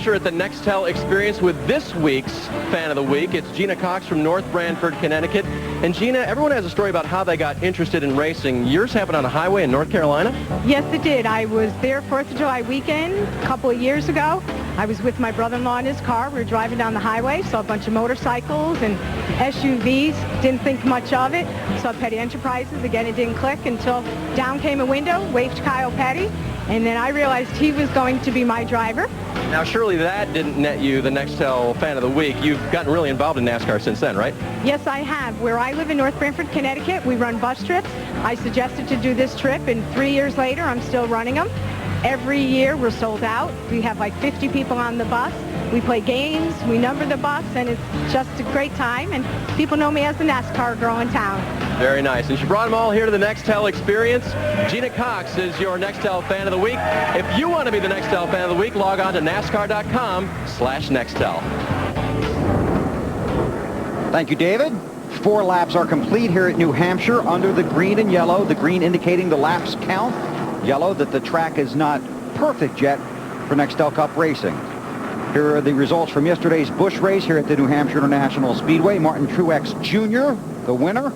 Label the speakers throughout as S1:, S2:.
S1: Hampshire at the Nextel Experience with this week's Fan of the Week. It's Gina Cox from North Branford, Connecticut. And Gina, everyone has a story about how they got interested in racing. Yours happened on a highway in North Carolina?
S2: Yes, it did. I was there 4th of July weekend a couple of years ago. I was with my brother-in-law in his car. We were driving down the highway, saw a bunch of motorcycles and SUVs. Didn't think much of it. Saw Petty Enterprises. Again, it didn't click until down came a window, waved Kyle Petty, and then I realized he was going to be my driver.
S1: Now, surely that didn't net you the Nextel Fan of the Week. You've gotten really involved in NASCAR since then, right?
S2: Yes, I have. Where I live in North Branford, Connecticut, we run bus trips. I suggested to do this trip, and 3 years later, I'm still running them. Every year, we're sold out. We have like 50 people on the bus. We play games, we number the bus, and it's just a great time. And people know me as the NASCAR girl in town.
S1: Very nice. And she brought them all here to the Nextel Experience. Gina Cox is your Nextel Fan of the Week. If you want to be the Nextel Fan of the Week, log on to NASCAR.com/Nextel.
S3: Thank you, David. 4 laps are complete here at New Hampshire under the green and yellow. The green indicating the laps count. Yellow that the track is not perfect yet for Nextel Cup racing. Here are the results from yesterday's Busch race here at the New Hampshire International Speedway. Martin Truex Jr., the winner.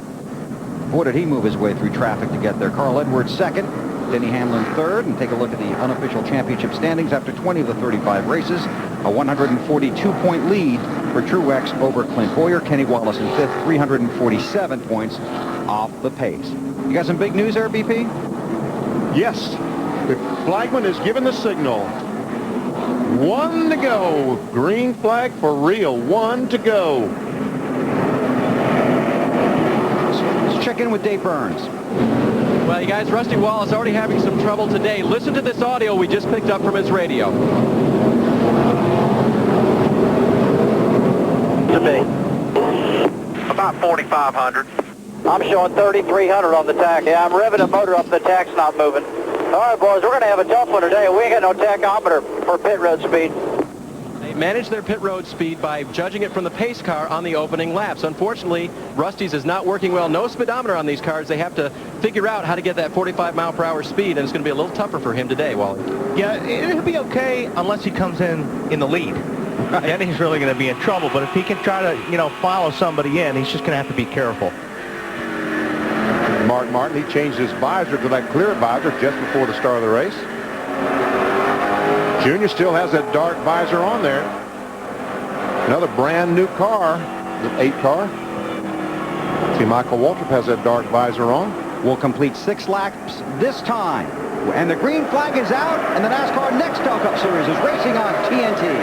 S3: Boy, did he move his way through traffic to get there. Carl Edwards second, Denny Hamlin third. And take a look at the unofficial championship standings after 20 of the 35 races. A 142-point lead for Truex over Clint Boyer. Kenny Wallace in fifth, 347 points off the pace. You got some big news there, BP?
S4: Yes. The flagman is given the signal. 1 to go. Green flag for real. 1 to go.
S3: Let's check in with Dave Burns.
S1: Well, you guys, Rusty Wallace already having some trouble today. Listen to this audio we just picked up from his radio.
S5: To be about 4,500. I'm showing 3,300 on the tack. Yeah, I'm revving the motor up. The tack's not moving. All right, boys, we're going to have a tough one today. We ain't got no tachometer for pit road speed.
S1: They manage their pit road speed by judging it from the pace car on the opening laps. Unfortunately, Rusty's is not working well. No speedometer on these cars. They have to figure out how to get that 45-mile-per-hour speed, and it's going to be a little tougher for him today, Wally.
S6: Yeah, it'll be okay unless he comes in the lead. Right. Then he's really going to be in trouble. But if he can try to, follow somebody in, he's just going to have to be careful.
S4: Mark Martin, he changed his visor to that clear visor just before the start of the race. Junior still has that dark visor on there. Another brand new car, the 8 car. See, Michael Waltrip has that dark visor on.
S3: Will complete 6 laps this time. And the green flag is out, and the NASCAR Nextel Cup Series is racing on TNT.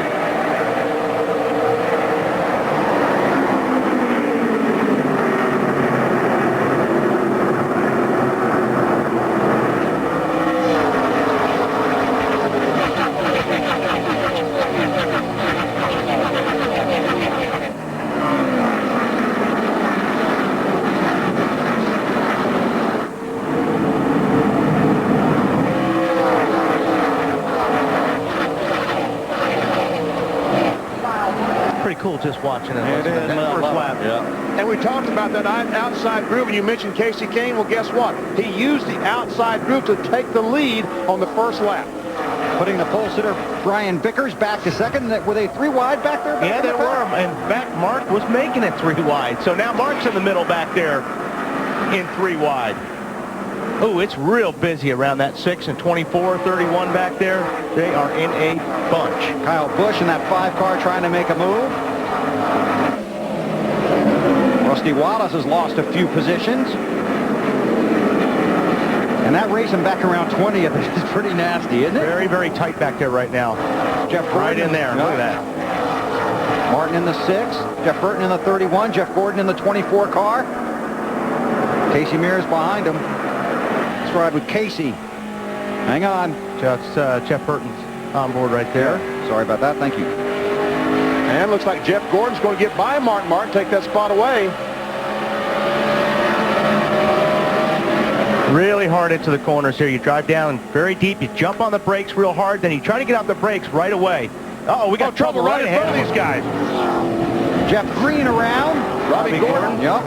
S6: Cool just watching it.
S4: It is. That first lap. Yeah. And we talked about that outside groove, and you mentioned Casey Kane. Well, guess what? He used the outside groove to take the lead on the first lap.
S3: Putting the pole sitter Brian Vickers back to second with a 3 wide back there.
S6: Yeah, there were. In fact, Mark was making it 3 wide. So now Mark's in the middle back there in 3 wide. Oh, it's real busy around that 6 and 24, 31 back there. They are in a bunch.
S3: Kyle Busch in that 5 car trying to make a move. Rusty Wallace has lost a few positions. And that racing back around 20th is pretty nasty, isn't it?
S6: Very, very tight back there right now.
S3: Jeff Burton
S6: right in there. Look at that.
S3: Martin in the 6. Jeff Burton in the 31. Jeff Gordon in the 24 car. Casey Mears behind him. Let's ride with Casey. Hang on.
S6: Just Jeff Burton's on board right there.
S3: Yeah. Sorry about that. Thank you.
S4: And looks like Jeff Gordon's going to get by Mark Martin, take that spot away.
S6: Really hard into the corners here. You drive down very deep. You jump on the brakes real hard. Then you try to get out the brakes right away. Uh-oh, we got trouble right
S4: in front of these guys.
S3: Jeff Green around.
S4: Robbie Gordon.
S3: Yep.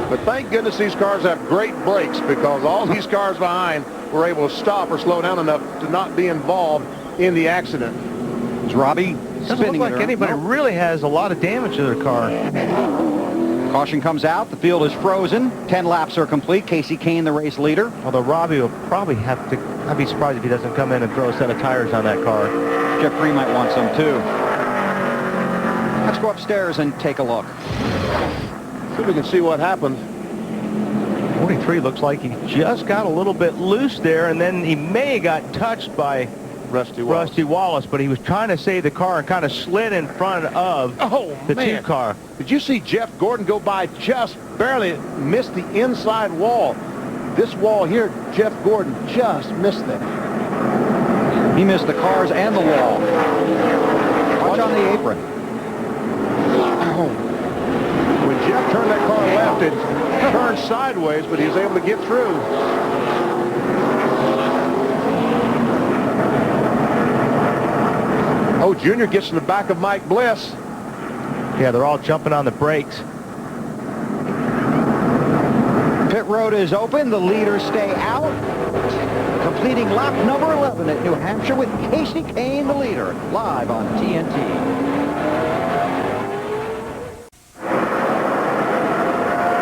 S4: But thank goodness these cars have great brakes, because all these cars behind were able to stop or slow down enough to not be involved in the accident.
S3: Is Robbie
S6: Doesn't
S3: spinning
S6: look like anybody really has a lot of damage to their car.
S3: Caution comes out. The field is frozen. 10 laps are complete. Casey Kane, the race leader.
S6: Although Robbie will probably have to, I'd be surprised if he doesn't come in and throw a set of tires on that car.
S3: Jeff Green might want some too. Let's go upstairs and take a look.
S4: See if we can see what happened.
S6: 43 looks like he just got a little bit loose there, and then he may have got touched by
S4: Rusty
S6: Wallace, but he was trying to save the car and kind of slid in front of the two car.
S4: Did you see Jeff Gordon go by just barely, missed the inside wall? This wall here, Jeff Gordon just missed that.
S3: He missed the cars and the wall. Watch on the apron.
S4: When Jeff turned that car left, it turned sideways, but he was able to get through. Oh, Junior gets in the back of Mike Bliss.
S6: Yeah, they're all jumping on the brakes.
S3: Pit road is open. The leaders stay out. Completing lap number 11 at New Hampshire with Casey Kane, the leader, live on TNT.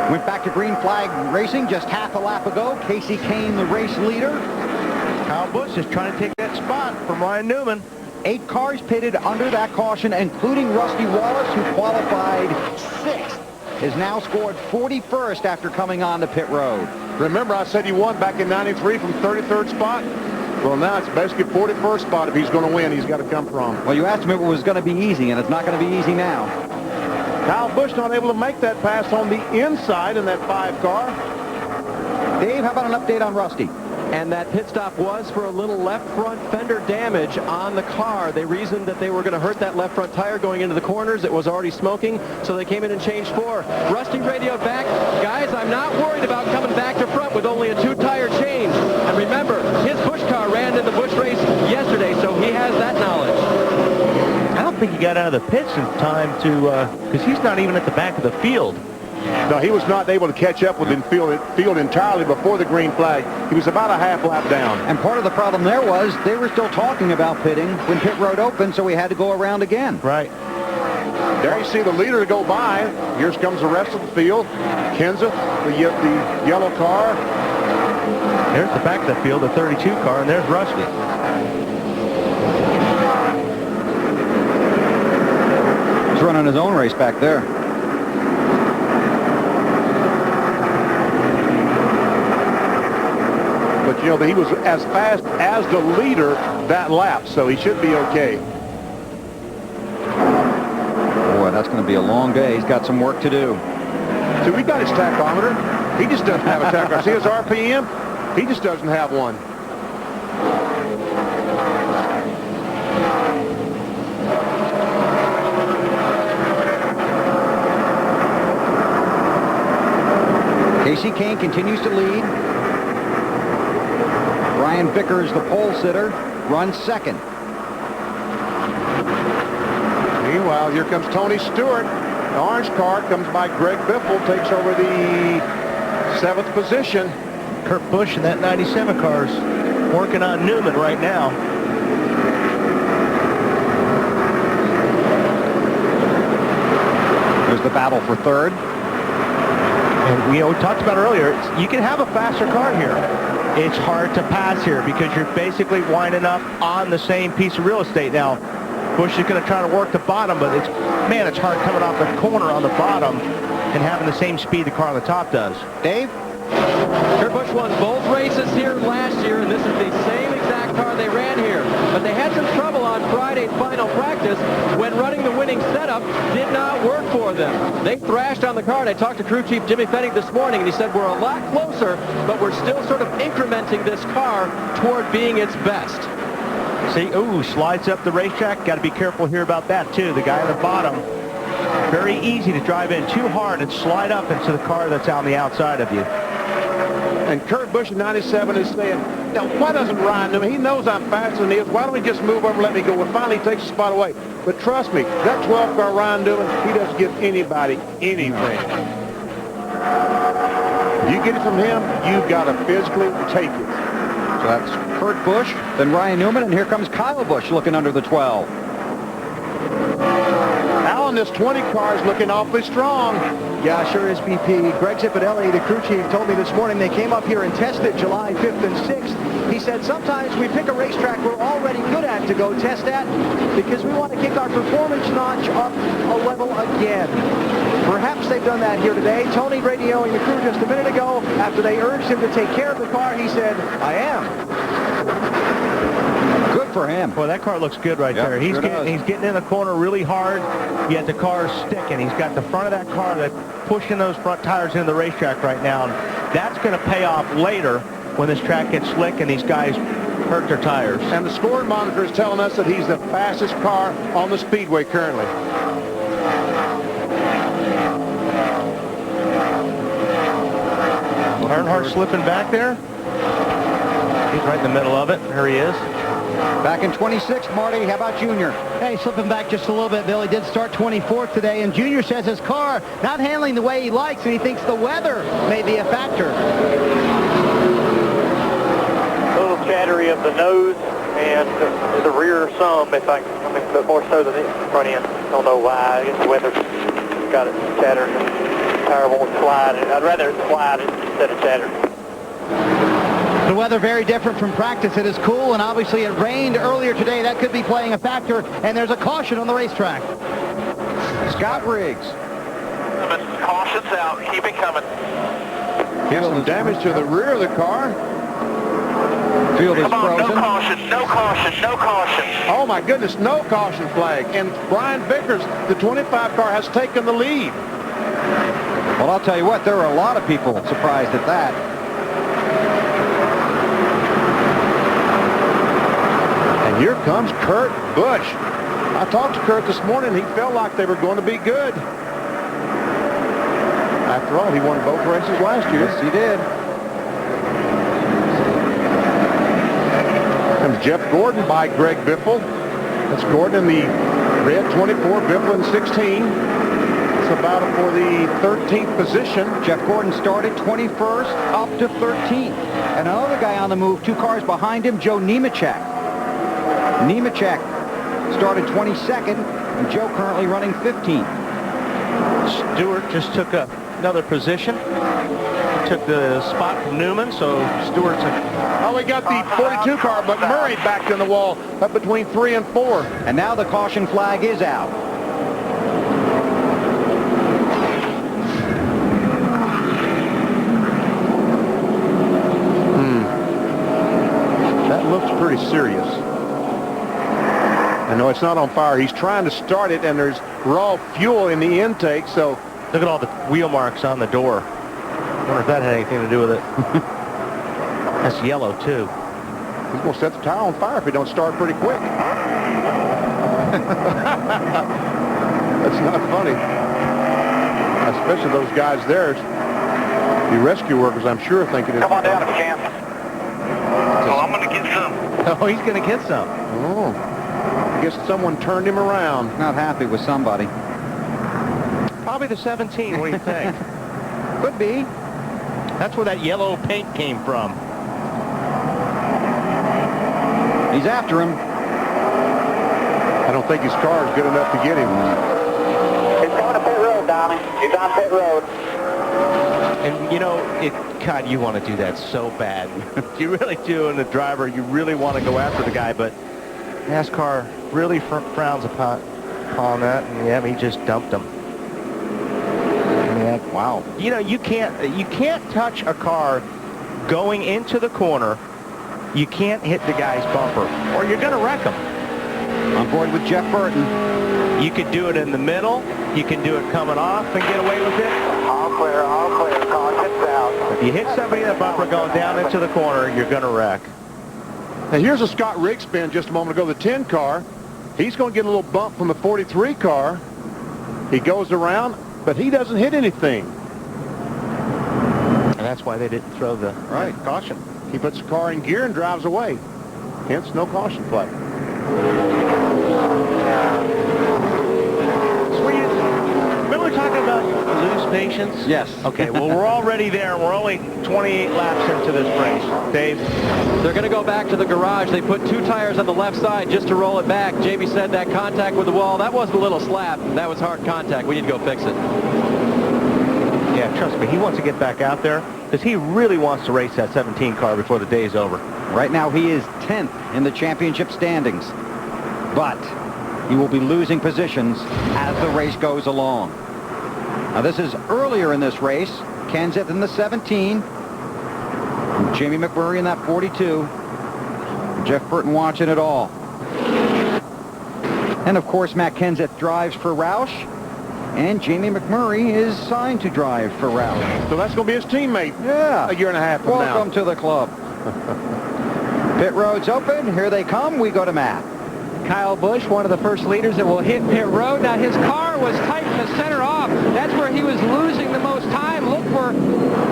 S3: Went back to green flag racing just half a lap ago. Casey Kane, the race leader.
S6: Kyle Busch is trying to take that spot from Ryan Newman.
S3: 8 cars pitted under that caution, including Rusty Wallace, who qualified 6th, is now scored 41st after coming on the pit road.
S4: Remember, I said he won back in '93 from 33rd spot? Well, now it's basically 41st spot. If he's going to win, he's got to come from.
S3: Well, you asked him if it was going to be easy, and it's not going to be easy now.
S4: Kyle Busch not able to make that pass on the inside in that 5 car.
S3: Dave, how about an update on Rusty?
S1: And that pit stop was for a little left front fender damage on the car. They reasoned that they were going to hurt that left front tire going into the corners. It was already smoking, so they came in and changed 4. Rusty radioed back, guys, I'm not worried about coming back to front with only a 2-tire change. And remember, his Busch car ran in the Busch race yesterday, so he has that knowledge.
S6: I don't think he got out of the pits in time to, because he's not even at the back of the field.
S4: No, he was not able to catch up with the field entirely before the green flag. He was about a half lap down.
S3: And part of the problem there was they were still talking about pitting when pit road opened, so we had to go around again.
S6: Right.
S4: There you see the leader go by. Here comes the rest of the field. Kenseth, the yellow car.
S6: There's the back of the field, the 32 car, and there's Rusty.
S3: He's running his own race back there.
S4: But, you know, he was as fast as the leader that lap, so he should be okay.
S3: Boy, that's going to be a long day. He's got some work to do.
S4: So we got his tachometer. He just doesn't have a tachometer. See his RPM? He just doesn't have one.
S3: Casey Kane continues to lead. Brian Vickers, the pole sitter, runs second.
S4: Meanwhile, here comes Tony Stewart. The orange car comes by Greg Biffle, takes over the 7th position.
S6: Kurt Busch in that 97 car's working on Newman right now.
S3: There's the battle for third.
S6: And we talked about earlier, you can have a faster car here. It's hard to pass here because you're basically winding up on the same piece of real estate. Now, Busch is going to try to work the bottom, but it's hard coming off the corner on the bottom and having the same speed the car on the top does.
S3: Dave?
S1: Kurt Busch won both races here last year, and this is the same exact car they ran here. But they had some trouble on Friday's final practice when running the winning setup did not work for them. They thrashed on the car, and I talked to crew chief Jimmy Fennig this morning, and he said, we're a lot closer, but we're still sort of incrementing this car toward being its best.
S6: See, slides up the racetrack. Got to be careful here about that, too. The guy at the bottom, very easy to drive in too hard and slide up into the car that's on the outside of you.
S4: And Kurt Busch in 97 is saying, now, why doesn't Ryan Newman? He knows I'm faster than he is. Why don't he just move over and let me go? Well, finally he takes the spot away. But trust me, that 12 car Ryan Newman, he doesn't give anybody anything. You get it from him, you've got to physically take it.
S3: So that's Kurt Busch, then Ryan Newman, and here comes Kyle Busch looking under the 12.
S4: Alan, this 20 car is looking awfully strong.
S7: Yeah, sure is, BP. Greg Zipadelli, the crew chief, told me this morning they came up here and tested July 5th and 6th. He said sometimes we pick a racetrack we're already good at to go test at because we want to kick our performance notch up a level again. Perhaps they've done that here today. Tony radioing the crew just a minute ago after they urged him to take care of the car. He said, I am.
S3: Good for him.
S6: Boy, that car looks good right
S3: Yep,
S6: there. He's
S3: sure
S6: getting in the corner really hard, yet the car's sticking. He's got the front of that car that's pushing those front tires into the racetrack right now. And that's going to pay off later when this track gets slick and these guys hurt their tires.
S4: And the scoring monitor is telling us that he's the fastest car on the Speedway currently.
S6: Earnhardt slipping back there. He's right in the middle of it. There he is.
S3: Back in 26th, Marty. How about Junior?
S8: Hey, slipping back just a little bit, Bill. He did start 24th today, and Junior says his car not handling the way he likes, and he thinks the weather may be a factor.
S5: A little chattery of the nose and the rear some, but more so than the front end. Don't know why. I guess the weather got it chattered. The tire won't slide. I'd rather it slide instead of chatter.
S8: The weather very different from practice. It is cool, and obviously it rained earlier today. That could be playing a factor, and there's a caution on the racetrack.
S3: Scott Riggs.
S5: Caution's out. Keep it coming.
S4: Get some damage to the rear of the car.
S3: Field is
S5: Come on,
S3: frozen.
S5: no caution, no caution, no caution.
S4: Oh, my goodness, no caution flag. And Brian Vickers, the 25 car, has taken the lead.
S3: Well, I'll tell you what, there are a lot of people surprised at that.
S4: And here comes Kurt Busch. I talked to Kurt this morning. He felt like they were going to be good. After all, he won both races last year.
S3: Yes, he did.
S4: Comes Jeff Gordon by Greg Biffle. That's Gordon in the red 24, Biffle in 16. It's about for the 13th position.
S3: Jeff Gordon started 21st up to 13th. And another guy on the move, 2 cars behind him, Joe Nemechek. Nemechek started 22nd, and Joe currently running 15th.
S6: Stewart just took another position. He took the spot from Newman, so Stewart's
S4: Oh, we got the 42 car, but Murray backed in the wall up between 3 and 4.
S3: And now the caution flag is out.
S4: That looks pretty serious. I know it's not on fire. He's trying to start it, and there's raw fuel in the intake, so...
S6: Look at all the wheel marks on the door. I wonder if that had anything to do with it. That's yellow, too.
S4: He's going to set the tire on fire if he don't start pretty quick. That's not funny. Especially those guys there. The rescue workers, I'm sure, thinking...
S5: Come on down if you can. Oh, I'm going to get some.
S6: Oh, he's going to get some.
S4: Oh. I guess someone turned him around.
S3: Not happy with somebody.
S6: Probably the 17, what do you think?
S3: Could be.
S6: That's where that yellow paint came from.
S3: He's after him.
S4: I don't think his car is good enough to get him.
S5: It's coming to pit road, Donnie. He's on pit road.
S6: And, you know, God, you want to do that so bad. You really do, and the driver, you really want to go after the guy, but NASCAR really frowns upon that, and yeah, he just dumped him. Yeah, wow. You know, you can't touch a car going into the corner. You can't hit the guy's bumper, or you're going to wreck him.
S3: On board with Jeff Burton.
S6: You could do it in the middle. You can do it coming off and get away with it.
S5: All clear, all clear. Caution's out.
S6: If you hit somebody in the bumper going down into the corner, you're going to wreck.
S4: Now here's a Scott Riggs spin just a moment ago, the 10 car. He's going to get a little bump from the 43 car. He goes around, but he doesn't hit anything.
S6: And that's why they didn't throw the caution.
S4: He puts the car in gear and drives away. Hence, no caution flag.
S6: Remember we were talking about loose pace patience?
S3: Yes.
S6: Okay, well, we're already there. We're only 28 laps into this race. Dave?
S1: They're going to go back to the garage. They put 2 tires on the left side just to roll it back. Jamie said that contact with the wall, that wasn't a little slap. That was hard contact. We need to go fix it.
S6: Yeah, trust me, he wants to get back out there because he really wants to race that 17 car before the day's over.
S3: Right now, he is 10th in the championship standings. But he will be losing positions as the race goes along. Now, this is earlier in this race. Kenseth in the 17. Jamie McMurray in that 42. Jeff Burton watching it all. And, of course, Matt Kenseth drives for Roush. And Jamie McMurray is signed to drive for Roush.
S4: So that's going to be his teammate.
S3: Yeah.
S4: A year and a half from now.
S3: Welcome to the club. Pit road's open. Here they come. We go to Matt.
S9: Kyle Busch, one of the first leaders that will hit pit road. Now his car was tight in the center off. That's where he was losing the most time. Look for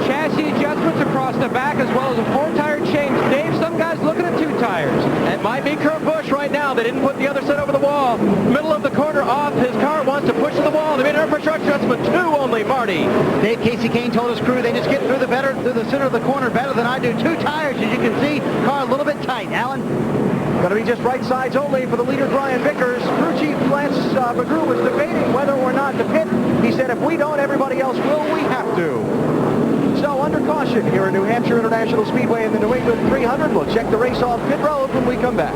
S9: chassis adjustments across the back as well as a 4-tire change. Dave, some guys looking at 2 tires.
S1: It might be Kurt Busch right now. They didn't put the other set over the wall. Middle of the corner off. His car wants to push to the wall. They made an air pressure adjustment. 2 only, Marty.
S8: Dave Casey Kane told his crew they just get through the center of the corner better than I do. 2 tires, as you can see. Car a little bit tight. Alan?
S7: Going to be just right sides only for the leader, Brian Vickers. Crew chief Lance McGrew was debating whether or not to pit. He said, if we don't, everybody else will. We have to. So under caution here at New Hampshire International Speedway in the New England 300. We'll check the race off pit road when we come back.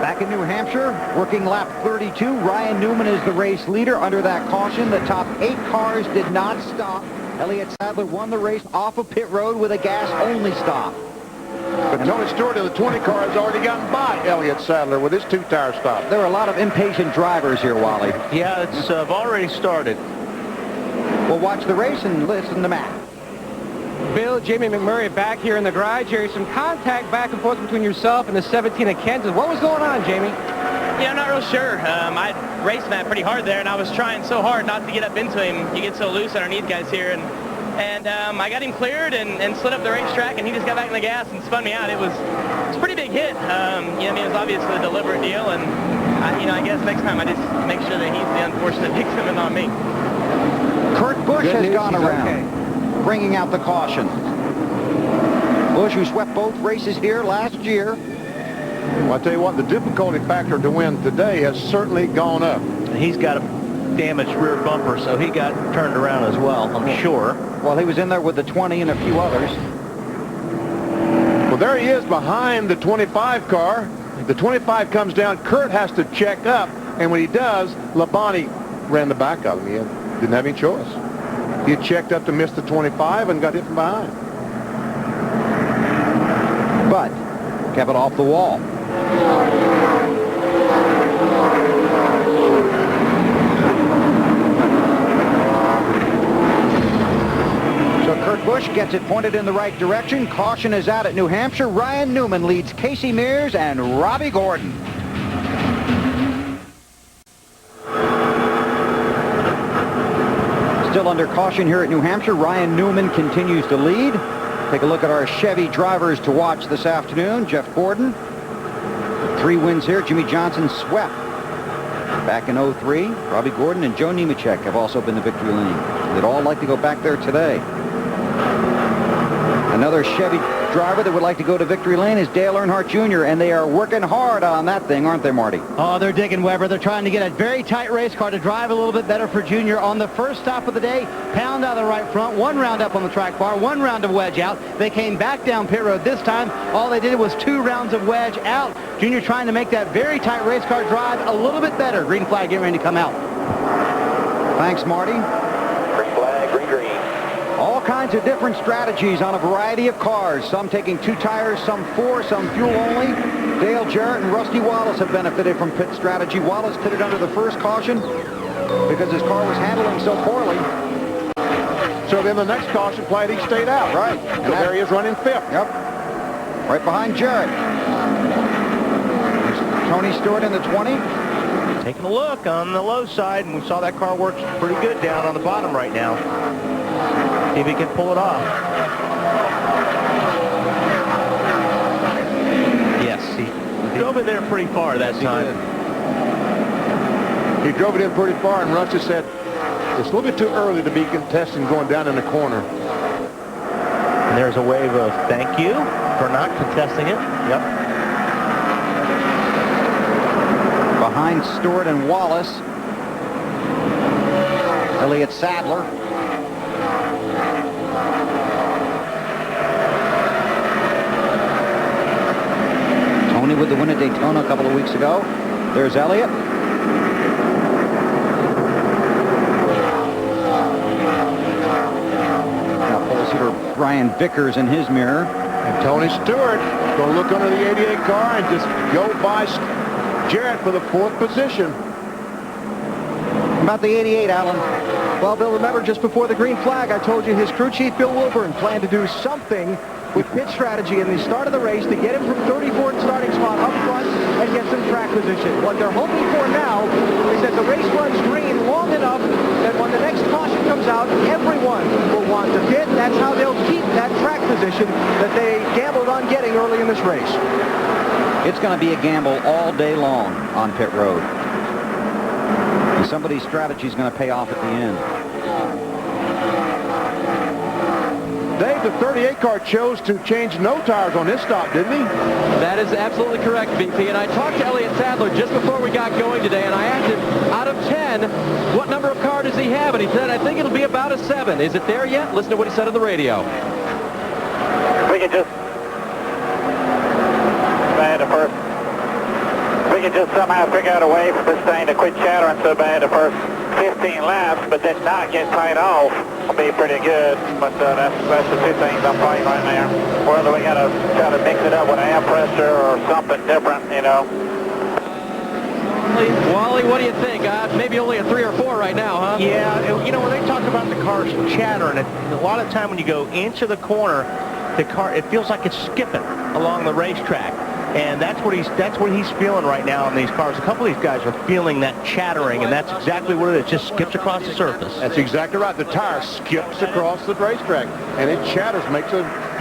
S3: Back in New Hampshire, working lap 32. Ryan Newman is the race leader under that caution. The top 8 cars did not stop. Elliott Sadler won the race off of pit road with a gas-only stop.
S4: But Tony Stewart in the 20 car has already gotten by Elliott Sadler with his 2-tire stop.
S3: There are a lot of impatient drivers here, Wally.
S6: Yeah, it's already started.
S3: We'll watch the race and listen to Matt.
S9: Bill, Jamie McMurray back here in the garage. There's some contact back and forth between yourself and the 17 of Kenseth. What was going on, Jamie?
S10: Yeah, I'm not real sure. I raced Matt pretty hard there, and I was trying so hard not to get up into him. You get so loose underneath guys here, and I got him cleared and slid up the racetrack, and he just got back in the gas and spun me out. It was a pretty big hit. It was obviously a deliberate deal, and I guess next time I just make sure that he's the unfortunate victim and not me.
S3: Kurt Busch has gone around, bringing out the caution. Busch, who swept both races here last year.
S4: Well, I tell you what, the difficulty factor to win today has certainly gone up.
S6: He's got a damaged rear bumper, so he got turned around as well, I'm sure.
S3: Well, he was in there with the 20 and a few others.
S4: Well, there he is behind the 25 car. The 25 comes down. Kurt has to check up, and when he does, Labonte ran the back of him. He didn't have any choice. He had checked up to miss the 25 and got hit from behind.
S3: But kept it off the wall. So Kurt Busch gets it pointed in the right direction. Caution is out at New Hampshire. Ryan Newman leads Casey Mears and Robbie Gordon. Still under caution here at New Hampshire. Ryan Newman continues to lead. Take a look at our Chevy drivers to watch this afternoon. Jeff Gordon, 3 wins here. Jimmy Johnson swept back in 03. Robbie Gordon and Joe Nemechek have also been to victory lane. They'd all like to go back there today. Another Chevy driver that would like to go to victory lane is Dale Earnhardt Jr., and they are working hard on that thing, aren't they, Marty?
S8: Oh, they're digging, Weber. They're trying to get a very tight race car to drive a little bit better for Junior on the first stop of the day. Pound out of the right front, 1 round up on the track bar, 1 round of wedge out. They came back down pit road this time. All they did was 2 rounds of wedge out. Junior trying to make that very tight race car drive a little bit better. Green flag getting ready to come out.
S3: Thanks, Marty.
S5: Green flag, green, green.
S3: All kinds of different strategies on a variety of cars. Some taking 2 tires, some 4, some fuel only. Dale Jarrett and Rusty Wallace have benefited from pit strategy. Wallace pitted under the first caution because his car was handling so poorly.
S4: So then the next caution played, he stayed out.
S3: Right.
S4: And there he is running 5th.
S3: Yep. Right behind Jarrett. Tony Stewart in the 20.
S6: Taking a look on the low side, and we saw that car works pretty good down on the bottom right now. See if he can pull it off. Yes, he drove it there pretty far that time.
S4: He drove it in pretty far, and Rusty said, it's a little bit too early to be contesting going down in the corner.
S6: And there's a wave of thank you for not contesting it. Yep.
S3: Behind Stewart and Wallace, Elliott Sadler. Tony with the win at Daytona a couple of weeks ago. There's Elliott. Now pole sitter Brian Vickers in his mirror.
S4: And Tony Stewart going to look under the 88 car and just go by Jarrett for the 4th position.
S3: About the 88, Alan.
S7: Well, Bill, remember just before the green flag, I told you his crew chief, Bill Wilburn, planned to do something with pit strategy in the start of the race to get him from 34th starting spot up front and get some track position. What they're hoping for now is that the race runs green long enough that when the next caution comes out, everyone will want to pit. That's how they'll keep that track position that they gambled on getting early in this race.
S3: It's going to be a gamble all day long on pit road. And somebody's strategy is going to pay off at the end.
S4: Dave, the 38 car chose to change no tires on his stop, didn't he?
S1: That is absolutely correct, VP. And I talked to Elliott Sadler just before we got going today, and I asked him, out of 10, what number of car does he have? And he said, I think it'll be about a 7. Is it there yet? Listen to what he said on the radio.
S5: We can just bad the first. We can just somehow figure out a way for this thing to quit chattering so bad the first 15 laps, but then not get tied off will be pretty good. But that's the two things I'm fighting right there. Whether we got to try to mix it up with air pressure or something different, you know.
S1: Wally, what do you think? Maybe only a 3 or 4 right now, huh?
S6: Yeah, you know, when they talk about the cars chattering, a lot of time when you go into the corner, the car, it feels like it's skipping along the racetrack. And that's what he's feeling right now in these cars. A couple of these guys are feeling that chattering, and that's exactly what it is. It just skips across the surface.
S4: That's exactly right. The tire skips across the racetrack, and it chatters,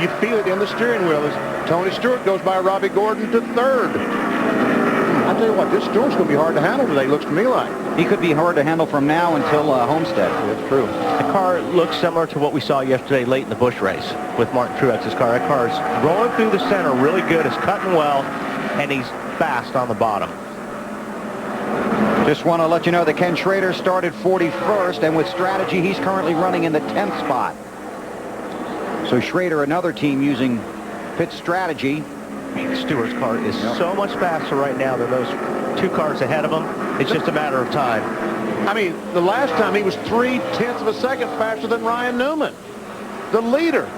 S4: you feel it in the steering wheel as Tony Stewart goes by Robbie Gordon to 3rd. I tell you what, this Stewart's going to be hard to handle today, looks to me like.
S3: He could be hard to handle from now until Homestead.
S4: That's true.
S6: The car looks similar to what we saw yesterday late in the Busch race with Martin Truex's car. That car is rolling through the center really good. It's cutting well, and he's fast on the bottom.
S3: Just want to let you know that Ken Schrader started 41st, and with strategy, he's currently running in the 10th spot. So Schrader, another team using pit strategy.
S6: Stewart's car is so much faster right now than those 2 cars ahead of him. It's just a matter of time.
S4: I mean, the last time he was 0.3 of a second faster than Ryan Newman, the leader.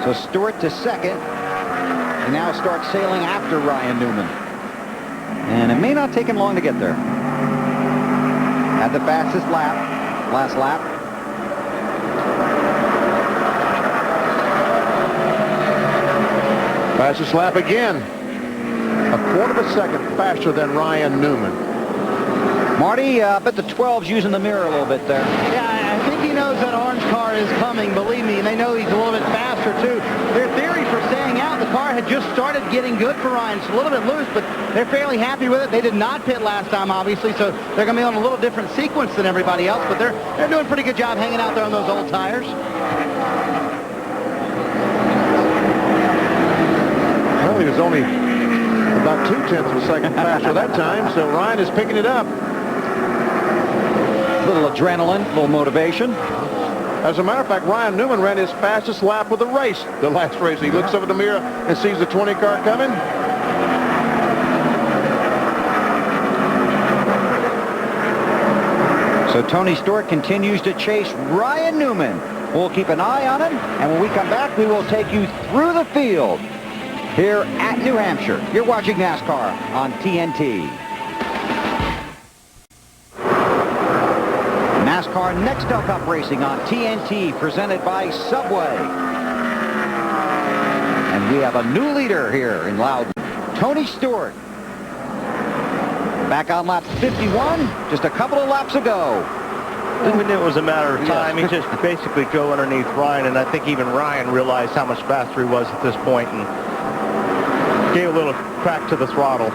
S3: So Stewart to 2nd, and now starts sailing after Ryan Newman. And it may not take him long to get there. Had the fastest lap, last lap.
S4: Fastest lap again. 1/4 of a second faster than Ryan Newman.
S3: Marty, I bet the 12's using the mirror a little bit there.
S8: Yeah, I think he knows that orange car is coming, believe me, and they know he's a little bit faster, too. Their theory for staying out, the car had just started getting good for Ryan. It's a little bit loose, but they're fairly happy with it. They did not pit last time, obviously, so they're going to be on a little different sequence than everybody else, but they're doing a pretty good job hanging out there on those old tires.
S4: Well, he was only about 0.2 of a second faster that time, so Ryan is picking it up.
S3: A little adrenaline, a little motivation.
S4: As a matter of fact, Ryan Newman ran his fastest lap of the race, the last race. He looks over the mirror and sees the 20 car coming.
S3: So Tony Stewart continues to chase Ryan Newman. We'll keep an eye on him, and when we come back, we will take you through the field here at New Hampshire. You're watching NASCAR on TNT. NASCAR Nextel Cup Racing on TNT, presented by Subway. And we have a new leader here in Loudon, Tony Stewart. Back on lap 51, just a couple of laps ago.
S6: We knew it was a matter of time. He just basically drove underneath Ryan, and I think even Ryan realized how much faster he was at this point and gave a little crack to the throttle.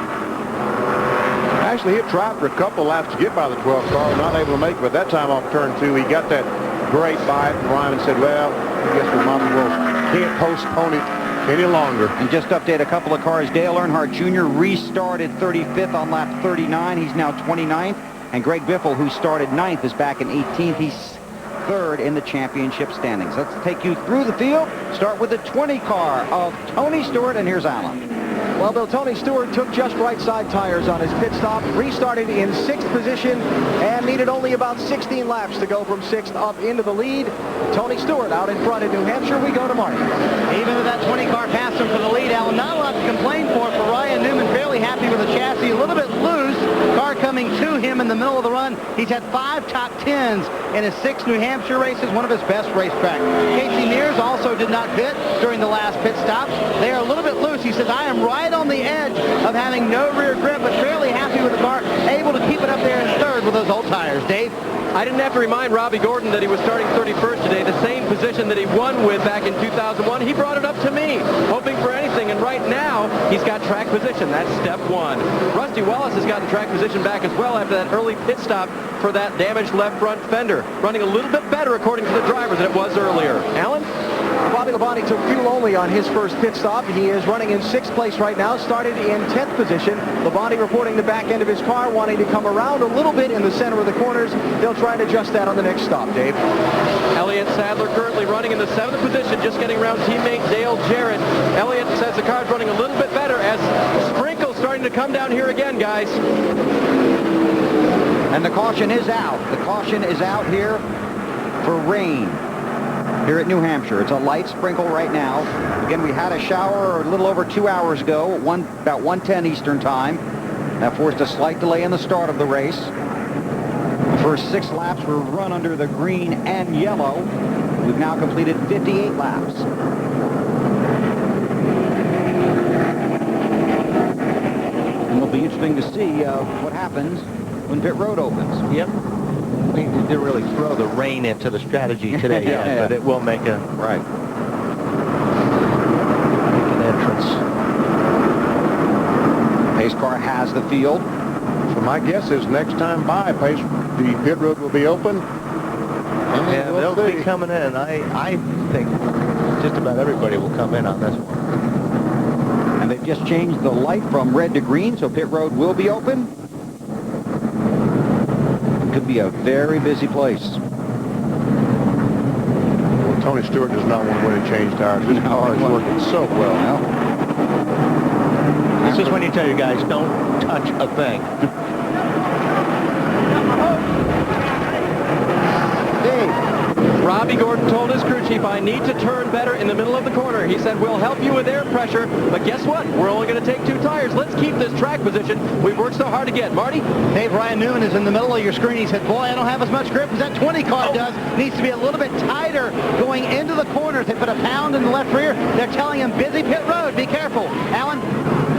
S4: Actually, he had tried for a couple laps to get by the 12 car, not able to make it, but that time off turn 2, he got that great bite from Ryan and said, well, I guess we might as well can't postpone it any longer.
S3: And just update a couple of cars. Dale Earnhardt Jr. restarted 35th on lap 39. He's now 29th. And Greg Biffle, who started 9th, is back in 18th. He's 3rd in the championship standings. Let's take you through the field. Start with the 20 car of Tony Stewart, and here's Alan.
S7: Well, Bill, Tony Stewart took just right side tires on his pit stop, restarted in 6th position, and needed only about 16 laps to go from 6th up into the lead. Tony Stewart out in front in New Hampshire. We go to Marty.
S8: Even though that 20 car passed him for the lead, Alan, not a lot to complain for Ryan Newman. Fairly happy with the chassis, a little bit loose. Car coming to him in the middle of the run. He's had 5 top 10s in his 6 New Hampshire races, one of his best racetracks. Casey Mears also did not pit during the last pit stop. They are a little bit loose. He says, I am right on the edge of having no rear grip, but fairly happy with the car, able to keep it up there in 3rd with those old tires. Dave?
S1: I didn't have to remind Robbie Gordon that he was starting 31st today, the same position that he won with back in 2001. He brought it up to me, hoping for anything, and right now he's got track position. That's step 1. Rusty Wallace has gotten track position back as well after that early pit stop for that damaged left front fender. Running a little bit better, according to the driver, than it was earlier. Alan?
S7: Bobby Labonte took fuel only on his first pit stop. He is running in 6th place right now, started in 10th position. Labonte reporting the back end of his car, wanting to come around a little bit in the center of the corners. They'll try to adjust that on the next stop, Dave.
S1: Elliott Sadler currently running in the 7th position, just getting around teammate Dale Jarrett. Elliott says the car's running a little bit better as Sprinkle's starting to come down here again, guys.
S3: And the caution is out. The caution is out here for rain here at New Hampshire. It's a light sprinkle right now. Again, we had a shower a little over 2 hours ago, about 1:10 Eastern Time. That forced a slight delay in the start of the race. The first 6 laps were run under the green and yellow. We've now completed 58 laps. And it'll be interesting to see what happens when pit road opens.
S6: Yep. We didn't really throw the rain into the strategy today yet, but it will make an entrance.
S3: Pace car has the field.
S4: So my guess is next time by, the pit road will be open.
S6: And they'll be coming in. I think just about everybody will come in on this one.
S3: And they've just changed the light from red to green, so pit road will be open. Could be a very busy place.
S4: Well, Tony Stewart does not want to win and change tires. This car is working so well.
S6: This is when you tell your guys, don't touch a thing.
S1: Robbie Gordon told his crew chief, I need to turn better in the middle of the corner. He said, we'll help you with air pressure, but guess what? We're only going to take 2 tires. Let's keep this track position we've worked so hard to get. Marty?
S8: Dave, Ryan Newman is in the middle of your screen. He said, boy, I don't have as much grip as that 20 car does. Needs to be a little bit tighter going into the corners. They put a pound in the left rear. They're telling him, busy pit road. Be careful. Alan?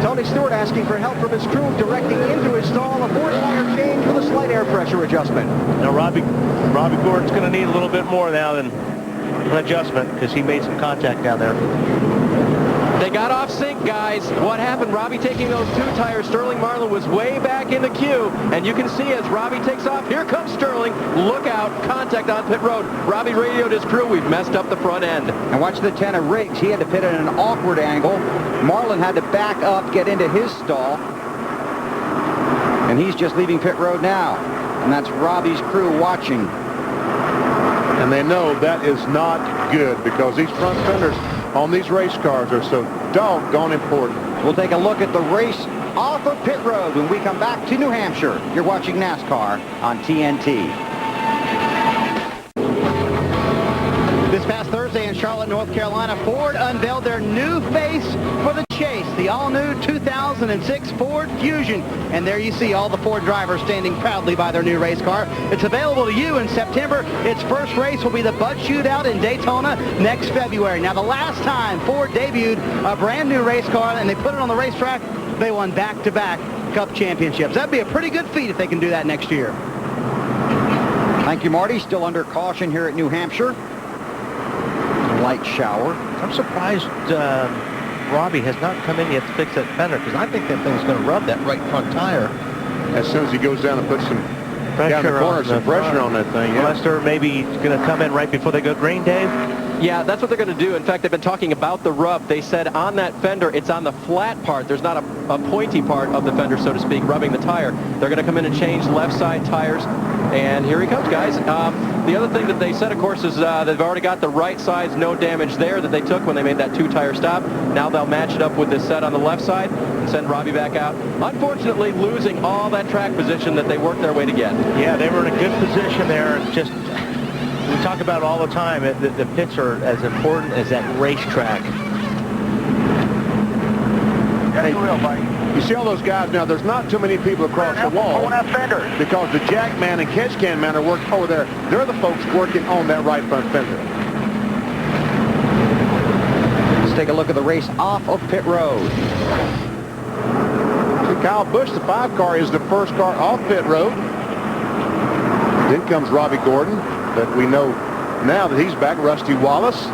S7: Tony Stewart asking for help from his crew, directing into his stall. A 4-tire change with a slight air pressure adjustment.
S6: Now, Robbie Gordon's going to need a little bit more now than an adjustment because he made some contact down there.
S1: They got off sync, guys. What happened? Robbie taking those 2 tires. Sterling Marlin was way back in the queue, and you can see as Robbie takes off, here comes Sterling. Look out, contact on pit road. Robbie radioed his crew, we've messed up the front end.
S3: And watch the 10 of Riggs. He had to pit at an awkward angle. Marlin had to back up, get into his stall. And he's just leaving pit road now. And that's Robbie's crew watching.
S4: And they know that is not good because these front fenders on these race cars are so doggone important.
S3: We'll take a look at the race off of pit road when we come back to New Hampshire. You're watching NASCAR on TNT.
S8: This past Thursday in Charlotte, North Carolina, Ford unveiled their new face for the chase, the all-new 2006 Ford Fusion. And there you see all the Ford drivers standing proudly by their new race car. It's available to you in September. Its first race will be the Busch Shootout in Daytona next February. Now, the last time Ford debuted a brand new race car and they put it on the racetrack, they won back-to-back Cup championships. That'd be a pretty good feat if they can do that next year.
S3: Thank you, Marty. Still under caution here at New Hampshire. Light shower.
S6: I'm surprised Robbie has not come in yet to fix that fender because I think that thing's going to rub that right front tire
S4: as soon as he goes down and puts some down the corner, some pressure on that thing. Yeah.
S6: Unless they're maybe going to come in right before they go green, Dave?
S1: Yeah, that's what they're going to do. In fact, they've been talking about the rub. They said on that fender, it's on the flat part. There's not a pointy part of the fender, so to speak, rubbing the tire. They're going to come in and change left side tires. And here he comes, guys. The other thing that they said, of course, is they've already got the right sides, no damage there, that they took when they made that 2-tire stop. Now they'll match it up with this set on the left side and send Robbie back out. Unfortunately, losing all that track position that they worked their way to get.
S6: Yeah, they were in a good position there. Just, we talk about it all the time. The pits are as important as that racetrack.
S4: Hey, you see all those guys now, there's not too many people across the wall because the jack man and catch can man are working over there. They're the folks working on that right front fender.
S3: Let's take a look at the race off of pit road.
S4: See, Kyle Busch, the 5 car, is the first car off pit road. Then comes Robbie Gordon, that we know now that he's back, Rusty Wallace,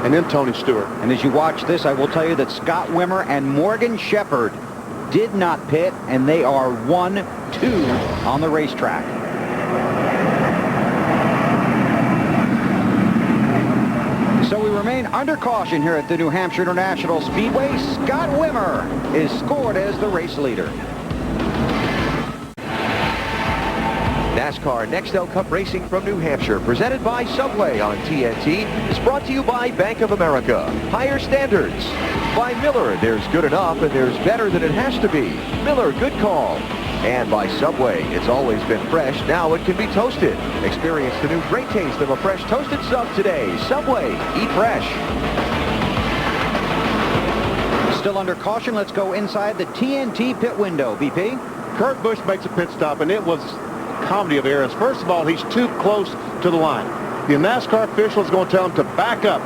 S4: and then Tony Stewart.
S3: And as you watch this, I will tell you that Scott Wimmer and Morgan Shepherd did not pit, and they are 1-2 on the racetrack. So we remain under caution here at the New Hampshire International Speedway. Scott Wimmer is scored as the race leader.
S11: NASCAR Nextel Cup Racing from New Hampshire, presented by Subway on TNT, is brought to you by Bank of America. Higher standards. By Miller, there's good enough and there's better than it has to be. Miller, good call. And by Subway, it's always been fresh, now it can be toasted. Experience the new great taste of a fresh toasted sub today. Subway, eat fresh.
S3: Still under caution, let's go inside the TNT pit window. BP?
S4: Kurt Busch makes a pit stop, and it was comedy of errors. First of all, he's too close to the line. The NASCAR official is going to tell him to back up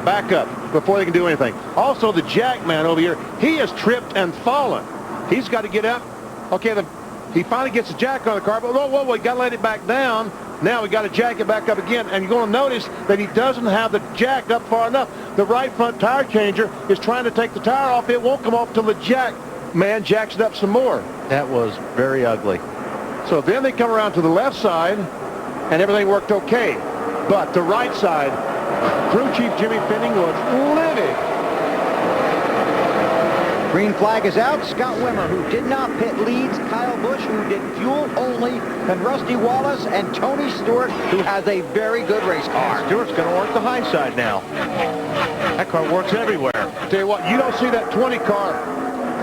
S4: before they can do anything. Also, the jack man over here, he has tripped and fallen. He's got to get up. Okay, he finally gets the jack on the car, but whoa, we got to let it back down. Now we got to jack it back up again, and you're going to notice that he doesn't have the jack up far enough. The right front tire changer is trying to take the tire off. It won't come off till the jack man jacks it up some more.
S6: That was very ugly.
S4: So then they come around to the left side, and everything worked okay. But the right side, crew chief Jimmy Finning was livid.
S3: Green flag is out. Scott Wimmer, who did not pit, leads. Kyle Busch, who did fuel only. And Rusty Wallace and Tony Stewart, who has a very good race car.
S6: Stewart's going to work the high side now. That car works everywhere.
S4: Tell you what, you don't see that 20 car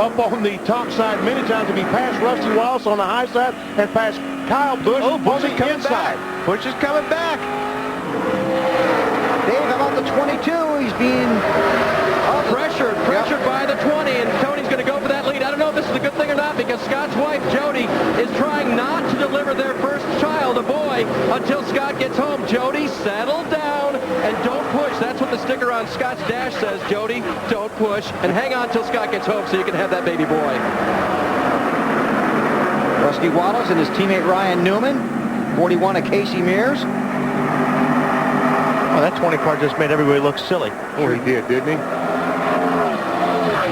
S4: up on the top side many times. If he passed Rusty Wallace on the high side and passed Kyle Busch on the inside.
S6: Busch is coming back.
S3: Dave, about the 22, he's being
S1: Pressured by the 20, and Tony's going to go for that lead. I don't know if this is a good thing or not, because Scott's wife, Jody, is trying not to deliver their first child, a boy, until Scott gets home. Jody, settle down and don't push. That's what the sticker on Scott's dash says, Jody, don't push, and hang on till Scott gets home so you can have that baby boy.
S3: Rusty Wallace and his teammate Ryan Newman, 41 of Casey Mears.
S6: Oh, that 20 car just made everybody look silly.
S4: Oh, he did, didn't he?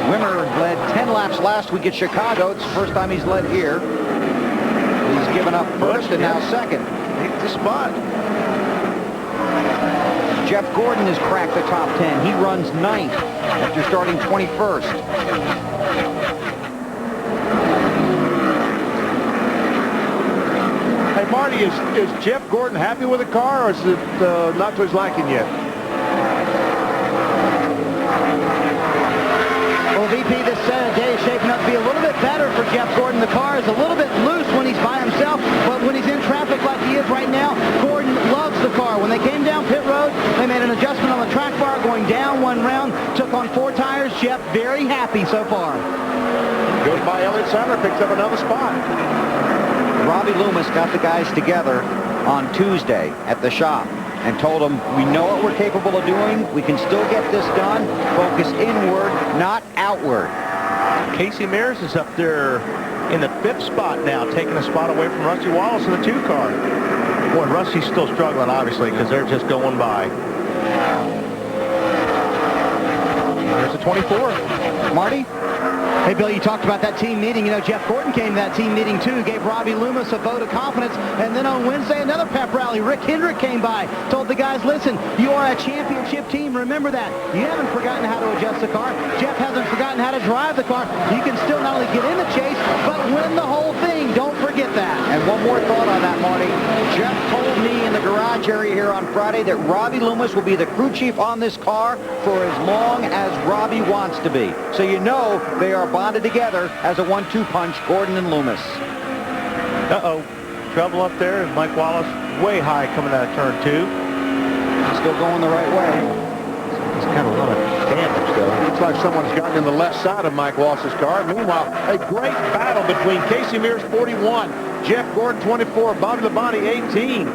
S3: Wimmer led 10 laps last week at Chicago. It's the first time he's led here. He's given up first and now second.
S6: Hit the spot.
S3: Jeff Gordon has cracked the top 10. He runs 9th after starting 21st.
S4: Hey, Marty, is Jeff Gordon happy with the car, or is it not to his liking yet?
S8: Well, VP, this day is shaping up to be a little bit better for Jeff Gordon. The car is a little bit loose when he's by himself, but when he's in traffic like he is right now, Gordon loves the car. When they came down pit road, they made an adjustment on the track bar, going down one round, took on 4 tires. Jeff very happy so far.
S4: Goes by Elliott Sadler, picks up another spot.
S3: Robbie Loomis got the guys together on Tuesday at the shop and told them, we know what we're capable of doing. We can still get this done. Focus inward, not outward.
S6: Casey Mears is up there in the 5th spot now, taking a spot away from Rusty Wallace in the 2 car. Boy, Rusty's still struggling, obviously, because they're just going by. There's the 24.
S3: Marty?
S8: Hey, Bill, you talked about that team meeting. You know, Jeff Gordon came to that team meeting, too, gave Robbie Loomis a vote of confidence. And then on Wednesday, another pep rally. Rick Hendrick came by, told the guys, listen, you are a championship team. Remember that. You haven't forgotten how to adjust the car. Jeff hasn't forgotten how to drive the car. You can still not only get in the chase, but win the whole thing. Don't forget that.
S3: And one more thought on that, Marty. Jeff told me in the garage area here on Friday that Robbie Loomis will be the crew chief on this car for as long as Robbie wants to be. So you know they are bonded together as a 1-2 punch, Gordon and Loomis.
S6: Uh-oh. Trouble up there. Mike Wallace way high coming out of turn 2.
S3: Still going the right way.
S6: It's kind of a lot of damage, though.
S4: Looks like someone's gotten in the left side of Mike Wallace's car. Meanwhile, a great battle between Casey Mears, 41, Jeff Gordon, 24, Bobby Labonte, 18.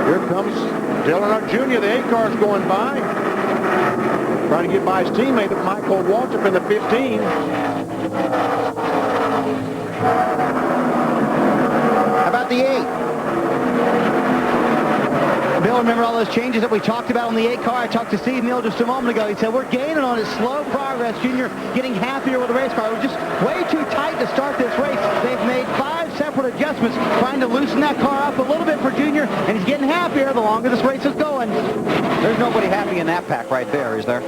S4: Here comes Dale Earnhardt Jr., the 8 car's going by. Trying to get by his teammate, Michael Waltrip, in the 15.
S3: How about the 8?
S8: Bill, remember all those changes that we talked about on the 8 car? I talked to Steve Neal just a moment ago. He said, we're gaining on it. Slow progress, Junior, getting happier with the race car. It was just way too tight to start this race. They've made 5 separate adjustments, trying to loosen that car up a little bit for Junior, and he's getting happier the longer this race is going.
S3: There's nobody happy in that pack right there, is there?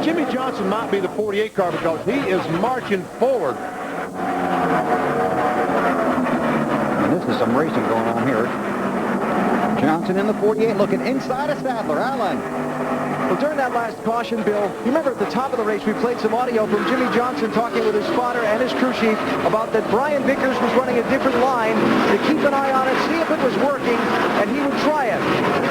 S4: Jimmy Johnson might be the 48 car because he is marching forward.
S3: And this is some racing going on here. Johnson in the 48 looking inside of Sadler. Allen.
S7: Well, during that last caution, Bill, you remember at the top of the race, we played some audio from Jimmy Johnson talking with his spotter and his crew chief about that Brian Vickers was running a different line to keep an eye on it, see if it was working, and he would try it.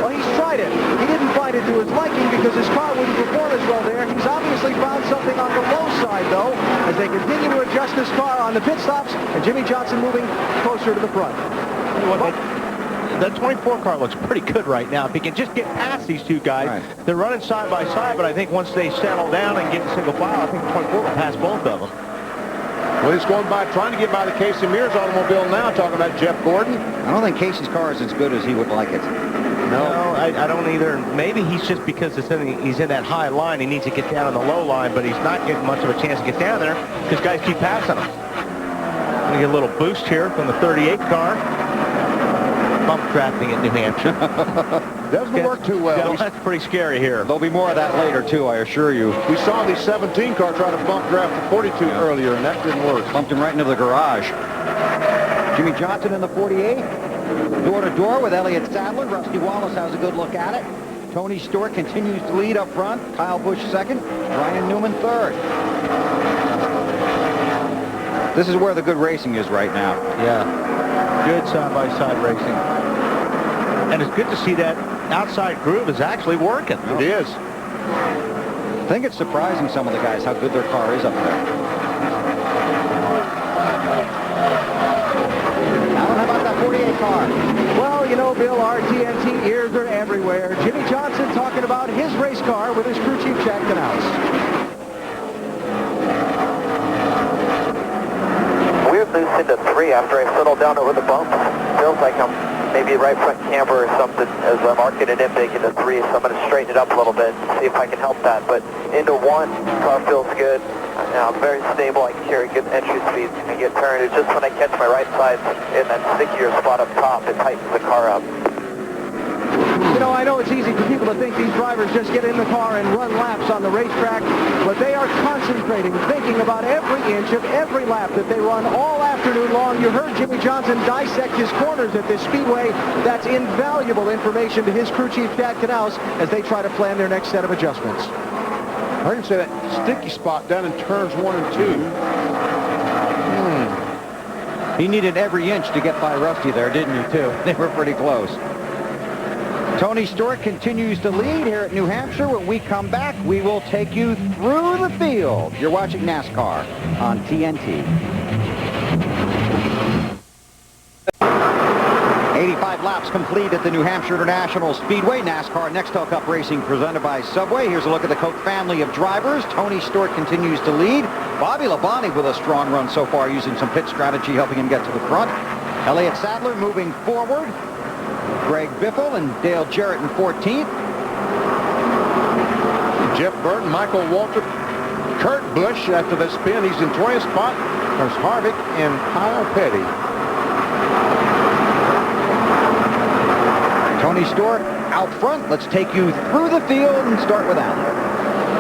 S7: Well, he's tried it. He didn't find it to his liking because his car wouldn't perform as well there. He's obviously found something on the low side, though, as they continue to adjust this car on the pit stops, and Jimmy Johnson moving closer to the front.
S6: The 24 car looks pretty good right now. If he can just get past these two guys, right. They're running side by side, but I think once they settle down and get in single file, I think the 24 will pass both of them.
S4: Well, he's going by, trying to get by the Casey Mears automobile now, talking about Jeff Gordon.
S3: I don't think Casey's car is as good as he would like it.
S6: No, I don't either. Maybe he's just because he's in that high line, he needs to get down on the low line, but he's not getting much of a chance to get down there because guys keep passing him. Going to get a little boost here from the 38 car. Bump drafting at New Hampshire.
S4: Doesn't work too well.
S6: Yeah, that's pretty scary here.
S3: There'll be more of that later, too, I assure you.
S4: We saw the 17 car try to bump draft the 42 earlier, and that didn't work.
S3: Bumped him right into the garage. Jimmy Johnson in the 48. Door-to-door with Elliott Sadler. Rusty Wallace has a good look at it. Tony Stewart continues to lead up front. Kyle Busch second. Ryan Newman third. This is where the good racing is right now.
S6: Yeah. Good side-by-side racing. And it's good to see that outside groove is actually working.
S4: It is.
S3: I think it's surprising some of the guys how good their car is up there. Alan, how about that 48 car?
S7: Well, you know, Bill, our TNT ears are everywhere. Jimmy Johnson talking about his race car with his crew chief, Jack Canals.
S5: We're loose into 3 after I settled down over the bumps. Feels like I'm maybe right front camber or something as I'm arcing it in big into 3, so I'm going to straighten it up a little bit and see if I can help that. But into 1, car feels good. I'm very stable. I can carry good entry speed and get turned. It's just when I catch my right side in that stickier spot up top, it tightens the car up.
S7: You know, I know it's easy for people to think these drivers just get in the car and run laps on the racetrack, but they are concentrating, thinking about every inch of every lap that they run all afternoon long. You heard Jimmy Johnson dissect his corners at this Speedway. That's invaluable information to his crew chief, Chad Canals, as they try to plan their next set of adjustments.
S4: I can say that sticky spot down in turns 1 and 2.
S3: He needed every inch to get by Rusty there, didn't you, too? They were pretty close. Tony Stewart continues to lead here at New Hampshire. When we come back, we will take you through the field. You're watching NASCAR on TNT. 85 laps complete at the New Hampshire International Speedway. NASCAR Nextel Cup Racing presented by Subway. Here's a look at the Koch family of drivers. Tony Stewart continues to lead. Bobby Labonte with a strong run so far, using some pit strategy, helping him get to the front. Elliott Sadler moving forward. Greg Biffle and Dale Jarrett in 14th.
S4: Jeff Burton, Michael Waltrip, Kurt Busch after the spin. He's in 20th spot. There's Harvick and Kyle Petty.
S3: Tony Stewart out front. Let's take you through the field and start with Alan.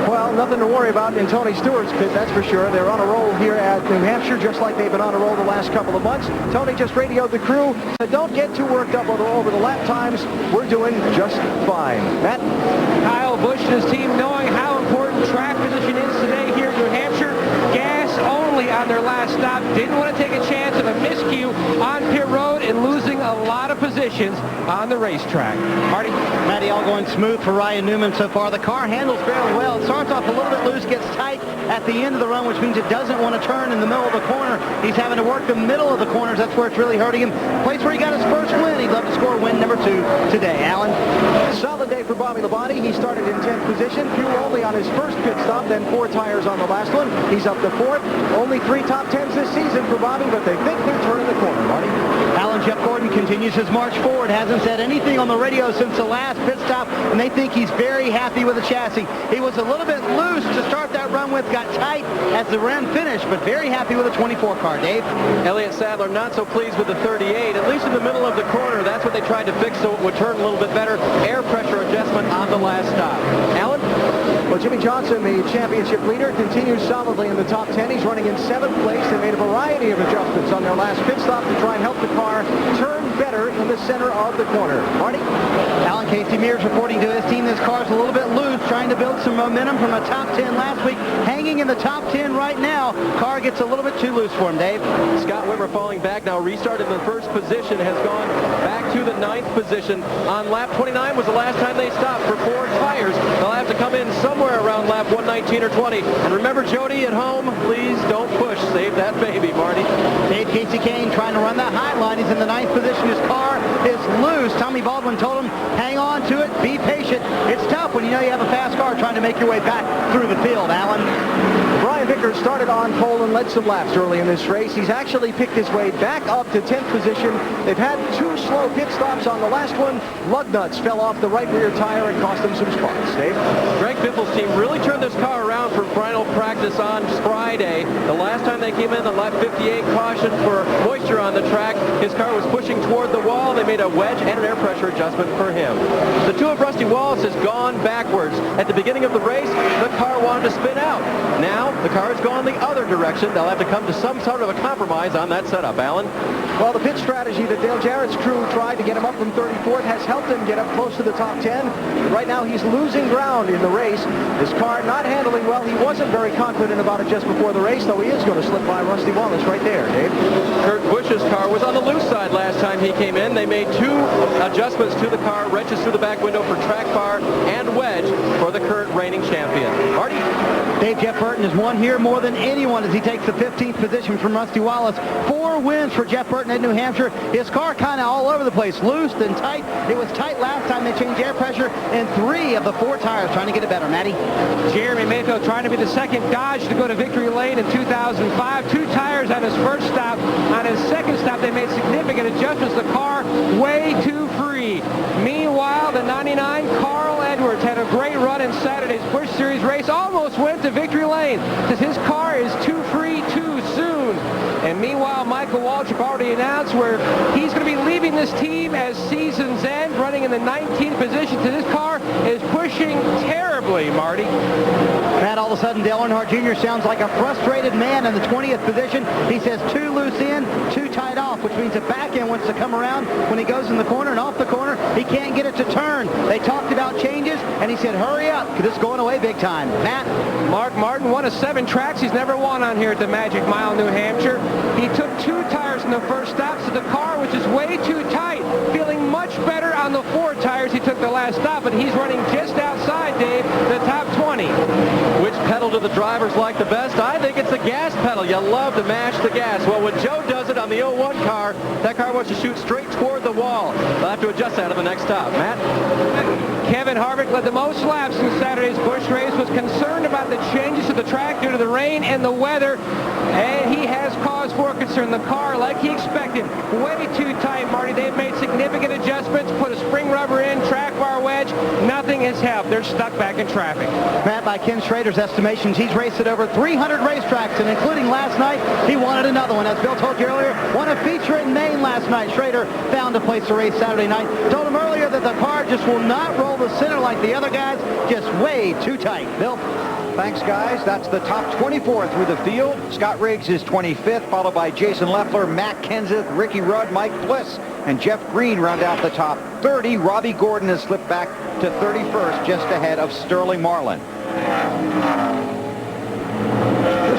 S7: Well, nothing to worry about in Tony Stewart's pit, that's for sure. They're on a roll here at New Hampshire, just like they've been on a roll the last couple of months. Tony just radioed the crew, said don't get too worked up over the lap times. We're doing just fine. Matt?
S9: Kyle Busch and his team, knowing how important track position is today here in New Hampshire, gas only on their last stop. Didn't want to take a chance of a miscue on pit road and losing a lot of positions on the racetrack. Marty?
S8: Matty, all going smooth for Ryan Newman so far. The car handles fairly well. It starts off a little bit loose, gets tight at the end of the run, which means it doesn't want to turn in the middle of the corner. He's having to work the middle of the corners. That's where it's really hurting him. Place where he got his first win. He'd love to score win number 2 today. Alan?
S7: Solid day for Bobby Labonte. He started in 10th position. Fuel only on his first pit stop, then 4 tires on the last one. He's up to 4th. Only 3 top 10s this season for Bobby, but they think they're turning the corner. Marty?
S8: Alan, Jeff Gordon continues his march forward. Hasn't said anything on the radio since the last pit stop, and they think he's very happy with the chassis. He was a little bit loose to start that run with, got tight as the run finished, but very happy with the 24 car. Dave?
S1: Elliott Sadler not so pleased with the 38, at least in the middle of the corner. That's what they tried to fix so it would turn a little bit better. Air pressure adjustment on the last stop. Alan?
S7: Well, Jimmy Johnson, the championship leader, continues solidly in the top 10. He's running in 7th place. They made a variety of adjustments on their last pit stop to try and help the car turn better in the center of the corner. Marty?
S8: Alan, Casey Mears reporting to his team this car's a little bit loose, trying to build some momentum from a top 10 last week. Hanging in the top 10 right now. Car gets a little bit too loose for him, Dave.
S1: Scott Wimmer falling back now, restarted in the first position, has gone back to the 9th position. On lap 29 was the last time they stopped for 4 tires. They'll have to come in somewhere around lap 119 or 20. And remember, Jody at home, please don't push. Save that baby, Marty.
S8: Dave Casey Kane trying to run that high line. He's in the 9th position. His car is loose. Tommy Baldwin told him, hang on to it, be patient. It's tough when you know you have a fast car trying to make your way back through the field. Alan?
S7: Brian Vickers started on pole and led some laps early in this race. He's actually picked his way back up to 10th position. They've had 2 slow pit stops on the last one. Lug nuts fell off the right rear tire and cost them some spots. Dave?
S1: Greg Biffle's team really turned this car around for final practice on Friday. The last time they came in, on lap 58, caution for moisture on the track. His car was pushing toward the wall. They made a wedge and an air pressure adjustment for him. The 2 of Rusty Wallace has gone backwards. At the beginning of the race, the car wanted to spin out. Now, the car has gone the other direction. They'll have to come to some sort of a compromise on that setup. Alan?
S7: Well, the pit strategy that Dale Jarrett's crew tried to get him up from 34th has helped him get up close to the top 10. But right now, he's losing ground in the race. His car not handling well. He wasn't very confident about it just before the race, though he is going to slip by Rusty Wallace right there, Dave.
S1: Kurt Busch's car was on the loose side last time he came in. They made 2 adjustments to the car, wrenches through the back window for track bar and wedge for the current reigning champion. Marty?
S8: Dave, Jeff Burton has won here more than anyone as he takes the 15th position from Rusty Wallace. 4 wins for Jeff Burton at New Hampshire. His car kind of all over the place, loose and tight. It was tight last time. They changed air pressure and 3 of the 4 tires trying to get it better. Matty?
S9: Jeremy Mayfield trying to be the second Dodge to go to victory lane in 2005. 2 tires on his first stop. On his second stop, they made significant adjustments. The car way too free. Meanwhile, the 99 Carl Edwards had a great run in Saturday's Busch Series race. Almost went to victory lane because his car is too free too soon. And meanwhile, Michael Waltrip already announced where he's going to be leaving this team as season's end, running in the 19th position. So this car is pushing terribly, Marty.
S8: Matt, all of a sudden, Dale Earnhardt Jr. sounds like a frustrated man in the 20th position. He says 2 loose in, 2 tight off, which means the back end wants to come around when he goes in the corner and off the corner. He can't get it to turn. They talked about changes, and he said, hurry up, because it's going away big time. Matt?
S9: Mark Martin, 1 of 7 tracks. He's never won on here at the Magic Mile, New Hampshire. He took 2 tires in the first stop, so the car, which is way too tight, feeling much better on the 4 tires he took the last stop, but he's running just outside, Dave, the top 20.
S1: Which pedal do the drivers like the best? I think it's the gas pedal. You love to mash the gas. Well, when Joe does it on the 01 car, that car wants to shoot straight toward the wall. They'll have to adjust that at the next stop. Matt?
S9: Kevin Harvick led the most laps in Saturday's Busch race, was concerned about the changes to the track due to the rain and the weather, and he has cause for concern. The car, like he expected, way too tight, Marty. They've made significant adjustments, put a spring rubber in, track bar wedge. Nothing has helped. They're stuck back in traffic.
S8: Matt, by Ken Schrader's estimations, he's raced at over 300 racetracks, and including last night, he wanted another one. As Bill told you earlier, won a feature in Maine last night. Schrader found a place to race Saturday night. Told him earlier that the car just will not roll the center like the other guys, just way too tight. Bill?
S3: Thanks, guys. That's the top 24 through the field. Scott Riggs is 25th, followed by Jason Leffler, Matt Kenseth, Ricky Rudd, Mike Bliss, and Jeff Green round out the top 30. Robbie Gordon has slipped back to 31st, just ahead of Sterling Marlin.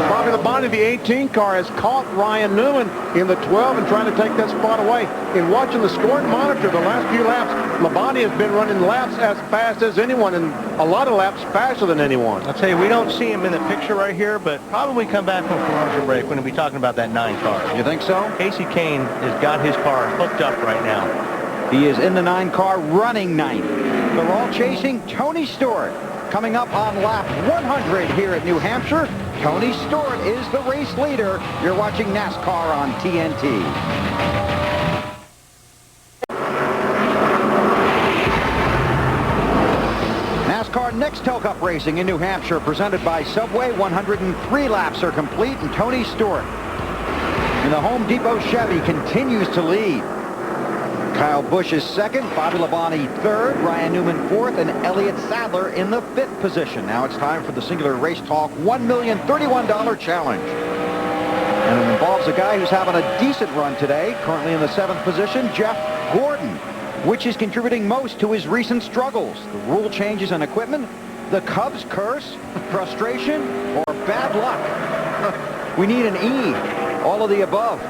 S4: Bobby Labonte, the 18 car, has caught Ryan Newman in the 12 and trying to take that spot away. In watching the scoring monitor the last few laps, Labonte has been running laps as fast as anyone, and a lot of laps faster than anyone.
S6: I'll tell you, we don't see him in the picture right here, but probably come back from commercial break when we'll be talking about that 9 car.
S3: You think so?
S6: Casey Kane has got his car hooked up right now.
S3: He is in the 9 car running 9th. They're all chasing Tony Stewart. Coming up on lap 100 here at New Hampshire, Tony Stewart is the race leader. You're watching NASCAR on TNT. NASCAR Nextel Cup Racing in New Hampshire, presented by Subway. 103 laps are complete, and Tony Stewart in the Home Depot Chevy continues to lead. Kyle Busch is second, Bobby Labonte third, Ryan Newman fourth, and Elliott Sadler in the 5th position. Now it's time for the Singular Race Talk $1,031 challenge. And it involves a guy who's having a decent run today, currently in the 7th position, Jeff Gordon. Which is contributing most to his recent struggles? The rule changes and equipment, the Cubs curse, frustration, or bad luck? We need an E, all of the above.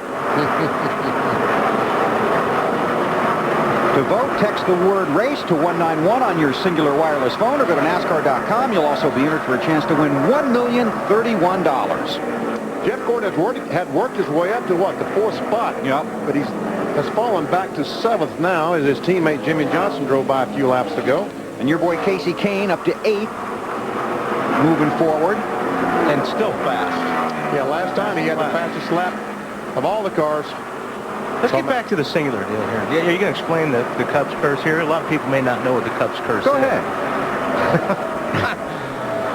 S3: To vote, text the word race to 191 on your Singular wireless phone, or go to NASCAR.com. You'll also be entered for a chance to win $1,031.
S4: Jeff Gordon had worked his way up to what, the 4th spot.
S3: Yeah.
S4: But has fallen back to 7th now as his teammate Jimmy Johnson drove by a few laps ago.
S3: And your boy Casey Kane up to 8th, moving forward.
S6: And still fast.
S4: Yeah, last time he had the fastest lap of all the cars.
S6: Let's get back to the singular deal here. Yeah, you can explain the Cubs curse here. A lot of people may not know what the Cubs curse is.
S3: Go ahead.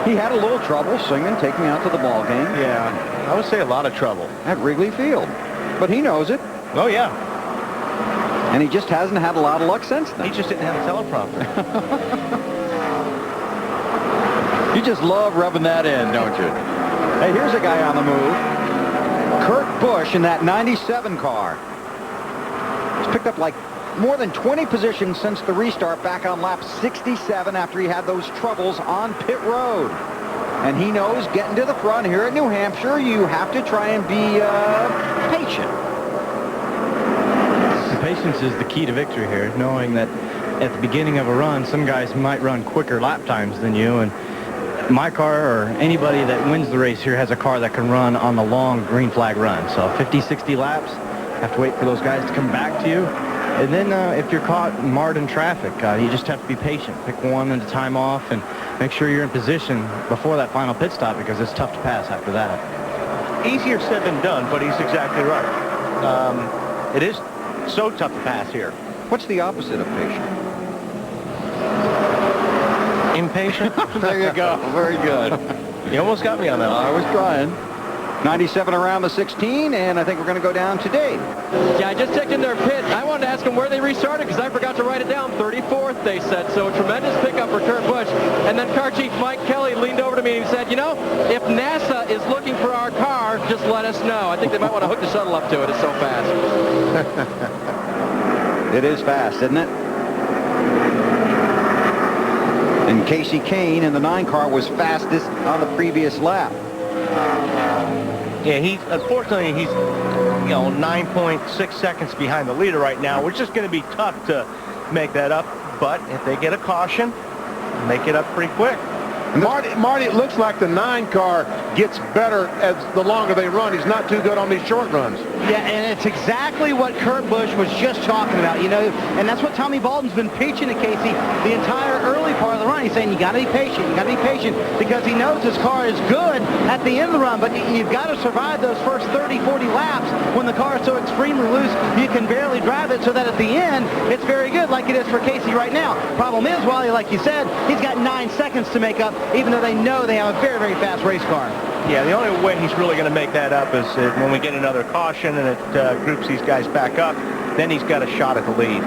S3: He had a little trouble singing, taking me out to the ball game.
S6: Yeah, I would say a lot of trouble.
S3: At Wrigley Field. But he knows it.
S6: Oh, yeah.
S3: And he just hasn't had a lot of luck since then.
S6: He just didn't have a teleprompter.
S3: You just love rubbing that in, don't you? Hey, here's a guy on the move. Kurt Busch in that 97 car. He's picked up like more than 20 positions since the restart back on lap 67 after he had those troubles on pit road. And he knows getting to the front here at New Hampshire, you have to try and be patient.
S12: Patience is the key to victory here, knowing that at the beginning of a run, some guys might run quicker lap times than you, and my car or anybody that wins the race here has a car that can run on the long green flag run. So 50, 60 laps, have to wait for those guys to come back to you. And then if you're caught marred in traffic, you just have to be patient. Pick one at a time off and make sure you're in position before that final pit stop, because it's tough to pass after that.
S6: Easier said than done, but he's exactly right. It is so tough to pass here.
S3: What's the opposite of patient?
S6: Impatient?
S3: There you go. Very good.
S6: You almost got me on that one.
S3: I was trying. 97 around the 16, and I think we're going to go down to Dave.
S1: Yeah, I just checked in their pit. I wanted to ask them where they restarted because I forgot to write it down. 34th, they said. So tremendous pickup for Kurt Busch. And then car chief Mike Kelly leaned over to me and he said, you know, if NASA is looking for our car, just let us know. I think they might want to hook the shuttle up to it. It's so fast.
S3: It is fast, isn't it? And Casey Kane in the 9 car was fastest on the previous lap.
S6: Yeah, unfortunately he's 9.6 seconds behind the leader right now, which is going to be tough to make that up. But if they get a caution, make it up pretty quick.
S4: Marty, it looks like the 9 car gets better as the longer they run. He's not too good on these short runs.
S8: Yeah, and it's exactly what Kurt Busch was just talking about, you know, and that's what Tommy Baldwin's been preaching to Casey the entire early part of the run. He's saying you got to be patient, because he knows his car is good at the end of the run, but you've got to survive those first 30, 40 laps when the car is so extremely loose you can barely drive it, so that at the end it's very good, like it is for Casey right now. Problem is, Wally, like you said, he's got 9 seconds to make up, even though they know they have a very, very fast race car.
S6: Yeah, the only way he's really going to make that up is when we get another caution and it groups these guys back up. Then he's got a shot at the lead.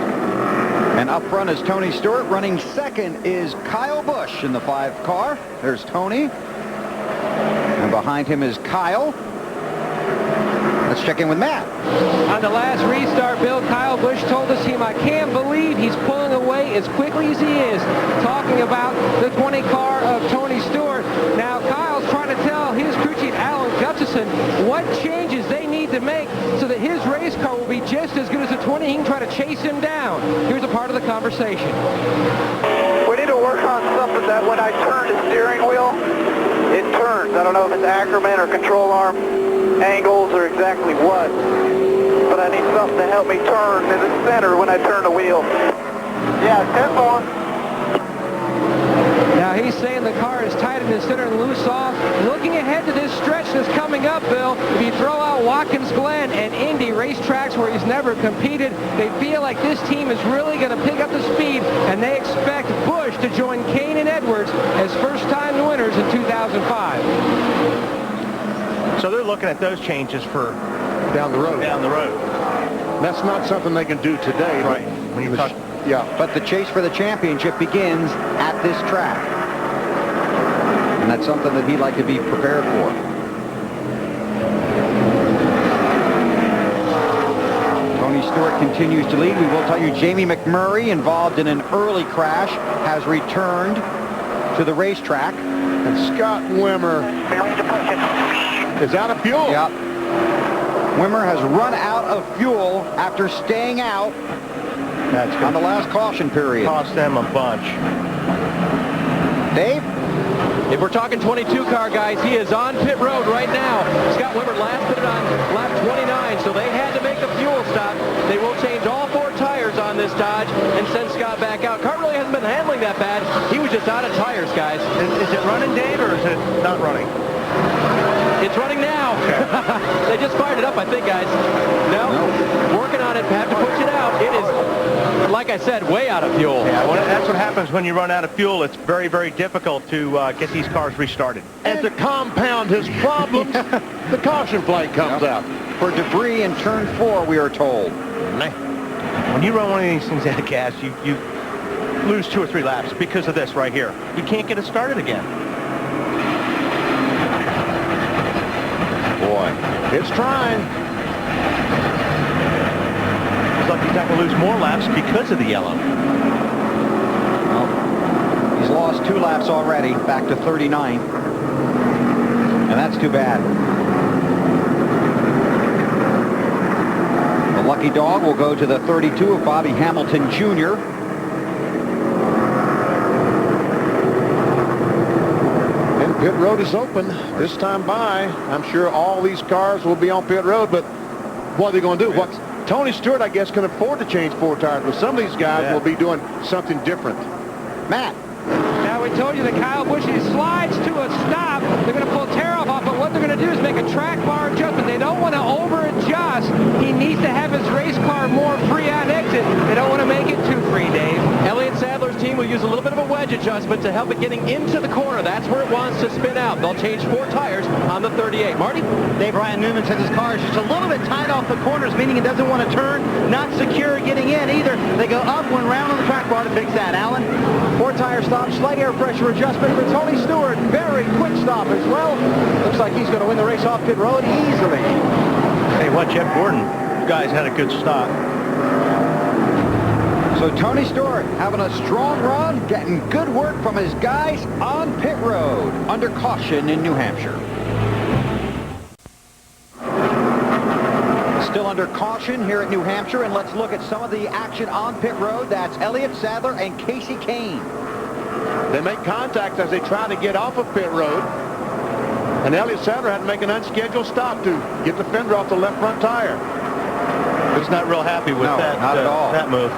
S3: And up front is Tony Stewart. Running second is Kyle Busch in the 5 car. There's Tony. And behind him is Kyle. Let's check in with Matt.
S9: On the last restart, Bill, Kyle Busch told us I can't believe he's pulling away as quickly as he is, talking about the 20 car of Tony Stewart. Now, Kyle's trying to tell his crew chief, Alan Gustafson, what changes they need to make so that his race car will be just as good as the 20. He can try to chase him down. Here's a part of the conversation.
S5: We need to work on something that when I turn the steering wheel, it turns. I don't know if it's Ackerman or control arm angles or exactly what, but I need something to help me turn in the center when I turn the wheel. Yeah, 10-4.
S9: Now he's saying the car is tight in the center and loose off. Looking ahead to this stretch that's coming up, Bill, if you throw out Watkins Glen and Indy racetracks where he's never competed, they feel like this team is really going to pick up the speed, and they expect Busch to join Kane and Edwards as first-time winners in 2005.
S6: So they're looking at those changes for
S4: down the road. That's not something they can do today.
S6: Right. When you talk,
S3: yeah. But the chase for the championship begins at this track. And that's something that he'd like to be prepared for. Tony Stewart continues to lead. We will tell you Jamie McMurray, involved in an early crash, has returned to the racetrack.
S4: And Scott Wimmer is out of fuel.
S3: Yep. Wimmer has run out of fuel after staying out on the last caution period.
S6: Cost them a bunch.
S3: Dave?
S1: If we're talking 22 car, guys, he is on pit road right now. Scott Wimmer last pitted on lap 29, so they had to make a fuel stop. They will change all 4 tires on this Dodge and send Scott back out. Car really hasn't been handling that bad. He was just out of tires, guys.
S6: Is it running, Dave, or is it not running?
S1: It's running now. Okay. They just fired it up, I think, guys. No. Working on it. Have to push it out. It is, like I said, way out of fuel.
S6: Yeah, well, that's what happens when you run out of fuel. It's very, very difficult to get these cars restarted.
S4: And to compound his problems, the caution flag comes out.
S3: For debris in turn 4, we are told.
S6: When you run one of these things out of gas, you lose 2 or 3 laps because of this right here. You can't get it started again.
S4: Boy, it's trying.
S6: Looks like he's not going to lose more laps because of the yellow.
S3: Well, he's lost 2 laps already, back to 39. And that's too bad. The lucky dog will go to the 32 of Bobby Hamilton Jr.
S4: Pit road is open this time by. I'm sure all these cars will be on pit road, but what are they going to do? Yes. Tony Stewart, I guess, can afford to change 4 tires, but some of these guys will be doing something different.
S3: Matt.
S9: Now, we told you that Kyle Busch, he slides to a stop. They're going to pull tear-off off, but what they're going to do is make a track bar adjustment. They don't want to over-adjust. He needs to have his race car more free on exit. They don't want to make it too free, Dave.
S1: Elliott Sadler's team will use a little bit of a wedge adjustment to help it getting into the corner. That's where it wants to spin out. They'll change 4 tires on the 38. Marty?
S8: Dave Ryan Newman says his car is just a little bit tight off the corners, meaning it doesn't want to turn, not secure getting in either. They go up 1 round on the track bar to fix that. Alan?
S7: 4 tire stop, slight air pressure adjustment for Tony Stewart. Very quick stop as well. Looks like he's going to win the race off pit road easily.
S6: Hey, what, Jeff Gordon? You guys had a good stop.
S3: So Tony Stewart having a strong run, getting good work from his guys on pit road under caution in New Hampshire. Still under caution here at New Hampshire, and let's look at some of the action on pit road. That's Elliott Sadler and Casey Kane.
S4: They make contact as they try to get off of pit road. And Elliott Sadler had to make an unscheduled stop to get the fender off the left front tire.
S6: He's not real happy with that.
S3: Not at all.
S6: That move.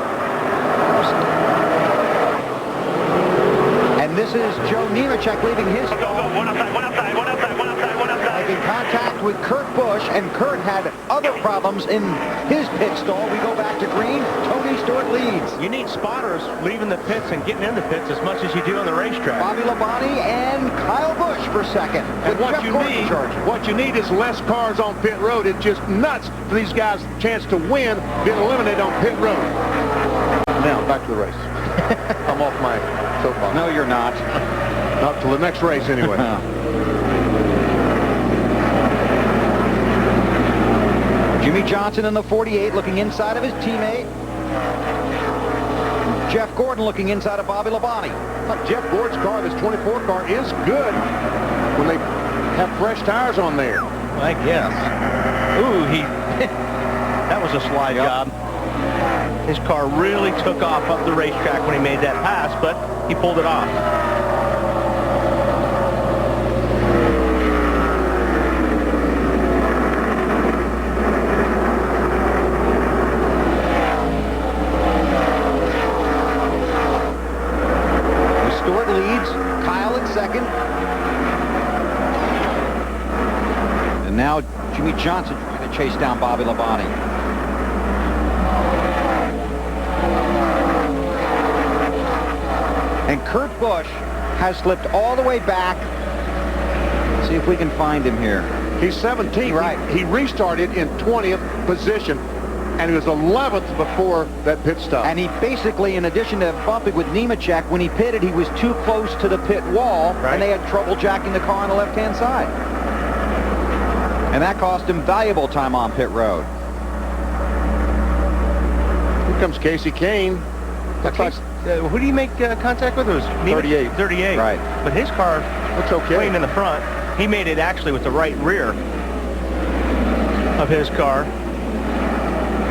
S3: And this is Joe Nemechek leaving his making contact with Kurt Busch, and Kurt had other problems in his pit stall. We go back to green. Tony Stewart leads.
S6: You need spotters leaving the pits and getting in the pits as much as you do on the racetrack.
S3: Bobby Labonte and Kyle Busch for second.
S4: And what you need is less cars on pit road. It's just nuts for these guys' chance to win, being eliminated on pit road. Now, back to the race. I'm off my soapbox.
S3: No, you're not.
S4: Not till the next race, anyway.
S3: Jimmy Johnson in the 48 looking inside of his teammate. Jeff Gordon looking inside of Bobby Labonte.
S4: Jeff Gordon's car, this 24 car, is good when they have fresh tires on there.
S6: I guess. Ooh, that was a slide job. His car really took off up the racetrack when he made that pass, but he pulled it off.
S3: Stewart leads, Kyle at second. And now Jimmy Johnson trying to chase down Bobby Labonte. And Kurt Busch has slipped all the way back. Let's see if we can find him here.
S4: He's 17th. Right. He restarted in 20th position, and he was 11th before that pit stop.
S3: And he basically, in addition to bumping with Nemechek, when he pitted, he was too close to the pit wall, and they had trouble jacking the car on the left-hand side. And that cost him valuable time on pit road.
S4: Here comes Casey Kane.
S6: Who do you make contact with? It was
S4: 38.
S6: 38.
S3: Right.
S6: But his car
S4: looks okay.
S6: Playing in the front. He made it actually with the right rear of his car.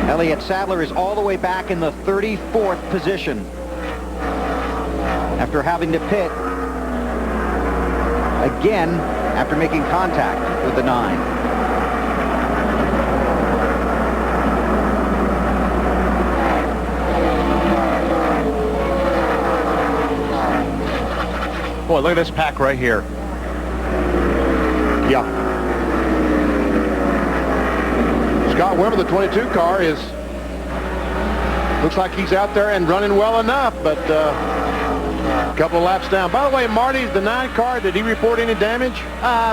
S3: Elliott Sadler is all the way back in the 34th position after having to pit again after making contact with the 9.
S6: Boy, look at this pack right here.
S4: Yeah. Scott Wimmer, the 22 car, looks like he's out there and running well enough, but a couple of laps down. By the way, Marty, the 9 car, did he report any damage?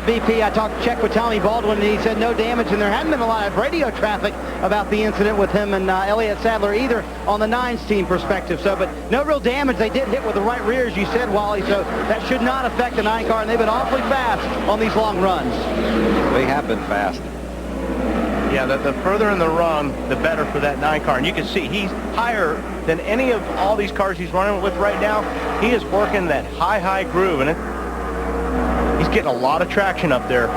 S8: BP, I checked with Tommy Baldwin, and he said no damage, and there hadn't been a lot of radio traffic about the incident with him and Elliott Sadler either on the 9's team perspective. So, but no real damage. They did hit with the right rear, as you said, Wally, so that should not affect the 9 car, and they've been awfully fast on these long runs.
S3: They have been fast.
S6: Yeah, the further in the run, the better for that 9 car. And you can see he's higher than any of all these cars he's running with right now. He is working that high groove, and he's getting a lot of traction up there.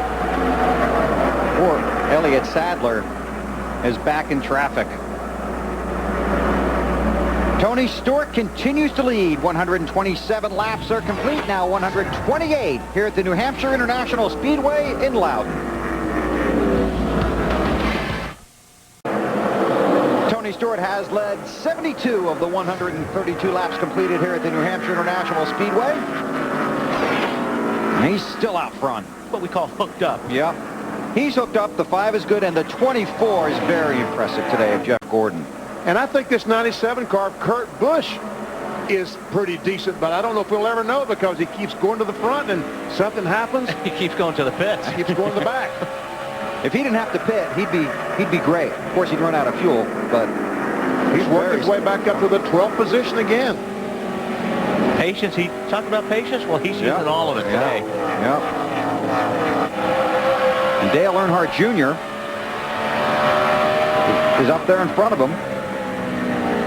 S3: Poor Elliott Sadler is back in traffic. Tony Stewart continues to lead. 127 laps are complete now. 128 here at the New Hampshire International Speedway in Loudon. Tony Stewart has led 72 of the 132 laps completed here at the New Hampshire International Speedway. And he's still out front.
S6: What we call hooked up.
S3: Yeah. He's hooked up. The 5 is good, and the 24 is very impressive today of Jeff Gordon.
S4: And I think this 97 car, Kurt Busch, is pretty decent, but I don't know if we'll ever know because he keeps going to the front and something happens.
S6: He keeps going to the pits.
S4: He keeps going to the back.
S3: If he didn't have to pit, he'd be great. Of course, he'd run out of fuel, but
S4: he's worked his way back up to the 12th position again.
S6: Patience. He talked about patience. Well, he's using all of it today.
S3: Yeah. And Dale Earnhardt Jr. is up there in front of him,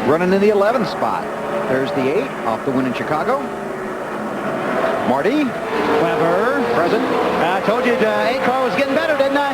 S3: running in the 11th spot. There's the 8 off the win in Chicago. Marty
S8: Weber
S3: present.
S8: I told you the 8 car was getting better, didn't I?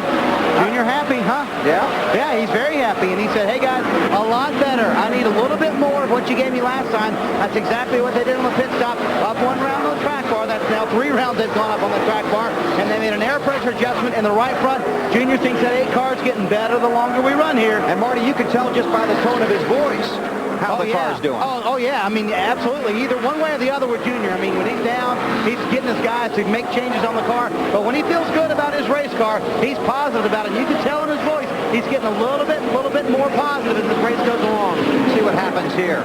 S8: Junior happy, huh?
S3: Yeah.
S8: Yeah, he's very happy. And he said, hey, guys, a lot better. I need a little bit more of what you gave me last time. That's exactly what they did on the pit stop. Up 1 round on the track bar. That's now 3 rounds they've gone up on the track bar. And they made an air pressure adjustment in the right front. Junior thinks that 8 car's getting better the longer we run here.
S3: And Marty, you can tell just by the tone of his voice how the car's doing.
S8: Oh, yeah. I mean, absolutely. Either one way or the other with Junior. I mean, when he's down, he's getting his guys to make changes on the car. But when he feels good about his race car, he's positive about it. And you can tell in his voice, he's getting a little bit more positive as this race goes along.
S3: See what happens here.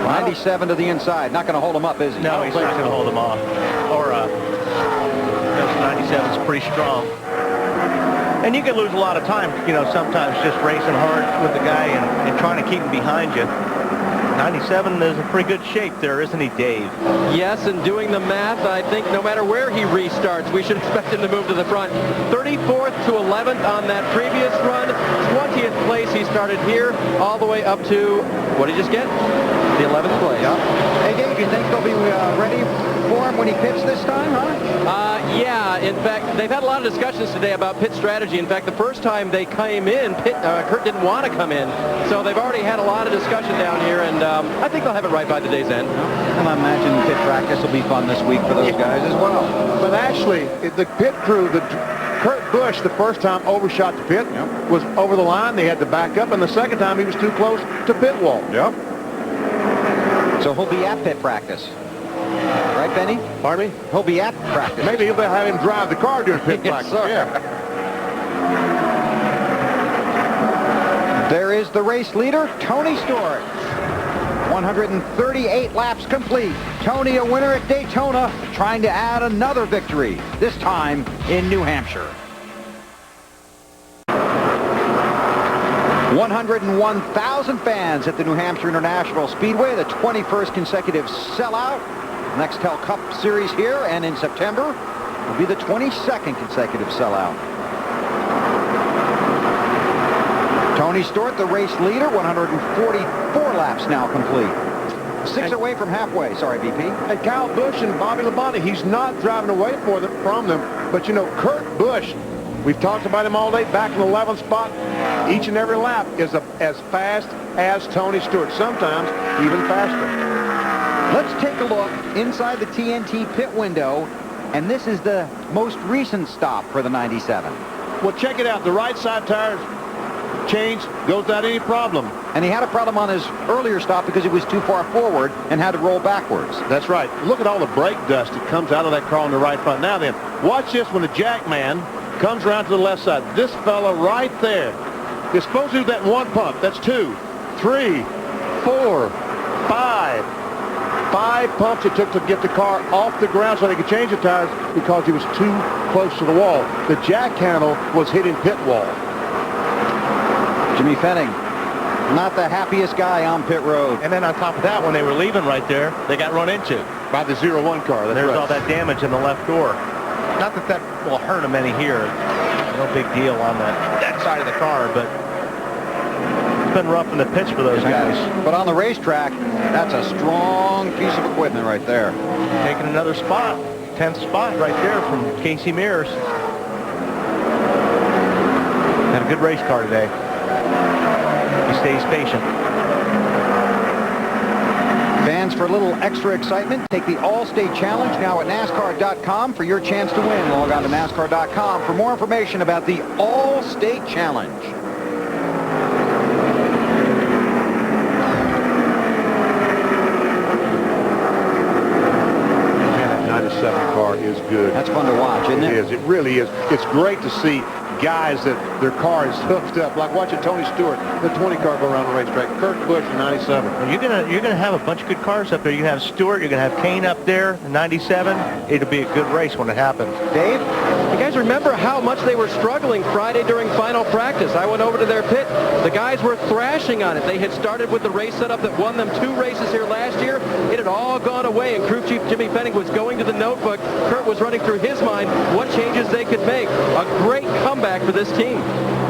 S3: 97 to the inside. Not going to hold him up, is he?
S6: No, he's not going to hold him off. Or, 97 is pretty strong. And you can lose a lot of time, you know, sometimes just racing hard with the guy and trying to keep him behind you. 97 is in pretty good shape there, isn't he, Dave?
S1: Yes, and doing the math, I think no matter where he restarts, we should expect him to move to the front. 34th to 11th on that previous run. 20th place he started here, all the way up to, what did he just get? The 11th place.
S3: Yep. Hey, Dave, you think they'll be ready for him when he pits this time, huh?
S1: Yeah, in fact, they've had a lot of discussions today about pit strategy. In fact, the first time they came in, Kurt didn't want to come in. So they've already had a lot of discussion down here, and I think they'll have it right by the day's end.
S3: And I imagine pit practice will be fun this week for those guys as well.
S4: But actually, the pit crew, Kurt Busch, the first time overshot the pit, was over the line. They had to back up, and the second time he was too close to pit wall.
S3: Yep. So he'll be at pit practice. Right, Benny?
S4: Pardon me?
S3: He'll be at practice.
S4: Maybe he'll have him drive the car during pit
S3: Yes,
S4: practice.
S3: sir.
S4: Yeah.
S3: There is the race leader, Tony Stewart. 138 laps complete. Tony, a winner at Daytona, trying to add another victory, this time in New Hampshire. 101,000 fans at the New Hampshire International Speedway, the 21st consecutive sellout. Nextel Cup Series here, and in September will be the 22nd consecutive sellout. Tony Stewart, the race leader, 144 laps now complete. 6 away from halfway. Sorry, BP.
S4: And Kyle Busch and Bobby Labonte, he's not driving away from them. But, you know, Kurt Busch, we've talked about him all day, back in the 11th spot. Each and every lap is as fast as Tony Stewart, sometimes even faster.
S3: Let's take a look inside the TNT pit window, and this is the most recent stop for the 97.
S4: Well, check it out. The right side tires changed, goes without any problem.
S3: And he had a problem on his earlier stop because he was too far forward and had to roll backwards.
S4: That's right. Look at all the brake dust that comes out of that car on the right front. Now then, watch this when the jack man comes around to the left side. This fella right there is supposed to do that one pump. That's 2, 3, 4, 5. 5 pumps it took to get the car off the ground so they could change the tires because he was too close to the wall. The jack handle was hitting pit wall.
S3: Jimmy Fenning, not the happiest guy on pit road.
S6: And then on top of that, when they were leaving right there, they got run into
S4: by the 01 car. That's
S6: There's
S4: right.
S6: all that damage in the left door. Not that that will hurt him any here. No big deal on that side of the car, but it's been rough in the pitch for those guys.
S3: But on the racetrack, that's a strong piece of equipment right there.
S6: Taking another spot. 10th spot right there from Casey Mears. Had a good race car today. He stays patient.
S3: Fans, for a little extra excitement, take the All-State Challenge now at NASCAR.com for your chance to win. Log on to NASCAR.com for more information about the All-State Challenge.
S4: Man, that 97 car is good.
S3: That's fun to watch, isn't it?
S4: It is. It really is. It's great to see guys that their car is hooked up, like watching Tony Stewart, the 20 car go around the racetrack. Kurt Busch in 97.
S6: Well, you're gonna have a bunch of good cars up there. You have Stewart, you're gonna have Kane up there in 97. It'll be a good race when it happens.
S3: Dave?
S1: You guys remember how much they were struggling Friday during final practice? I went over to their pit. The guys were thrashing on it. They had started with the race setup that won them 2 races here last year. It had all gone away, and crew chief Jimmy Fenning was going to the notebook. Kurt was running through his mind what changes they could make. A great comeback for this team.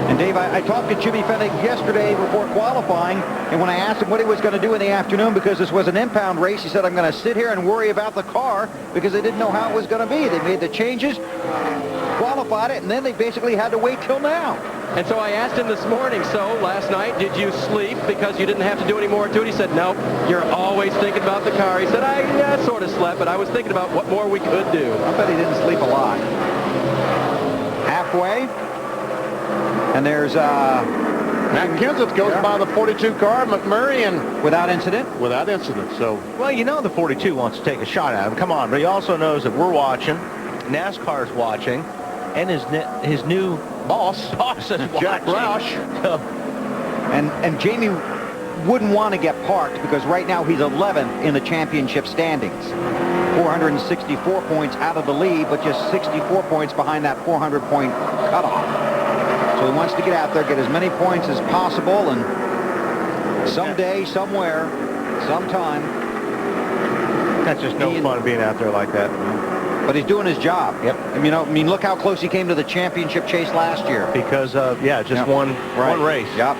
S3: And Dave, I talked to Jimmy Fennig yesterday before qualifying, and when I asked him what he was going to do in the afternoon because this was an impound race, he said, I'm going to sit here and worry about the car because they didn't know how it was going to be. They made the changes. Qualifying disqualified it, and then they basically had to wait till now.
S1: And so I asked him this morning, so last night, did you sleep because you didn't have to do any more to it? He said, no, you're always thinking about the car. He said, I sort of slept, but I was thinking about what more we could do.
S3: I bet he didn't sleep a lot. Halfway. And there's
S4: Matt Kenseth goes by the 42 car, McMurray, and
S3: without incident.
S4: Without incident. So,
S6: well, you know the 42 wants to take a shot at him. Come on, but he also knows that we're watching, NASCAR's watching, and his new boss is watching.
S4: Jack Roush.
S6: So,
S3: and Jamie wouldn't want to get parked because right now he's 11th in the championship standings. 464 points out of the lead, but just 64 points behind that 400-point cutoff. So he wants to get out there, get as many points as possible, and someday, somewhere, sometime.
S6: That's just no fun being out there like that.
S3: But he's doing his job.
S6: Yep.
S3: I mean, look how close he came to the championship chase last year.
S6: Because of, just one race.
S3: Yep.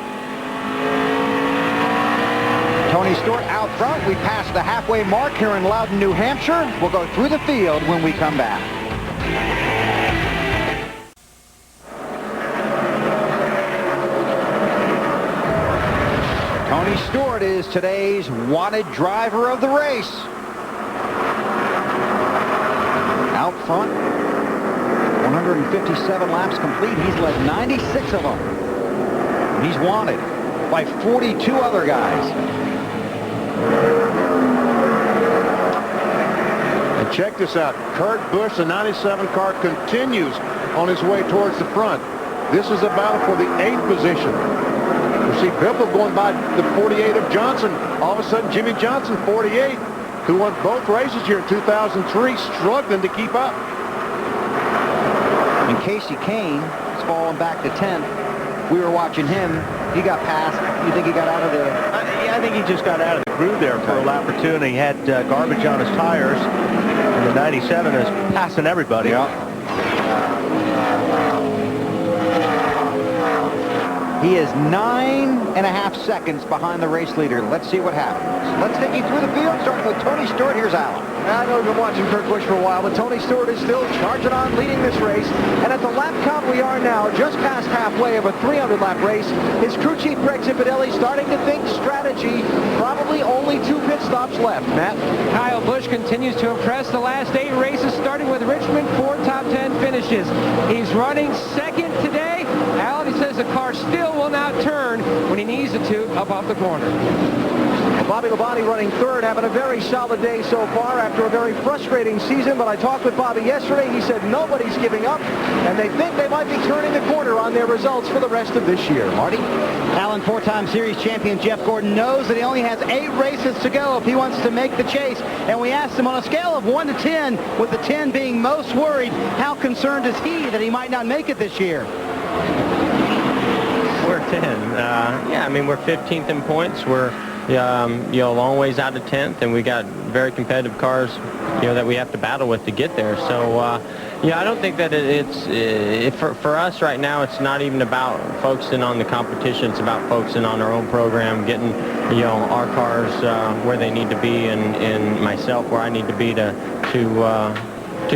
S3: Tony Stewart out front. We passed the halfway mark here in Loudon, New Hampshire. We'll go through the field when we come back. Tony Stewart is today's wanted driver of the race. Out front, 157 laps complete. He's led 96 of them. And he's wanted by 42 other guys.
S4: And check this out. Kurt Busch, the 97 car, continues on his way towards the front. This is a battle for the 8th position. You see Biffle going by the 48 of Johnson. All of a sudden, Jimmy Johnson, 48. Who won both races here in 2003, struggling to keep up.
S3: And Casey Kane is falling back to 10th. We were watching him. He got past. You think he got out of the...
S6: I think he just got out of the groove there for a lap or two, and he had garbage on his tires. And the 97 is passing everybody.
S3: Yeah. He is 9.5 seconds behind the race leader. Let's see what happens. Let's take you through the field, starting with Tony Stewart. Here's Alan.
S7: I know we've been watching Kurt Busch for a while, but Tony Stewart is still charging on, leading this race. And at the lap count we are now, just past halfway of a 300-lap race, his crew chief, Greg Zipadelli, starting to think strategy. Probably only 2 pit stops left. Matt?
S9: Kyle Busch continues to impress the last 8 races, starting with Richmond, 4 top 10 finishes. He's running second today. Alan, he says the car still will not turn when he needs it to up off the corner.
S7: Bobby Labonte running third, having a very solid day so far after a very frustrating season. But I talked with Bobby yesterday. He said nobody's giving up, and they think they might be turning the corner on their results for the rest of this year. Marty?
S8: Alan, 4-time series champion Jeff Gordon knows that he only has 8 races to go if he wants to make the chase. And we asked him on a scale of 1 to 10, with the 10 being most worried, how concerned is he that he might not make it this year?
S13: We're 10. Yeah, I mean, we're 15th in points. We're a long ways out of 10th, and we got very competitive cars, that we have to battle with to get there. So, I don't think that for us right now, it's not even about focusing on the competition. It's about focusing on our own program, getting, our cars where they need to be, and myself where I need to be to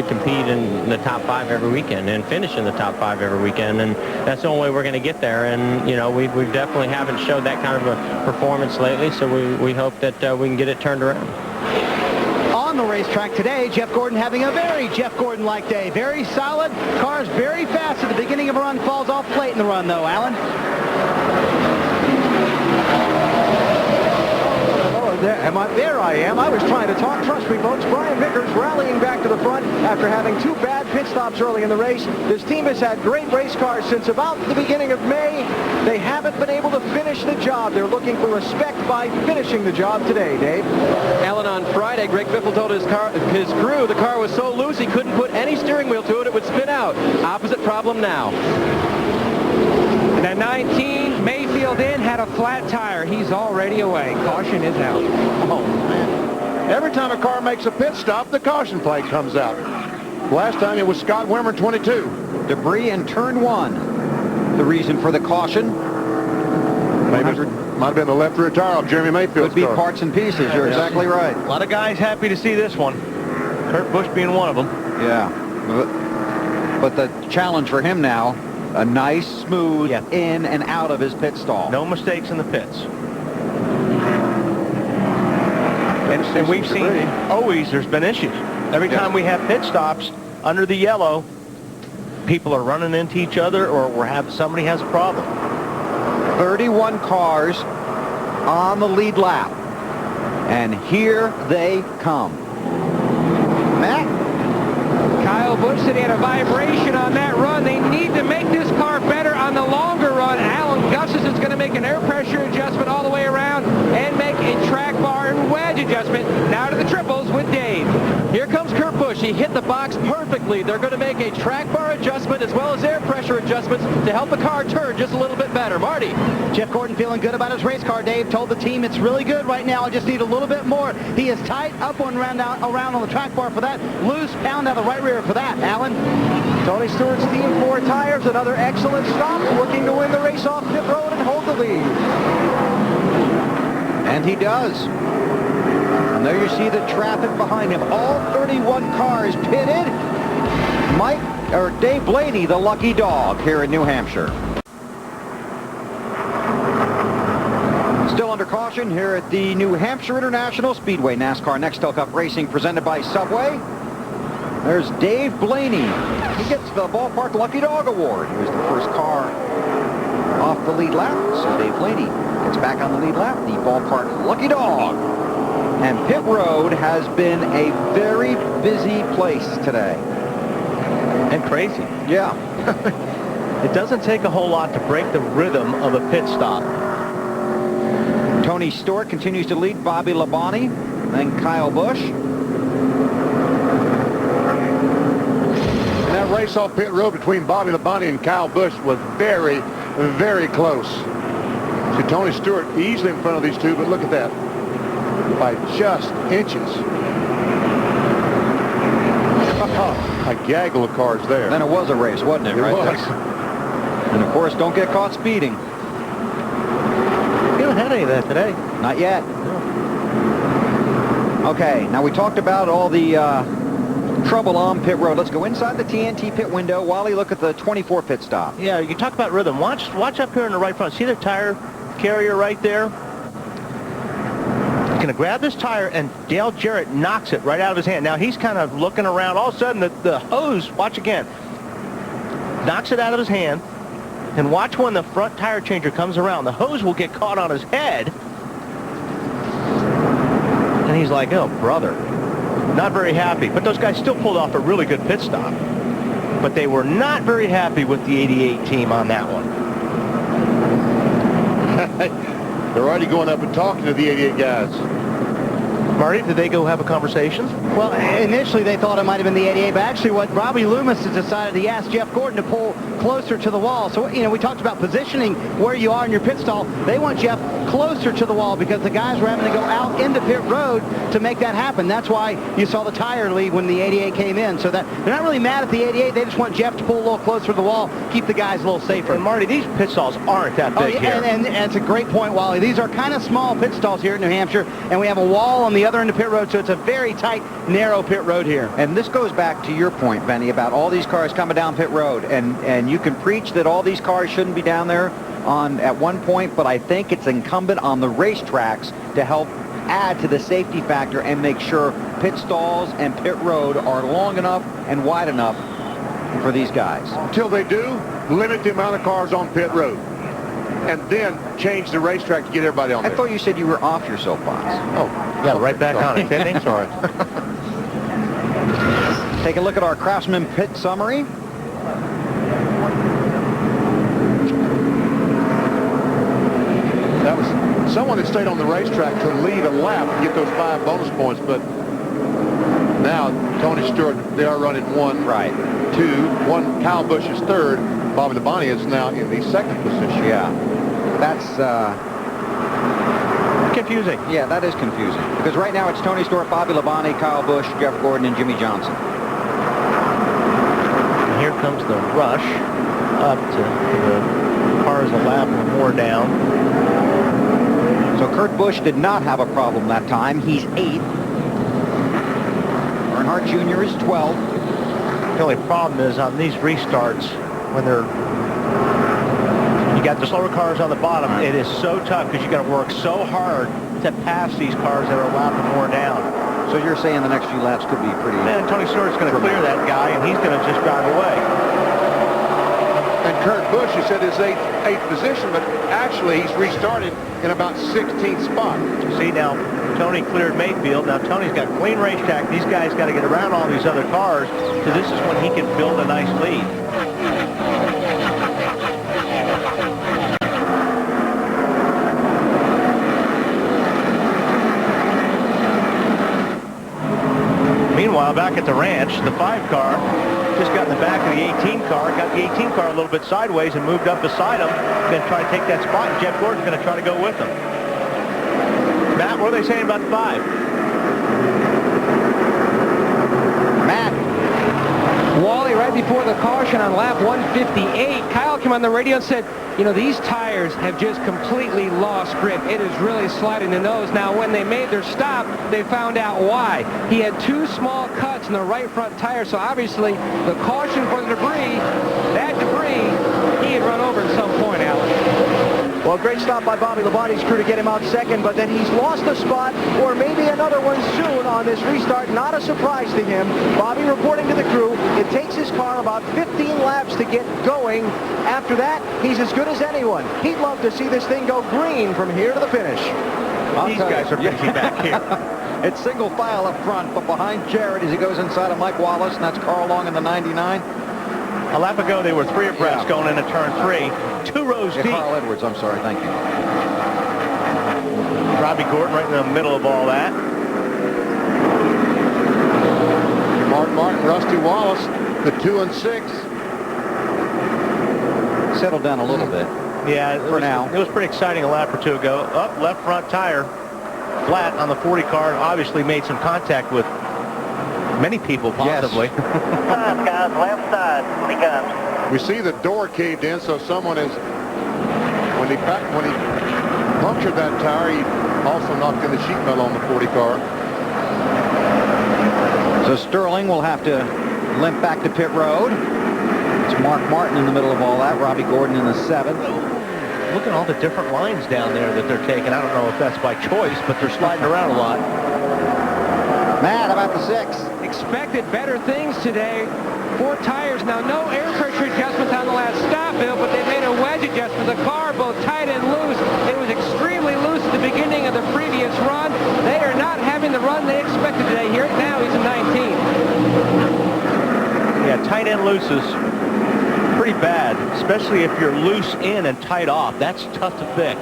S13: compete in the top 5 every weekend and finish in the top 5 every weekend, and that's the only way we're going to get there. And we definitely haven't showed that kind of a performance lately, so we hope that we can get it turned around.
S8: On the racetrack today, Jeff Gordon having a very Jeff Gordon-like day. Very solid, cars very fast at the beginning of a run, falls off late in the run though. Alan?
S7: There I am. I was trying to talk. Trust me, folks. Brian Vickers rallying back to the front after having 2 bad pit stops early in the race. This team has had great race cars since about the beginning of May. They haven't been able to finish the job. They're looking for respect by finishing the job today, Dave.
S1: Alan, on Friday, Greg Biffle told his crew the car was so loose he couldn't put any steering wheel to it. It would spin out. Opposite problem now.
S9: And at 19, Mayfield in, had a flat tire. He's already away. Caution is out.
S4: Oh, man. Every time a car makes a pit stop, the caution flag comes out. Last time it was Scott Wimmer, 22.
S3: Debris in turn 1. The reason for the caution.
S4: Maybe might have been the left rear tire of Jeremy Mayfield's
S3: Could be
S4: car.
S3: parts and pieces. You're exactly right.
S6: A lot of guys happy to see this one. Kurt Busch being one of them.
S3: Yeah. But the challenge for him now, a nice, smooth in and out of his pit stall.
S6: No mistakes in the pits. And we've seen always there's been issues. Every time we have pit stops under the yellow, people are running into each other or somebody has a problem.
S3: 31 cars on the lead lap. And here they come. Matt?
S9: Kyle Busch said he had a vibration on that run. They need to make this car better on the longer run. Alan Gussis is going to make an air pressure adjustment all the way around and make a track bar and wedge adjustment. Now to the triples with Dave.
S1: Here comes Kurt Busch. He hit the box perfectly. They're going to make a track bar adjustment as well as air pressure adjustments to help the car turn just a little bit better. Marty.
S8: Jeff Gordon feeling good about his race car. Dave told the team it's really good right now. I just need a little bit more. He is tight up one around on the track bar for that. Loose pound out of the right rear for that. Alan?
S7: Tony Stewart's Team 4 tires, another excellent stop, looking to win the race off pit road and hold the lead.
S3: And he does. And there you see the traffic behind him. All 31 cars pitted. Dave Blaney, the lucky dog here in New Hampshire. Still under caution here at the New Hampshire International Speedway NASCAR Nextel Cup Racing presented by Subway. There's Dave Blaney. He gets the Ballpark Lucky Dog Award. He was the first car off the lead lap. So Dave Blaney gets back on the lead lap, the Ballpark Lucky Dog. And pit road has been a very busy place today.
S6: And crazy.
S3: Yeah.
S6: It doesn't take a whole lot to break the rhythm of a pit stop.
S3: Tony Stewart continues to lead, Bobby Labonte, then Kyle Busch.
S4: And that race off pit road between Bobby Labonte and Kyle Busch was very, very close. See, Tony Stewart easily in front of these two, but look at that. By just inches. A gaggle of cars there.
S3: Then it was a race, wasn't it?
S4: It
S3: right
S4: was.
S3: There. And of course, don't get caught speeding.
S6: You haven't had any of that today.
S3: Not yet. No. Okay, now we talked about all the trouble on pit road. Let's go inside the TNT pit window. Wally, look at the 24 pit stop.
S6: Yeah, you talk about rhythm. Watch up here in the right front. See the tire carrier right there? He's going to grab this tire, and Dale Jarrett knocks it right out of his hand. Now, he's kind of looking around. All of a sudden, the hose, watch again, knocks it out of his hand. And watch when the front tire changer comes around. The hose will get caught on his head. And he's like, oh, brother. Not very happy. But those guys still pulled off a really good pit stop. But they were not very happy with the 88 team on that one.
S4: They're already going up and talking to the 88 guys.
S6: Marty, did they go have a conversation?
S8: Well, initially they thought it might have been the 88, but actually what Robbie Loomis has decided, he asked Jeff Gordon to pull closer to the wall. So, you know, we talked about positioning where you are in your pit stall. They want Jeff closer to the wall because the guys were having to go out into pit road to make that happen. That's why you saw the tire lead when the 88 came in. So that they're not really mad at the 88. They just want Jeff to pull a little closer to the wall, keep the guys a little safer.
S6: And Marty, these pit stalls aren't that big here.
S8: And it's a great point, Wally. These are kind of small pit stalls here in New Hampshire, and we have a wall on the other end of pit road, so it's a very tight, narrow pit road here.
S3: And this goes back to your point, Benny, about all these cars coming down pit road, and you can preach that all these cars shouldn't be down there at one point, but I think it's incumbent on the racetracks to help add to the safety factor and make sure pit stalls and pit road are long enough and wide enough for these guys.
S4: Until they do, limit the amount of cars on pit road. And then change the racetrack to get everybody on there.
S3: I thought you said you were off your soapbox.
S4: Oh,
S6: yeah, right back on it. Benny, sorry.
S3: Take a look at our Craftsman pit summary.
S4: That was someone that stayed on the racetrack to lead a lap and get those 5 bonus points, but now Tony Stewart, they are running 1,
S3: right,
S4: 2, 1. Kyle Busch is 3rd. Bobby Labonte is now in the 2nd position.
S3: Yeah, that's
S6: confusing.
S3: Yeah, that is confusing because right now it's Tony Stewart, Bobby Labonte, Kyle Busch, Jeff Gordon, and Jimmy Johnson.
S6: And here comes the rush up to the cars a lap or more down.
S3: So Kurt Busch did not have a problem that time. He's 8th. Earnhardt Jr. is 12th.
S6: The only problem is on these restarts, when you got the slower cars on the bottom, it is so tough because you got to work so hard to pass these cars that are allowed to more down.
S3: So you're saying the next few laps could be pretty...
S6: Man, Tony Stewart's going to clear that guy, and he's going to just drive away.
S4: And Kurt Busch, you said, is eighth position, but actually he's restarted in about 16th spot.
S6: See, now, Tony cleared Mayfield. Now, Tony's got clean racetrack. These guys got to get around all these other cars, so this is when he can build a nice lead. Meanwhile, back at the ranch, the 5 car just got in the back of the 18 car, got the 18 car a little bit sideways and moved up beside him. Going to try to take that spot, and Jeff Gordon's going to try to go with him. Matt, what are they saying about the 5?
S3: Matt.
S9: Wally, right before the caution on lap 158, Kyle came on the radio and said, you know, these tires have just completely lost grip. It is really sliding the nose. Now, when they made their stop, they found out why. He had 2 small cuts in the right front tire, so obviously the caution for the debris, that debris, he had run over at some point, Alan.
S7: Well, great stop by Bobby Labonte's crew to get him out second, but then he's lost a spot, or maybe another one soon on this restart. Not a surprise to him. Bobby reporting to the crew, it takes his car about 15 laps to get going. After that, he's as good as anyone. He'd love to see this thing go green from here to the finish.
S6: These guys are busy back here.
S3: It's single file up front, but behind Jarrett as he goes inside of Mike Wallace, and that's Carl Long in the 99.
S6: A lap ago, they were 3 abreast going into turn 3. 2 rows deep.
S3: Carl Edwards, I'm sorry, thank you.
S6: Robbie Gordon right in the middle of all that.
S4: Mark Martin, Rusty Wallace, the 2 and 6.
S3: Settled down a little bit.
S6: Yeah, for now. It was pretty exciting a lap or 2 ago. Up left front tire, flat on the 40 car. Obviously made some contact with many people, possibly.
S5: Yes. Guys, left side when he comes.
S4: We see the door caved in, so someone is, when he punctured that tire, he also knocked in the sheet metal on the 40 car.
S3: So Sterling will have to limp back to pit road. It's Mark Martin in the middle of all that. Robbie Gordon in the 7th.
S6: Look at all the different lines down there that they're taking. I don't know if that's by choice, but they're sliding around a lot.
S3: Matt, about the 6.
S9: Expected better things today. 4 tires. Now, no air pressure adjustments on the last stop, Bill, but they made a wedge adjustment. The car both tight and loose. It was extremely loose at the beginning of the previous run. They are not having the run they expected today. Here now, he's in 19.
S6: Yeah, tight and loose is pretty bad, especially if you're loose in and tight off. That's tough to fix.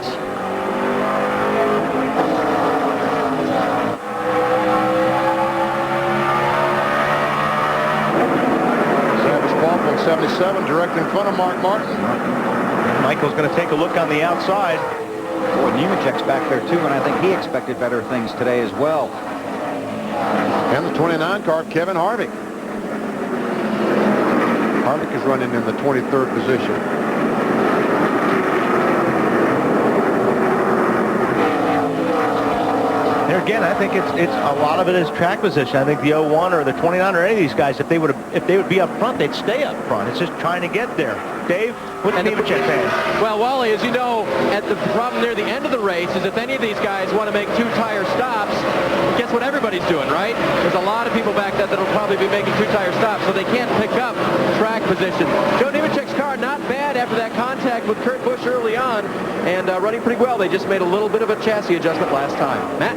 S4: Savage Paul on 77, direct in front of Mark Martin.
S6: Michael's going to take a look on the outside.
S3: Boy, Nemechek's back there too, and I think he expected better things today as well.
S4: And the 29 car, Kevin Harvick. Harvick is running in the 23rd position.
S6: There again, I think it's a lot of it is track position. I think the 01 or the 29 or any of these guys, if they would be up front, they'd stay up front. It's just trying to get there. Dave, what's Nemechek saying?
S1: Well, Wally, as you know, at the problem near the end of the race is if any of these guys want to make 2 tire stops, guess what everybody's doing, right? There's a lot of people back there that'll probably be making 2 tire stops, so they can't pick up track position. Joe Nemechek's car not bad after that contact with Kurt Busch early on, and running pretty well. They just made a little bit of a chassis adjustment last time. Matt?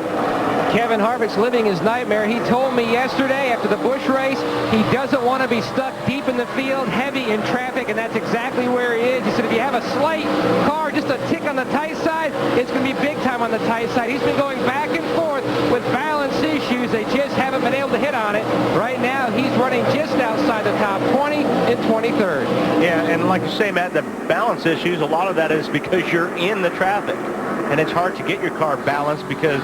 S9: Kevin Harvick's living his nightmare. He told me yesterday after the Busch race, he doesn't want to be stuck deep in the field, heavy in traffic, and that's exactly where he is. He said if you have a slight car, just a tick on the tight side, it's going to be big time on the tight side. He's been going back and forth with balance issues. They just haven't been able to hit on it. Right now, he's running just outside the top 20 in 23rd.
S6: Yeah, and like you say, Matt, the balance issues, a lot of that is because you're in the traffic. And it's hard to get your car balanced because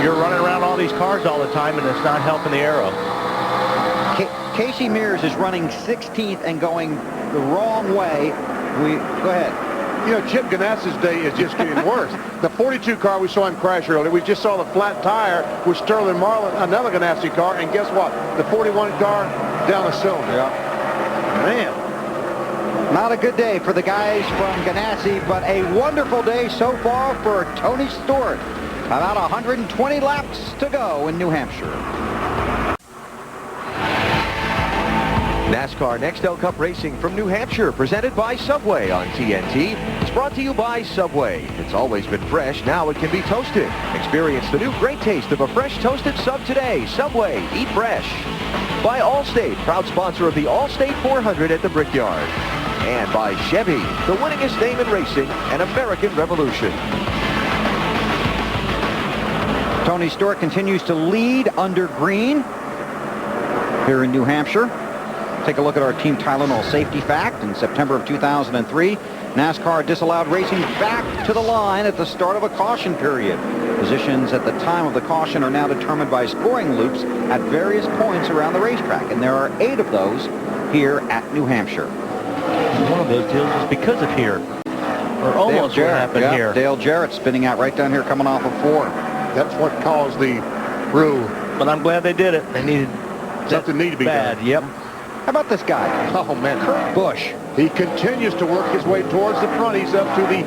S6: you're running around all these cars all the time, and it's not helping the aero.
S3: Casey Mears is running 16th and going the wrong way. Go ahead.
S4: You know, Chip Ganassi's day is just getting worse. The 42 car, we saw him crash earlier. We just saw the flat tire with Sterling Marlin, another Ganassi car, and guess what? The 41 car, down the cylinder.
S3: Yeah.
S4: Man.
S3: Not a good day for the guys from Ganassi, but a wonderful day so far for Tony Stewart. About 120 laps to go in New Hampshire.
S11: NASCAR Nextel Cup Racing from New Hampshire, presented by Subway on TNT. It's brought to you by Subway. It's always been fresh, now it can be toasted. Experience the new great taste of a fresh toasted sub today. Subway, eat fresh. By Allstate, proud sponsor of the Allstate 400 at the Brickyard. And by Chevy, the winningest name in racing, an American revolution.
S3: Tony Stewart continues to lead under green here in New Hampshire. Take a look at our Team Tylenol safety fact. In September of 2003, NASCAR disallowed racing back to the line at the start of a caution period. Positions at the time of the caution are now determined by scoring loops at various points around the racetrack, and there are 8 of those here at New Hampshire.
S6: One of those deals is because of here, or almost what happened here.
S3: Dale Jarrett spinning out right down here, coming off of 4.
S4: That's what caused the rule.
S6: But I'm glad they did it. They needed
S4: something needed to be
S6: bad.
S4: done.
S6: Yep.
S3: How about this guy?
S4: Oh, man.
S3: Kurt Busch.
S4: He continues to work his way towards the front. He's up to the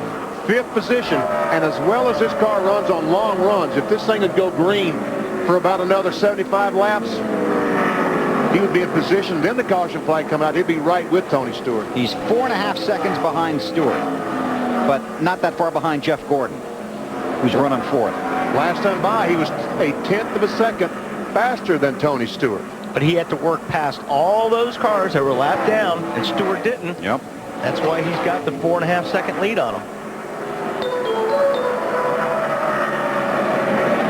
S4: 5th position. And as well as this car runs on long runs, if this thing would go green for about another 75 laps, he would be in position. Then the caution flag come out. He'd be right with Tony Stewart.
S3: He's 4.5 seconds behind Stewart, but not that far behind Jeff Gordon, who's running 4th.
S4: Last time by, he was a 1/10 of a second faster than Tony Stewart.
S6: But he had to work past all those cars that were lapped down, and Stewart didn't.
S3: Yep.
S6: That's why he's got the 4.5 second lead on him.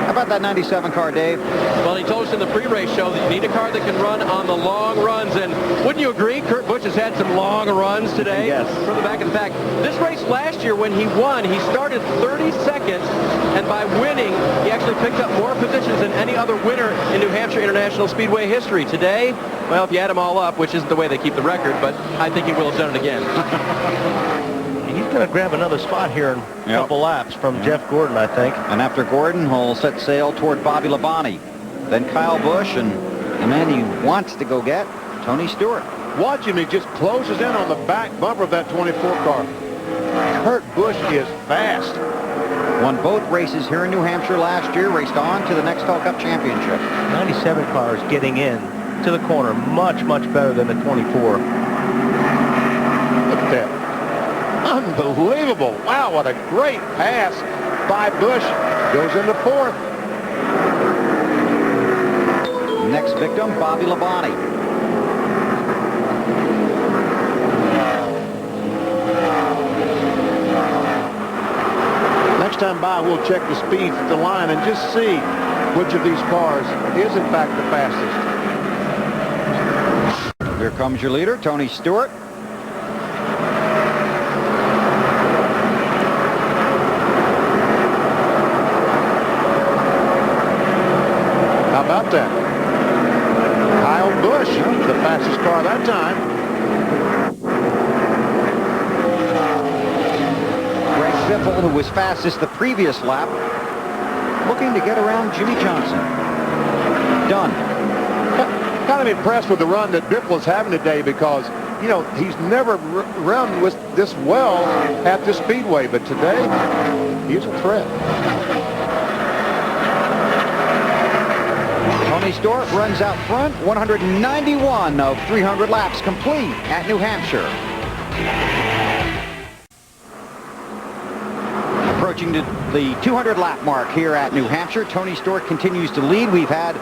S3: How about that 97 car, Dave?
S1: Well, he told us in the pre-race show that you need a car that can run on the long runs, and wouldn't you agree? Kurt Busch has had some long runs today.
S6: Yes.
S1: From the back of the pack. This race last year when he won, he started 32nd, and by winning, he actually picked up more positions than any other winner in New Hampshire International Speedway history. Today, well, if you add them all up, which isn't the way they keep the record, but I think he will have done it again.
S6: He's going to grab another spot here in a couple laps from Jeff Gordon, I think.
S3: And after Gordon, he'll set sail toward Bobby Labonte. Then Kyle Busch, and the man he wants to go get, Tony Stewart.
S4: Watch him. He just closes in on the back bumper of that 24 car. Kurt Busch is fast.
S3: Won both races here in New Hampshire last year, raced on to the Nextel Cup Championship.
S6: 97 cars getting in to the corner much, much better than the 24.
S4: Look at that. Unbelievable. Wow, what a great pass by Busch. Goes into 4th.
S3: Next victim, Bobby Labonte.
S4: Next time by, we'll check the speeds at the line and just see which of these cars is, in fact, the fastest.
S3: Here comes your leader, Tony Stewart.
S4: How about that? Kyle Busch, the fastest car that time.
S3: Greg Biffle, who was fastest the previous lap, looking to get around Jimmy Johnson. Done.
S4: Kind of impressed with the run that Biffle is having today because, you know, he's never run with this well at the Speedway, but today he's a threat.
S3: Tony Stewart runs out front, 191 of 300 laps complete at New Hampshire. Approaching the 200 lap mark here at New Hampshire. Tony Stewart continues to lead. We've had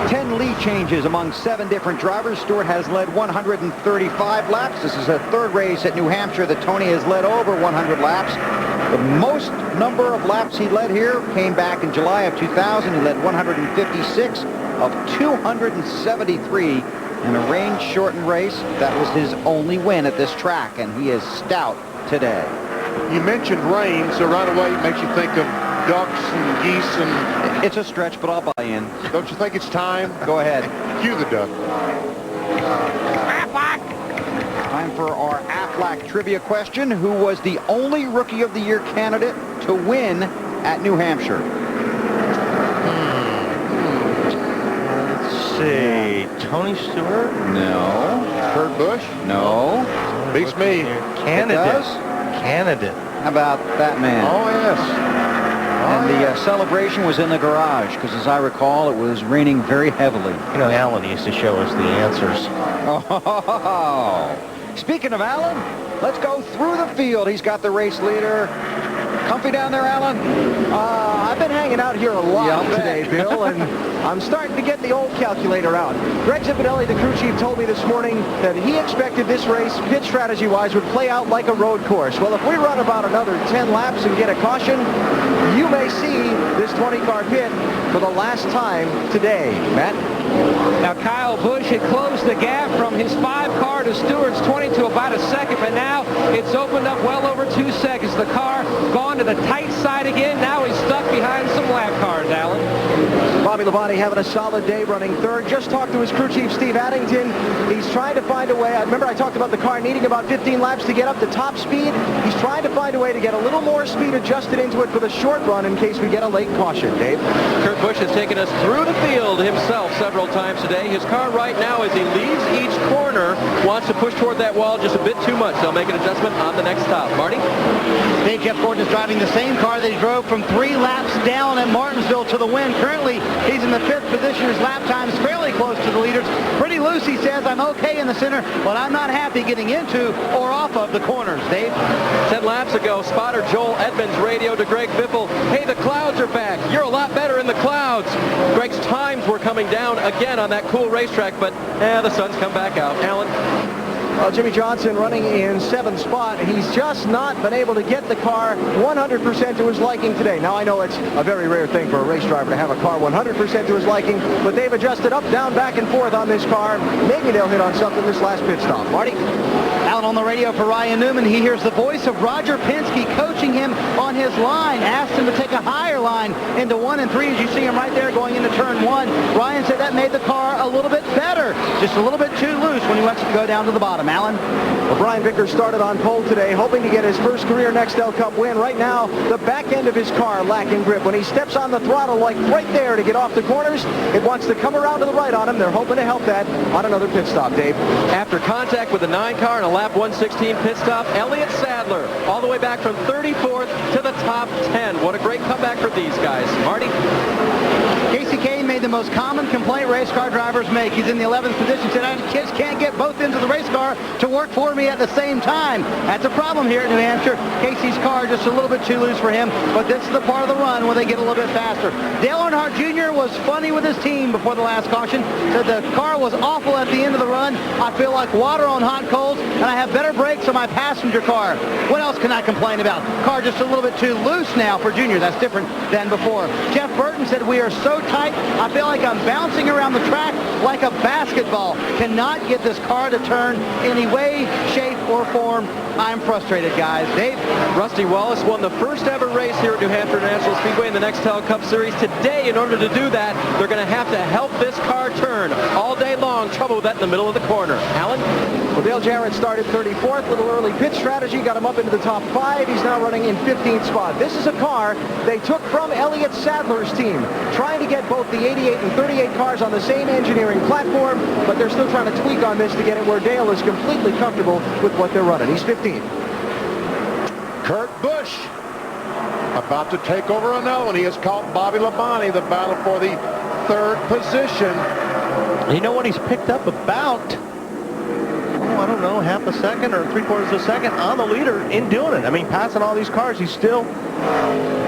S3: 10 lead changes among 7 different drivers. Stewart has led 135 laps. This is a 3rd race at New Hampshire that Tony has led over 100 laps. The most number of laps he led here came back in July of 2000. He led 156 of 273 in a rain-shortened race. That was his only win at this track, and he is stout today.
S4: You mentioned rain, so right away it makes you think of ducks and geese and...
S3: It's a stretch, but I'll buy in.
S4: Don't you think it's time?
S3: Go ahead.
S4: Cue the duck.
S3: Time for our Aflac trivia question. Who was the only Rookie of the Year candidate to win at New Hampshire?
S6: Let's see. Tony Stewart?
S3: No.
S4: Kurt Busch?
S3: No.
S4: Beats me.
S6: Candidate. Candidate.
S3: How about that man?
S4: Oh, yes.
S3: And the celebration was in the garage, because as I recall, it was raining very heavily.
S6: You know, Alan used to show us the answers.
S3: Oh. Speaking of Alan, let's go through the field. He's got the race leader. Comfy down there, Alan?
S7: I've been hanging out here a lot today, Bill, and I'm starting to get the old calculator out. Greg Zipadelli, the crew chief, told me this morning that he expected this race, pit strategy-wise, would play out like a road course. Well, if we run about another 10 laps and get a caution, you may see this 20-car pit for the last time today. Matt?
S9: Now, Kyle Busch had closed the gap from his 5-car to Stewart's 20 to about a second, but now it's opened up well over 2 seconds. The car gone to the tight side again. Now he's stuck behind some lap cars, Alan.
S7: Bobby Labonte having a solid day running third. Just talked to his crew chief, Steve Addington. He's trying to find a way. I remember I talked about the car needing about 15 laps to get up to top speed. He's trying to find a way to get a little more speed adjusted into it for the short run in case we get a late caution. Dave?
S1: Kurt Busch has taken us through the field himself several times today. His car right now, as he leaves each corner, wants to push toward that wall just a bit too much. They'll make an adjustment on the next stop. Marty?
S8: Dave, Jeff Gordon is driving the same car that he drove from 3 laps down at Martinsville to the win. Currently, he's in the 5th position. His lap time is fairly close to the leaders. Pretty loose, he says. I'm okay in the center, but I'm not happy getting into or off of the corners. Dave?
S1: 10 laps ago, spotter Joel Edmonds radioed to Greg Biffle, hey, the clouds are back. You're a lot better in the clouds. Greg's times were coming down again on that cool racetrack, but the sun's come back out. Alan?
S7: Well, Jimmy Johnson running in 7th spot. He's just not been able to get the car 100% to his liking today. Now, I know it's a very rare thing for a race driver to have a car 100% to his liking, but they've adjusted up, down, back, and forth on this car. Maybe they'll hit on something this last pit stop. Marty?
S8: Out on the radio for Ryan Newman, he hears the voice of Roger Penske coaching him on his line. Asked him to take a higher line into 1 and 3, as you see him right there going into turn 1. Ryan said that made the car a little bit better, just a little bit too loose when he wants to go down to the bottom. Alan?
S7: Well, Brian Vickers started on pole today, hoping to get his first career Nextel Cup win. Right now, the back end of his car lacking grip. When he steps on the throttle, like right there to get off the corners, it wants to come around to the right on him. They're hoping to help that on another pit stop, Dave.
S1: After contact with the 9 car in a lap 116 pit stop, Elliott Sadler all the way back from 34th to the top 10. What a great comeback for these guys. Marty?
S8: Casey Kane made the most common complaint race car drivers make. He's in the 11th position. Said, I just can't get both ends of the race car to work for me at the same time. That's a problem here at New Hampshire. Casey's car just a little bit too loose for him, but this is the part of the run where they get a little bit faster. Dale Earnhardt Jr. was funny with his team before the last caution. Said the car was awful at the end of the run. I feel like water on hot coals, and I have better brakes on my passenger car. What else can I complain about? Car just a little bit too loose now for Jr. That's different than before. Jeff Burton said, we are so tight, I feel like I'm bouncing around the track like a basketball. Cannot get this car to turn any way, shape, or form. I'm frustrated, guys. Dave?
S1: Rusty Wallace won the first ever race here at New Hampshire National Speedway in the Nextel Cup Series. Today, in order to do that, they're going to have to help this car turn all day long. Trouble with that in the middle of the corner. Alan?
S7: Well, Dale Jarrett started 34th. Little early pit strategy got him up into the top 5. He's now running in 15th spot. This is a car they took from Elliott Sadler's team, trying to get both the 88 and 38 cars on the same engineering platform, but they're still trying to tweak on this to get it where Dale is completely comfortable with what they're running. He's 15th.
S4: Kurt Busch about to take over another one. He has caught Bobby Labonte, the battle for the 3rd position.
S6: You know what? He's picked up about, I don't know, half a second or 3/4 of a second on the leader in doing it. I mean, passing all these cars, he's still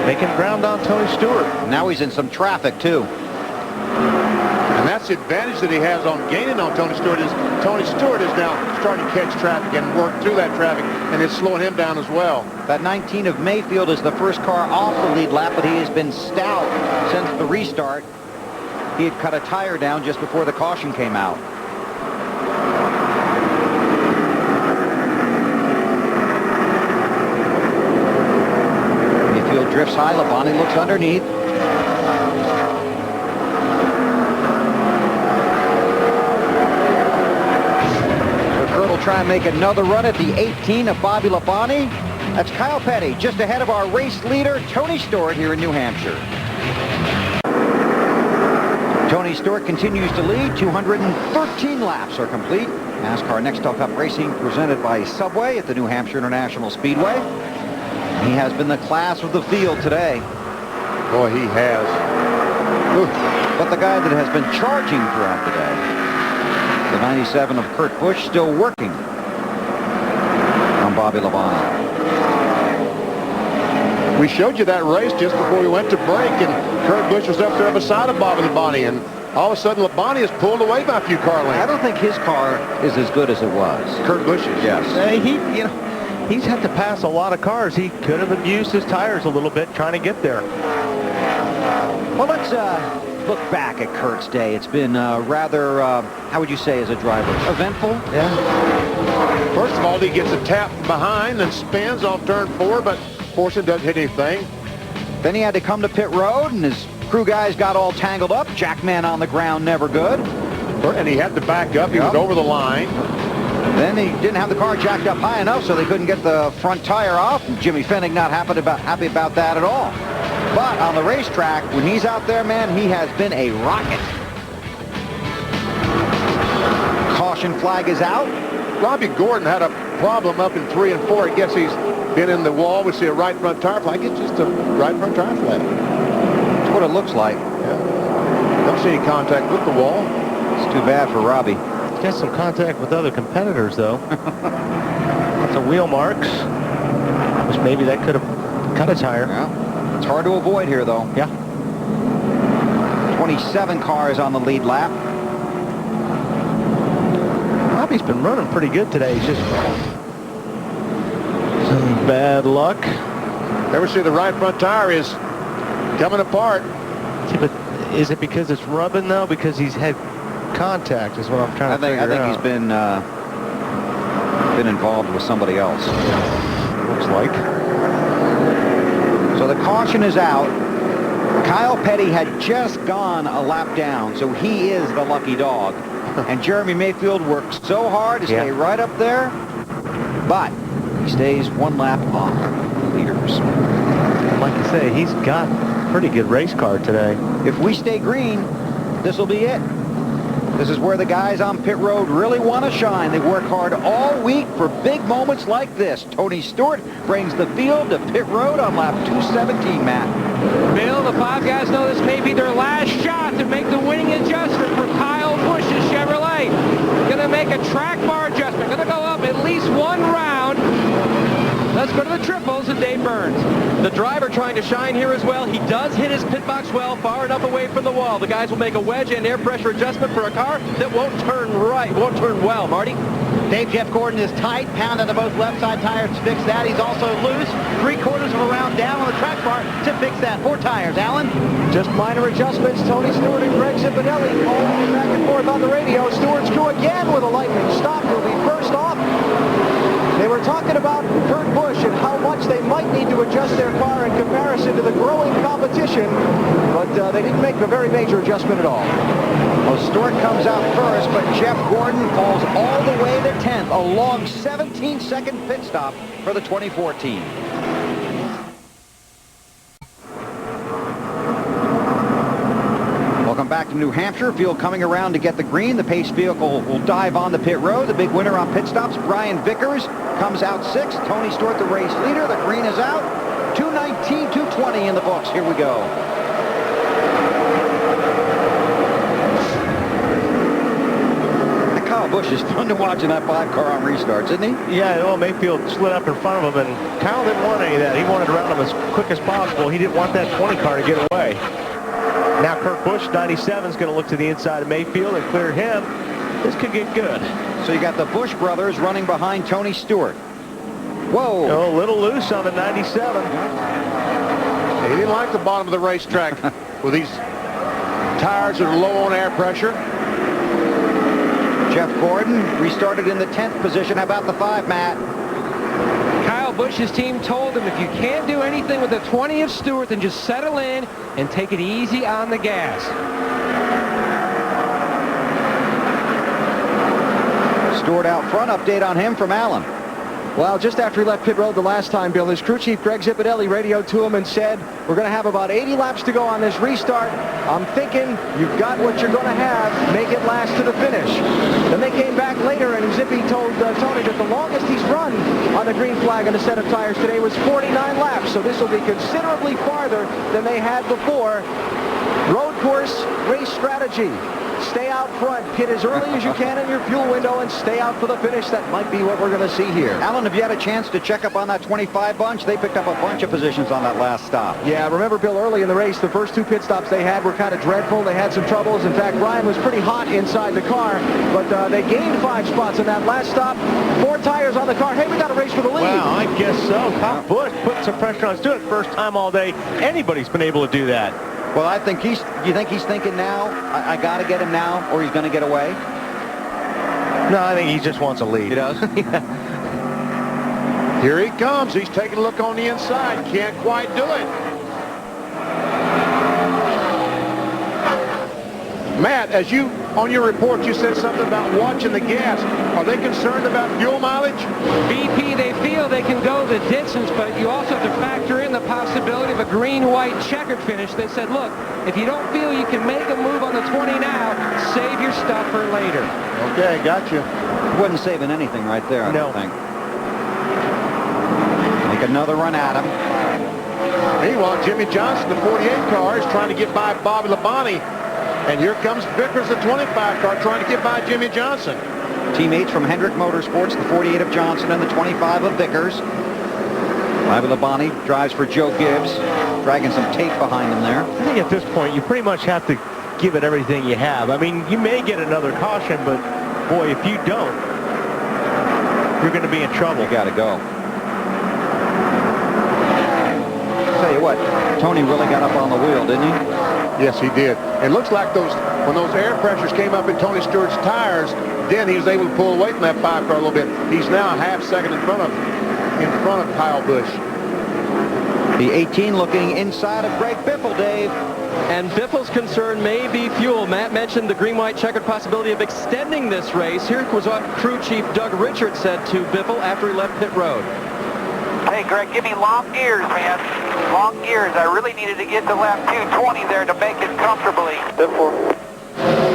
S6: making ground on Tony Stewart.
S3: Now he's in some traffic, too.
S4: And that's the advantage that he has on gaining on Tony Stewart is Tony Stewart is now starting to catch traffic and work through that traffic, and it's slowing him down as well.
S3: That 19 of Mayfield is the first car off the lead lap, but he has been stout since the restart. He had cut a tire down just before the caution came out. Mayfield drifts high. Labonte looks underneath. Try and make another run at the 18 of Bobby Labonte. That's Kyle Petty just ahead of our race leader Tony Stewart here in New Hampshire. Tony Stewart continues to lead. 213 laps are complete. NASCAR Nextel Cup Racing presented by Subway at the New Hampshire International Speedway. He has been the class of the field today.
S4: Boy, he has.
S3: Oof. But the guy that has been charging throughout the day, the 97 of Kurt Busch, still working on Bobby Labonte.
S4: We showed you that race just before we went to break, and Kurt Busch was up there beside of Bobby Labonte, and all of a sudden Labonte is pulled away by a few car lengths.
S3: I don't think his car is as good as it was.
S4: Kurt Busch's, yes.
S6: He's had to pass a lot of cars. He could have abused his tires a little bit trying to get there.
S3: Well, let's look back at Kurt's day. It's been rather, how would you say as a driver, eventful?
S4: Yeah. First of all, he gets a tap from behind and spins off turn 4, but fortunately doesn't hit anything.
S3: Then he had to come to pit road, and his crew guys got all tangled up. Jackman on the ground, never good.
S4: And he had to back up. He was over the line.
S3: Then he didn't have the car jacked up high enough, so they couldn't get the front tire off. And Jimmy Fennig not happy about that at all. But on the racetrack, when he's out there, man, he has been a rocket. Caution flag is out.
S4: Robbie Gordon had a problem up in 3 and 4. I guess he's been in the wall. We see a right front tire flag. It's just a right front tire flag.
S3: That's what it looks like.
S4: Yeah. Don't see any contact with the wall.
S3: It's too bad for Robbie.
S6: He's got some contact with other competitors, though. Lots of wheel marks. Which maybe that could have cut a tire.
S3: Yeah. It's hard to avoid here, though.
S6: Yeah.
S3: 27 cars on the lead lap.
S6: Robbie's been running pretty good today. He's just some bad luck.
S4: Ever see the right front tire is coming apart.
S6: Yeah, but is it because it's rubbing, though? Because he's had contact is what I'm trying to figure out.
S3: I think he's been involved with somebody else.
S6: Looks like.
S3: So the caution is out. Kyle Petty had just gone a lap down, so he is the lucky dog. And Jeremy Mayfield worked so hard to stay right up there, but he stays one lap off the leaders.
S6: Like I say, he's got a pretty good race car today.
S3: If we stay green, this will be it. This is where the guys on pit road really want to shine. They work hard all week for big moments like this. Tony Stewart brings the field to pit road on lap 217, Matt.
S9: Bill, the 5 guys know this may be their last shot to make the winning adjustment for Kyle Busch's Chevrolet. Going to make a track bar adjustment. Going to go up at least 1 round. Let's go to the triples and Dave Burns.
S1: The driver trying to shine here as well. He does hit his pit box well, far enough away from the wall. The guys will make a wedge and air pressure adjustment for a car that won't turn well. Marty?
S8: Dave, Jeff Gordon is tight, pounding to both left side tires to fix that. He's also loose, 3/4 of a round down on the track bar to fix that. 4 tires. Alan?
S7: Just minor adjustments. Tony Stewart and Greg Zipadelli all back and forth on the radio. Stewart's crew again with a lightning stop. Will be first off. They were talking about Kurt Busch and how much they might need to adjust their car in comparison to the growing competition, but they didn't make a very major adjustment at all.
S3: Well, Stewart comes out first, but Jeff Gordon falls all the way to 10th. A long 17-second pit stop for the 2014. Welcome back to New Hampshire. Field coming around to get the green. The pace vehicle will dive on the pit road. The big winner on pit stops, Brian Vickers, comes out 6th. Tony Stewart, the race leader. The green is out. 2:19, 2:20 in the books. Here we go. Kyle Busch is fun to watch in that 5 car on restarts, isn't he?
S6: Yeah, well, Mayfield slid up in front of him, and Kyle didn't want any of that. He wanted to round him as quick as possible. He didn't want that 20 car to get away. Now Kurt Busch, 97, is going to look to the inside of Mayfield and clear him. This could get good.
S3: So you got the Busch brothers running behind Tony Stewart. Whoa.
S6: Oh, a little loose on the 97.
S4: He didn't like the bottom of the racetrack with these tires that are low on air pressure.
S3: Jeff Gordon restarted in the 10th position. How about the 5, Matt?
S9: Kyle Busch's team told him if you can't do anything with the 20 of Stewart, then just settle in and take it easy on the gas.
S3: Stewart out front. Update on him from Allen.
S7: Well, just after he left pit road the last time, Bill, his crew chief, Greg Zipadelli, radioed to him and said, we're going to have about 80 laps to go on this restart. I'm thinking you've got what you're going to have. Make it last to the finish. Then they came back later, and Zippy told Tony that the longest he's run on the green flag on a set of tires today was 49 laps. So this will be considerably farther than they had before. Road course, race strategy. Stay out front, pit as early as you can in your fuel window, and stay out for the finish. That might be what we're going to see here.
S3: Alan, have you had a chance to check up on that 25 bunch? They picked up a bunch of positions on that last stop.
S7: Yeah, remember, Bill, early in the race, the first two pit stops they had were kind of dreadful. They had some troubles. In fact, Ryan was pretty hot inside the car, but they gained 5 spots in that last stop. 4 tires on the car. Hey, we got a race for the lead.
S6: Well, I guess so. Kyle Busch put some pressure on Stewart. First time all day anybody's been able to do that.
S3: Well, I think you think he's thinking now, I got to get him now, or he's going to get away?
S6: No, I think he just wants a lead.
S3: He does?
S4: Here he comes. He's taking a look on the inside. Can't quite do it. Matt, as you, on your report, you said something about watching the gas. Are they concerned about fuel mileage?
S9: BP, they feel they can go the distance, but you also have to factor in the possibility of a green-white checkered finish. They said, look, if you don't feel you can make a move on the 20 now, save your stuff for later.
S4: Okay, got you.
S3: Wasn't saving anything right there, I don't think. Make another run at him.
S4: Meanwhile, Jimmy Johnson, the 48 car, is trying to get by Bobby Labonte. And here comes Vickers, the 25 car, trying to get by Jimmy Johnson.
S3: Teammates from Hendrick Motorsports, the 48 of Johnson and the 25 of Vickers. Bobby Labonte drives for Joe Gibbs, dragging some tape behind him there.
S6: I think at this point, you pretty much have to give it everything you have. I mean, you may get another caution, but boy, if you don't, you're going to be in trouble.
S3: You got to go. Tell you what, Tony really got up on the wheel, didn't he?
S4: Yes, he did. It looks like when those air pressures came up in Tony Stewart's tires, then he was able to pull away from that 5 car a little bit. He's now a half second in front of Kyle Busch.
S3: The 18 looking inside of Greg Biffle, Dave.
S1: And Biffle's concern may be fuel. Matt mentioned the green-white checkered possibility of extending this race. Here was what crew chief Doug Richards said to Biffle after he left pit road.
S5: Hey, Greg, give me long gears, man. Long gears. I really needed to get to lap 220 there to make it comfortably.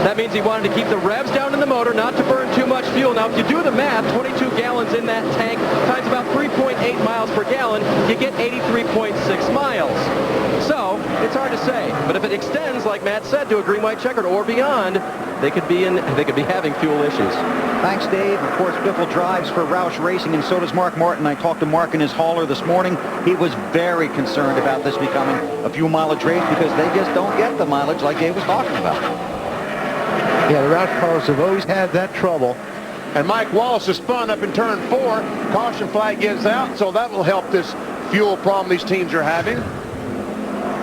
S1: That means he wanted to keep the revs down in the motor, not to burn too much fuel. Now, if you do the math, 22 gallons in that tank times about 3.8 miles per gallon, you get 83.6 miles. So, it's hard to say. But if it extends, like Matt said, to a green-white checkered or beyond, they could be having fuel issues.
S3: Thanks, Dave. Of course, Biffle drives for Roush Racing, and so does Mark Martin. I talked to Mark in his hauler this morning. He was very concerned about this becoming a fuel mileage race because they just don't get the mileage like Dave was talking about.
S6: Yeah, the Roush cars have always had that trouble.
S4: And Mike Wallace is spun up in turn 4. Caution flag gets out, so that will help this fuel problem these teams are having.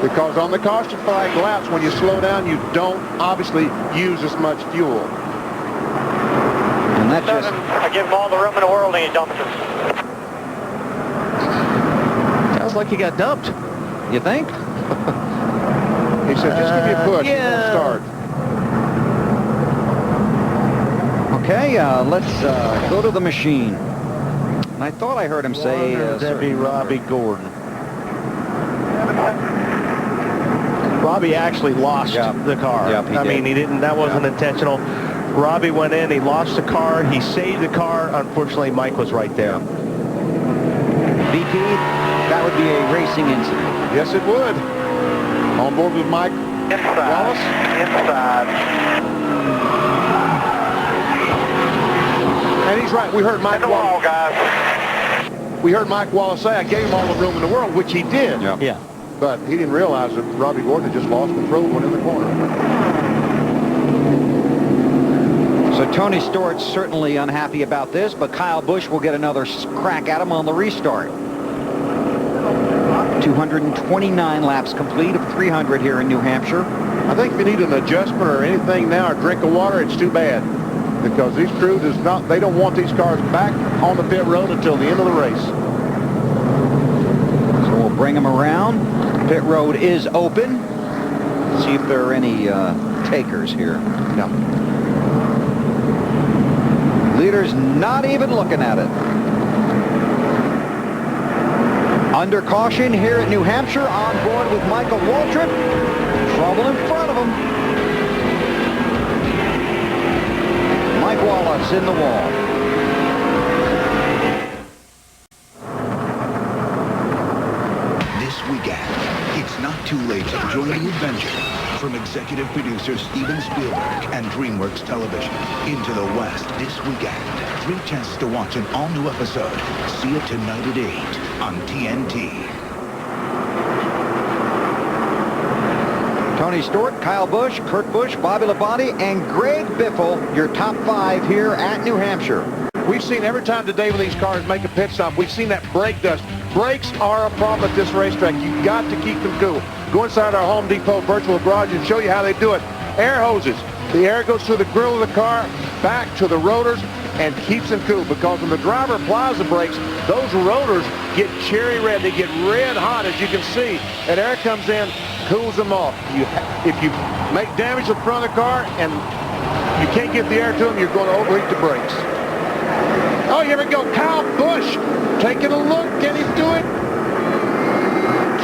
S4: Because on the caution flag laps, when you slow down, you don't obviously use as much fuel.
S3: And that just...
S5: I give him all the room in the world and he dumps it.
S6: Sounds like he got dumped.
S3: You think?
S4: He said, just give me a push.
S6: Yeah.
S4: Start.
S3: Okay, let's go to the machine. And I thought I heard him say...
S6: that'd be Robbie Gordon. Robbie actually lost the car.
S3: Yep,
S6: I mean, he didn't. That wasn't intentional. Robbie went in. He lost the car. He saved the car. Unfortunately, Mike was right there.
S3: BP, that would be a racing incident.
S4: Yes, it would. On board with Mike Wallace.
S5: Inside.
S4: And he's right. We heard Mike Wallace.
S5: Guys.
S4: We heard Mike Wallace say, I gave him all the room in the world, which he did.
S6: Yeah.
S4: But he didn't realize that Robbie Gordon had just lost control going in the corner.
S3: So Tony Stewart's certainly unhappy about this, but Kyle Busch will get another crack at him on the restart. 229 laps complete of 300 here in New Hampshire.
S4: I think if you need an adjustment or anything now, or drink of water, it's too bad. Because these crews they don't want these cars back on the pit road until the end of the race.
S3: So we'll bring them around. Pit road is open. See if there are any takers here.
S4: No.
S3: Leader's not even looking at it. Under caution here at New Hampshire, on board with Michael Waltrip. Trouble in front of him. Mike Wallace in the wall.
S14: This weekend, it's not too late to join the adventure. From executive producer Steven Spielberg and DreamWorks Television, Into the West this weekend. 3 chances to watch an all-new episode. See it tonight at 8 on TNT.
S3: Tony Stewart, Kyle Busch, Kurt Busch, Bobby Labonte, and Greg Biffle, your top 5 here at New Hampshire.
S4: We've seen every time today when these cars make a pit stop, we've seen that brake dust. Brakes are a problem at this racetrack. You've got to keep them cool. Go inside our Home Depot virtual garage and show you how they do it. Air hoses. The air goes through the grill of the car, back to the rotors, and keeps them cool, because when the driver applies the brakes, those rotors get cherry red. They get red hot, as you can see. And air comes in, cools them off. If you make damage to the front of the car and you can't get the air to them, you're going to overheat the brakes. Oh, here we go. Kyle Busch taking a look. Can he do it?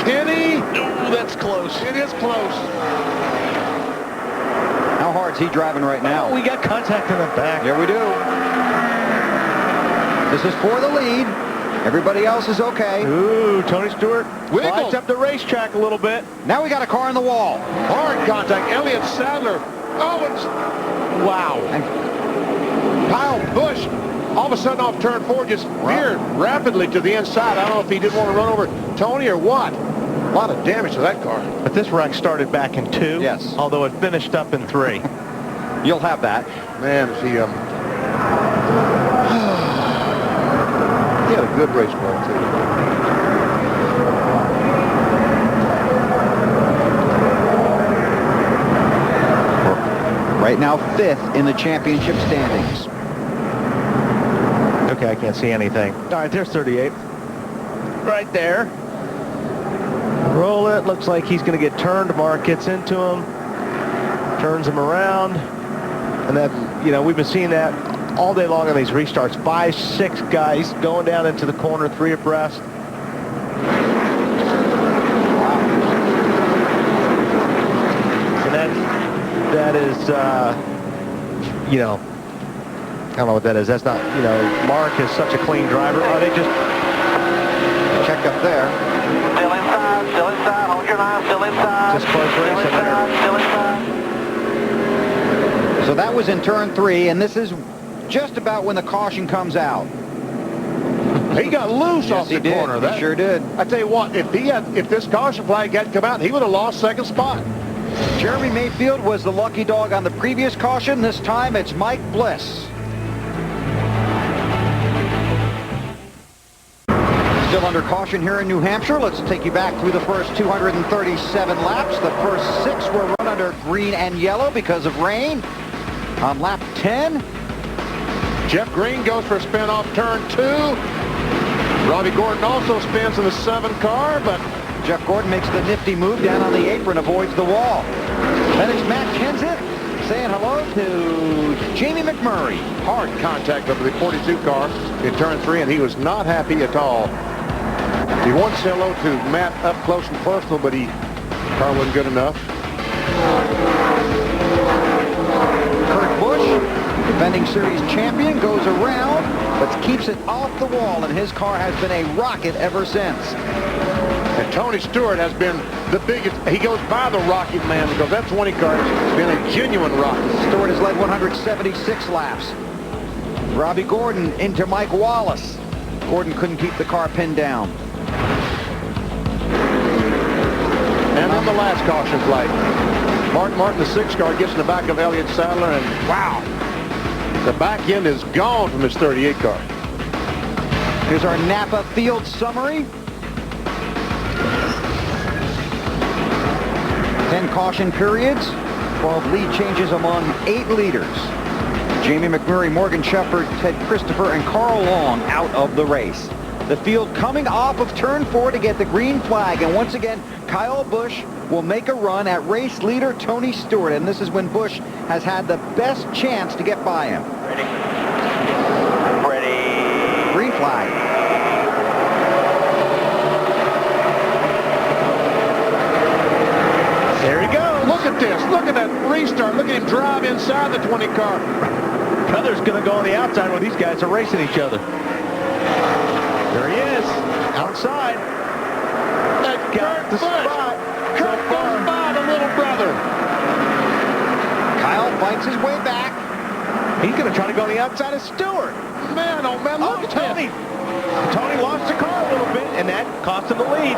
S4: Can he?
S6: Oh, that's close.
S4: It is close.
S3: How hard's he driving right now?
S6: Oh, we got contact in the back.
S3: Yeah, we do. This is for the lead. Everybody else is okay.
S6: Ooh, Tony Stewart slides up the racetrack a little bit.
S3: Now we got a car in the wall.
S4: Hard contact. Elliott Sadler. Oh, it's... Wow.
S3: And
S4: Kyle Busch, all of a sudden off turn 4, just veered rapidly to the inside. I don't know if he didn't want to run over Tony or what. A lot of damage to that car.
S6: But this wreck started back in 2.
S3: Yes.
S6: Although it finished up in 3.
S3: You'll have that.
S4: Man, is he... he had a good race car, too.
S3: Right now, 5th in the championship standings.
S6: Okay, I can't see anything. All right, there's 38. Right there. Roll it. Looks like he's going to get turned. Mark gets into him. Turns him around. And that, you know, we've been seeing that all day long on these restarts. 5, 6 guys going down into the corner, 3 abreast. And that is, you know, I don't know what that is. That's not, you know, Mark is such a clean driver. Oh, they just
S3: check up there.
S5: Still inside, hold your line, still inside.
S6: Just close racing there.
S5: Still inside.
S3: So that was in turn 3, and this is just about when the caution comes out.
S4: He got loose off the corner.
S3: He sure did.
S4: I tell you what, if this caution flag hadn't come out, he would have lost second spot.
S3: Jeremy Mayfield was the lucky dog on the previous caution. This time it's Mike Bliss. Still under caution here in New Hampshire. Let's take you back through the first 237 laps. The first 6 were run under green and yellow because of rain. On lap 10,
S4: Jeff Green goes for a spin off turn 2. Robbie Gordon also spins in the 7 car, but
S3: Jeff Gordon makes the nifty move down on the apron, avoids the wall. Then it's Matt Kenseth saying hello to Jamie McMurray.
S4: Hard contact over the 42 car in turn 3, and he was not happy at all. He wanted to say hello to Matt up close and personal, but car wasn't good enough.
S3: Kurt Busch, defending series champion, goes around, but keeps it off the wall, and his car has been a rocket ever since.
S4: And Tony Stewart has been the biggest. He goes by the Rocket Man because that 20 car has been a genuine rocket.
S3: Stewart has led 176 laps. Robbie Gordon into Mike Wallace. Gordon couldn't keep the car pinned down.
S4: And then the last caution flag. Mark Martin, the 6 car, gets in the back of Elliott Sadler, and wow, the back end is gone from his 38 car.
S3: Here's our Napa field summary. 10 caution periods, 12 lead changes among 8 leaders. Jamie McMurray, Morgan Shepherd, Ted Christopher, and Carl Long out of the race. The field coming off of turn 4 to get the green flag, and once again, Kyle Busch will make a run at race leader Tony Stewart, and this is when Busch has had the best chance to get by him.
S5: Ready. Ready.
S3: Green flag.
S4: this. Look at that restart. Look at him drive inside the 20 car.
S6: Brother's going to go on the outside where these guys are racing each other. There he is, outside.
S4: That got the spot. Kurt goes by the little brother.
S3: Kyle fights his way back.
S6: He's going to try to go on the outside of Stewart.
S4: Man, oh man, look at
S6: Tony. Tony lost the car a little bit, and that cost him the lead.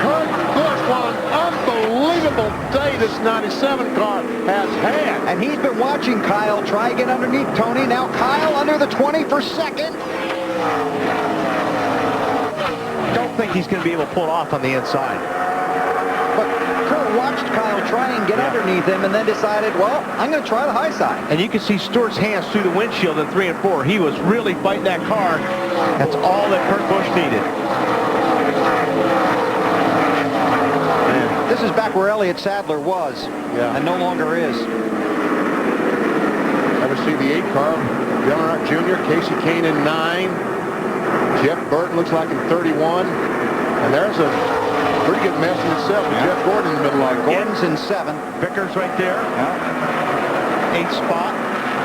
S4: Kurt Busch, what an unbelievable day this 97 car has had.
S3: And he's been watching Kyle try to get underneath Tony. Now Kyle under the 20 for second.
S6: Don't think he's going to be able to pull it off on the inside.
S3: But Kurt watched Kyle try and get underneath him and then decided, well, I'm going to try the high side.
S6: And you can see Stewart's hands through the windshield in 3 and 4. He was really fighting that car. That's all that Kurt Busch needed.
S3: This is back where Elliott Sadler was, and no longer is.
S4: Ever see the 8 car? Dale Earnhardt Jr., Casey Kane in 9. Jeff Burton looks like in 31. And there's a pretty good mess in itself with Jeff Gordon in the middle of it.
S3: Gordon's in 7.
S6: Vickers right there. 8th spot.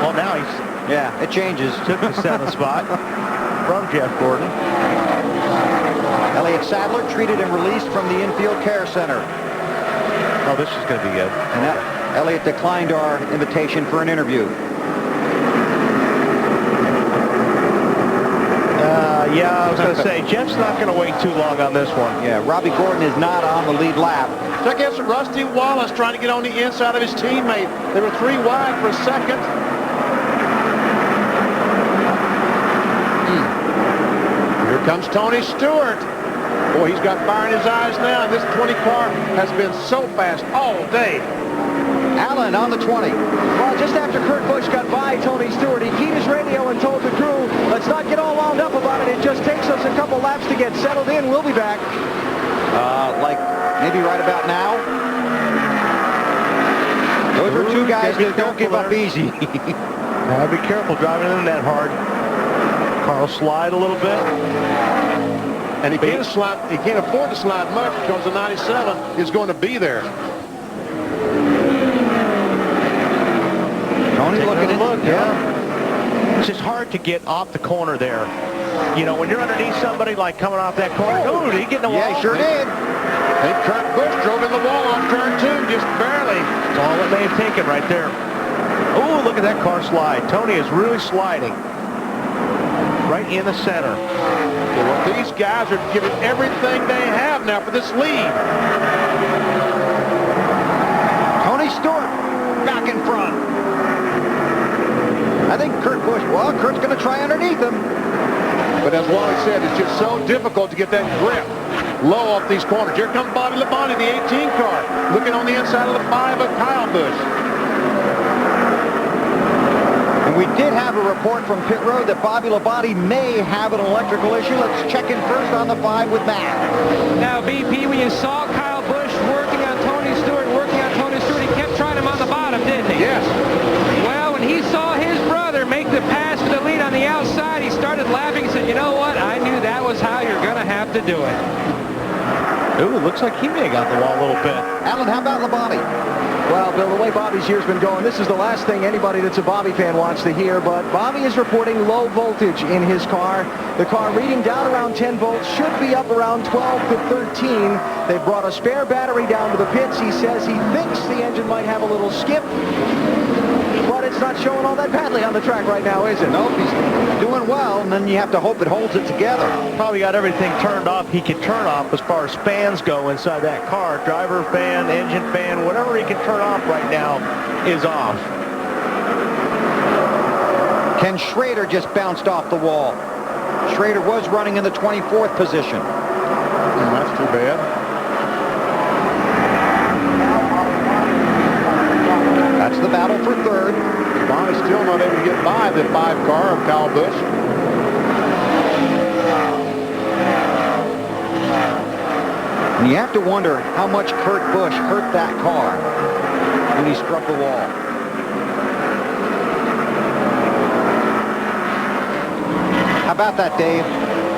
S6: Well, now he's...
S3: Yeah, it changes.
S6: Took the 7th spot from Jeff Gordon.
S3: Elliott Sadler treated and released from the infield care center.
S6: Oh, this is going to be good.
S3: And Elliott declined our invitation for an interview.
S6: Yeah, I was going to say, Jeff's not going to wait too long on this one.
S3: Yeah, Robbie Gordon is not on the lead lap.
S4: Check out Rusty Wallace trying to get on the inside of his teammate. They were 3 wide for a second. Here comes Tony Stewart. Boy, he's got fire in his eyes now. This 20 car has been so fast all day.
S3: Allen on the 20.
S7: Well, just after Kurt Busch got by Tony Stewart, he keyed his radio and told the crew, let's not get all wound up about it. It just takes us a couple laps to get settled in. We'll be back.
S3: Like maybe right about now. Those are 2 guys that don't give up easy.
S6: Be careful driving in that hard. Carl slide a little bit.
S4: And he can't slide. He can't afford to slide much because the 97 is going to be there.
S3: Tony looking in.
S6: It's just hard to get off the corner there. You know, when you're underneath somebody like coming off that corner. Oh, did he get in the wall?
S3: Yeah, he sure did.
S4: And Kurt Busch drove in the wall on turn 2, just barely.
S6: That's all it may have taken right there. Oh, look at that car slide. Tony is really sliding. Right in the center.
S4: Well, these guys are giving everything they have now for this lead.
S3: Tony Stewart back in front. I think Kurt Busch, well, Kurt's going to try underneath him.
S4: But as Wally said, it's just so difficult to get that grip low off these corners. Here comes Bobby Labonte, the 18 car, looking on the inside of the 5 of Kyle Busch.
S3: And we did have a report from pit road that Bobby Labonte may have an electrical issue. Let's check in first on the 5 with Matt.
S9: Now, BP, when you saw Kyle Busch working on Tony Stewart, he kept trying him on the bottom, didn't he?
S4: Yes.
S9: Well, when he saw his brother make the pass for the lead on the outside, he started laughing and said, you know what? I knew that was how you're going to have to do it.
S6: Ooh, it looks like he may have got the wall a little bit.
S3: Alan, how about Labonte?
S7: Well, Bill, the way Bobby's year's been going, this is the last thing anybody that's a Bobby fan wants to hear, but Bobby is reporting low voltage in his car. The car reading down around 10 volts, should be up around 12 to 13. They brought a spare battery down to the pits. He says he thinks the engine might have a little skip, but it's not showing all that badly on the track right now, is it?
S3: Nope, he's doing well, and then you have to hope it holds it together.
S6: Probably got everything turned off he can turn off as far as fans go inside that car. Driver fan, engine fan, whatever he can turn off right now is off.
S3: Ken Schrader just bounced off the wall. Schrader was running in the 24th position.
S4: That's too bad.
S3: That's the battle for third.
S4: Bond is still not able to get by the 5 car of Kyle Busch.
S3: And you have to wonder how much Kurt Busch hurt that car when he struck the wall. How about that, Dave?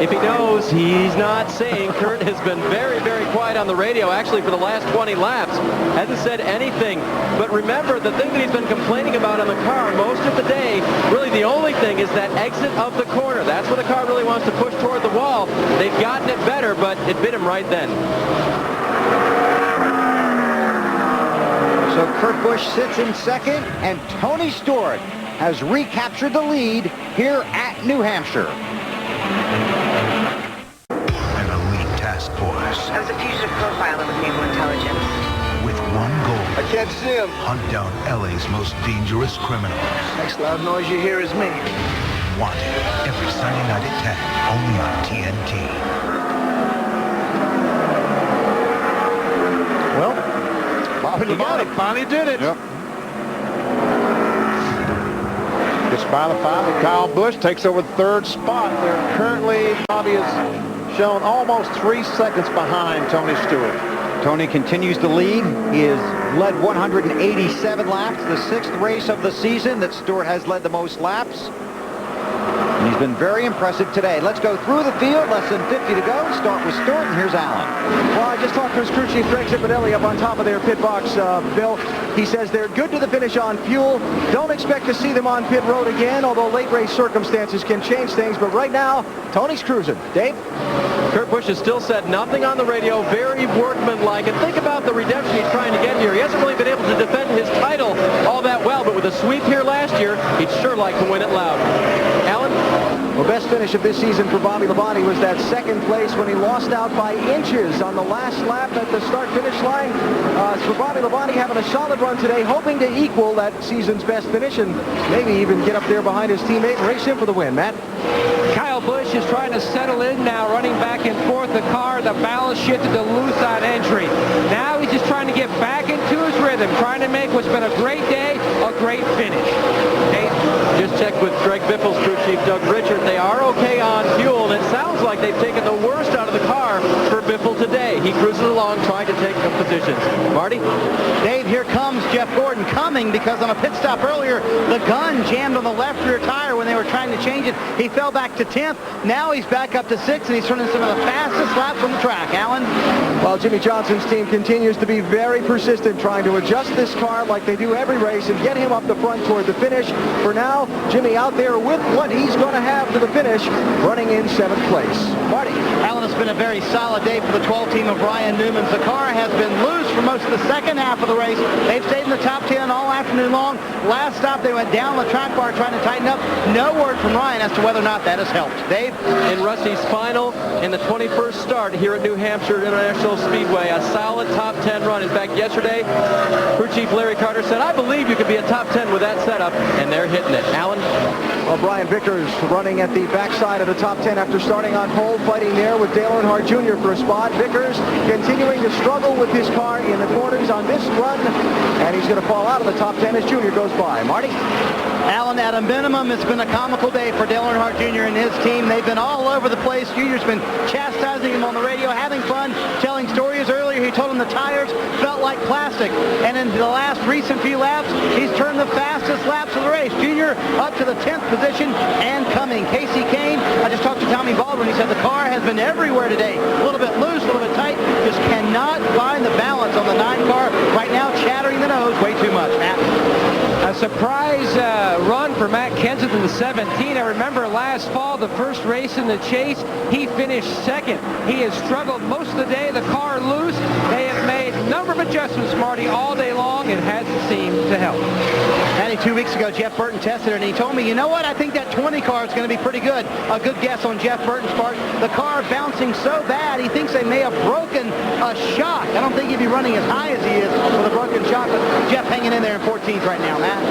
S1: If he knows, he's not saying. Kurt has been very, very quiet on the radio, actually, for the last 20 laps. Hasn't said anything. But remember, the thing that he's been complaining about on the car most of the day, really the only thing, is that exit of the corner. That's where the car really wants to push toward the wall. They've gotten it better, but it bit him right then.
S3: So Kurt Busch sits in second, and Tony Stewart has recaptured the lead here at New Hampshire.
S14: An elite task force
S15: I was a fugitive profiler with naval intelligence.
S14: with one goal.
S7: I can't see him.
S14: Hunt down LA's most dangerous criminals.
S7: Next loud noise you hear is me.
S14: Wanted every Sunday night at 10, only on TNT.
S4: Well, Bobby Labonte finally did it.
S3: Yep.
S4: Gets by the 5, and Kyle Busch takes over the third spot. They're currently, Bobby is shown almost 3 seconds behind Tony Stewart.
S3: Tony continues to lead. He has led 187 laps, the 6th race of the season that Stewart has led the most laps. And he's been very impressive today. Let's go through the field. Less than 50 to go. Start with Stewart, and here's Alan.
S7: Well, I just talked to his crew chief, Greg Zipadelli, up on top of their pit box, Bill. He says they're good to the finish on fuel. Don't expect to see them on pit road again, although late race circumstances can change things. But right now, Tony's cruising. Dave?
S1: Kurt Busch has still said nothing on the radio, very workmanlike. And think about the redemption he's trying to get here. He hasn't really been able to defend his title all that well, but with a sweep here last year, he'd sure like to win it loud. Alan?
S7: Well, best finish of this season for Bobby Labonte was that second place when he lost out by inches on the last lap at the start-finish line. For Bobby Labonte having a solid run today, hoping to equal that season's best finish and maybe even get up there behind his teammate and race him for the win. Matt?
S9: Kyle Busch is trying to settle in now, running back and forth. The car, the balance shifted to loose on entry. Now he's just trying to get back into his rhythm, trying to make what's been a great day a great finish. Nate?
S1: Just checked with Greg Biffle's crew chief, Doug Richard. They are okay on fuel, and it sounds like they've taken the worst out of the car for Biffle today. He cruises along trying to take some positions. Marty?
S8: Dave, here comes Jeff Gordon coming because on a pit stop earlier, the gun jammed on the left rear tire when they were trying to change it. He fell back to 10th. Now he's back up to 6th, and he's running some of the fastest laps on the track. Alan?
S7: Well, Jimmy Johnson's team continues to be very persistent, trying to adjust this car like they do every race and get him up the front toward the finish. For now, Jimmy out there with what he's going to have to the finish, running in 7th place. Marty?
S8: Alan, it's been a very solid day for the 12 team of Ryan Newman's. The car has been loose for most of the second half of the race. They've stayed in the top 10 all afternoon long. Last stop, they went down the track bar trying to tighten up. No word from Ryan as to whether or not that has helped. Dave?
S1: In Rusty's final in the 21st start here at New Hampshire International Speedway, a solid top 10 run. In fact, yesterday, crew chief Larry Carter said, I believe you could be a top 10 with that setup, and they're hitting it. Alan?
S7: Well, Brian Vickers running at the backside of the top 10 after starting on pole, fighting there with Dale Earnhardt Jr. for a spot. Vickers continuing to struggle with his car in the corners on this run, and he's going to fall out of the top 10 as Jr. goes by. Marty?
S8: Alan, at a minimum, it's been a comical day for Dale Earnhardt Jr. and his team. They've been all over the place. Jr.'s been chastising him on the radio, having fun, telling stories. Earlier, he told him the tires felt like plastic. And in the last recent few laps, he's turned the fastest laps of the race. Jr. up to the 10th position and coming. Casey Kane, I just talked to Tommy Baldwin. He said the car has been everywhere today. A little bit loose, a little bit tight. Just cannot find the balance on the 9 car. Right now, chattering the nose way too much. Matt?
S9: A surprise run for Matt Kenseth in the 17. I remember last fall, the first race in the chase, he finished second. He has struggled most of the day, the car loose. They have made a number of adjustments, Marty, all day long. It hasn't seemed to help.
S8: Matty, 2 weeks ago, Jeff Burton tested it, and he told me, you know what, I think that 20 car is going to be pretty good. A good guess on Jeff Burton's part. The car bouncing so bad, he thinks they may have broken a shock. I don't think he'd be running as high as he is with a broken shock, but Jeff hanging in there in 14th right now, Matt.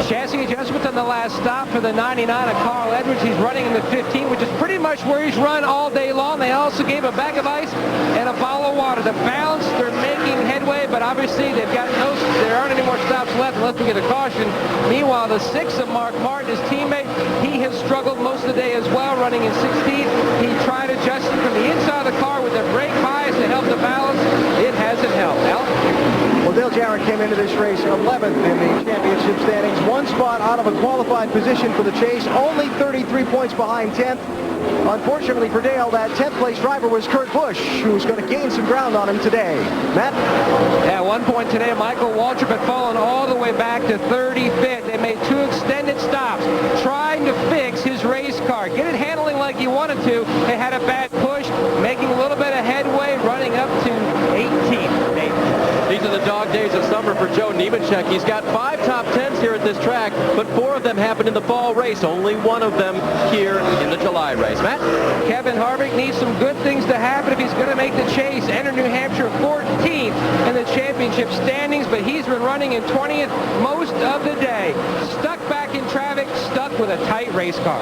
S9: Chassis adjustment on the last stop for the 99 of Carl Edwards. He's running in the 15, which is pretty much where he's run all day long. They also gave a bag of ice and a bottle of water. The balance, they're making headway, but obviously there aren't any more stops left unless we get a caution. Meanwhile, the 6 of Mark Martin, his teammate, he has struggled most of the day as well, running in 16th. He tried adjusting from the inside of the car with the brake bias to help the balance. It hasn't helped. Al?
S7: Well, Dale Jarrett came into this race 11th in the championship standings. One spot out of a qualified position for the chase. Only 33 points behind 10th. Unfortunately for Dale, that 10th place driver was Kurt Busch, who was going to gain some ground on him today. Matt?
S9: At one point today, Michael Waltrip had fallen all the way back to 35th. They made 2 extended stops trying to fix his race car, get it handling like he wanted to. They had a bad push, making a little bit of headway, running up to 18th.
S1: These are the dog days of summer for Joe Nemechek. He's got 5 top 10s here at this track, but 4 of them happened in the fall race. Only 1 of them here in the July race. Matt?
S9: Kevin Harvick needs some good things to happen if he's going to make the chase. Enter New Hampshire 14th in the championship standings, but he's been running in 20th most of the day. Stuck back in traffic, stuck with a tight race car.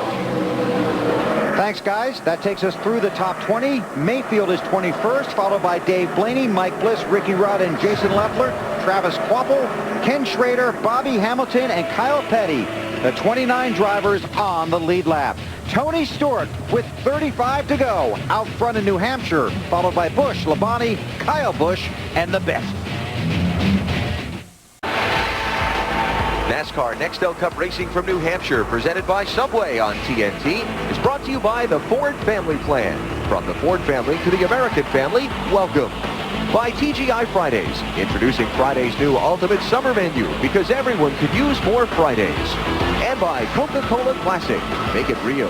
S3: Thanks, guys. That takes us through the top 20. Mayfield is 21st, followed by Dave Blaney, Mike Bliss, Ricky Rudd, and Jason Leffler, Travis Kvapil, Ken Schrader, Bobby Hamilton, and Kyle Petty, the 29 drivers on the lead lap. Tony Stewart with 35 to go, out front in New Hampshire, followed by Busch, Labonte, Kyle Busch, and the best.
S11: NASCAR Nextel Cup Racing from New Hampshire, presented by Subway on TNT, is brought to you by the Ford Family Plan. From the Ford family to the American family, welcome. By TGI Fridays, introducing Friday's new Ultimate Summer Menu, because everyone could use more Fridays. And by Coca-Cola Classic, make it real.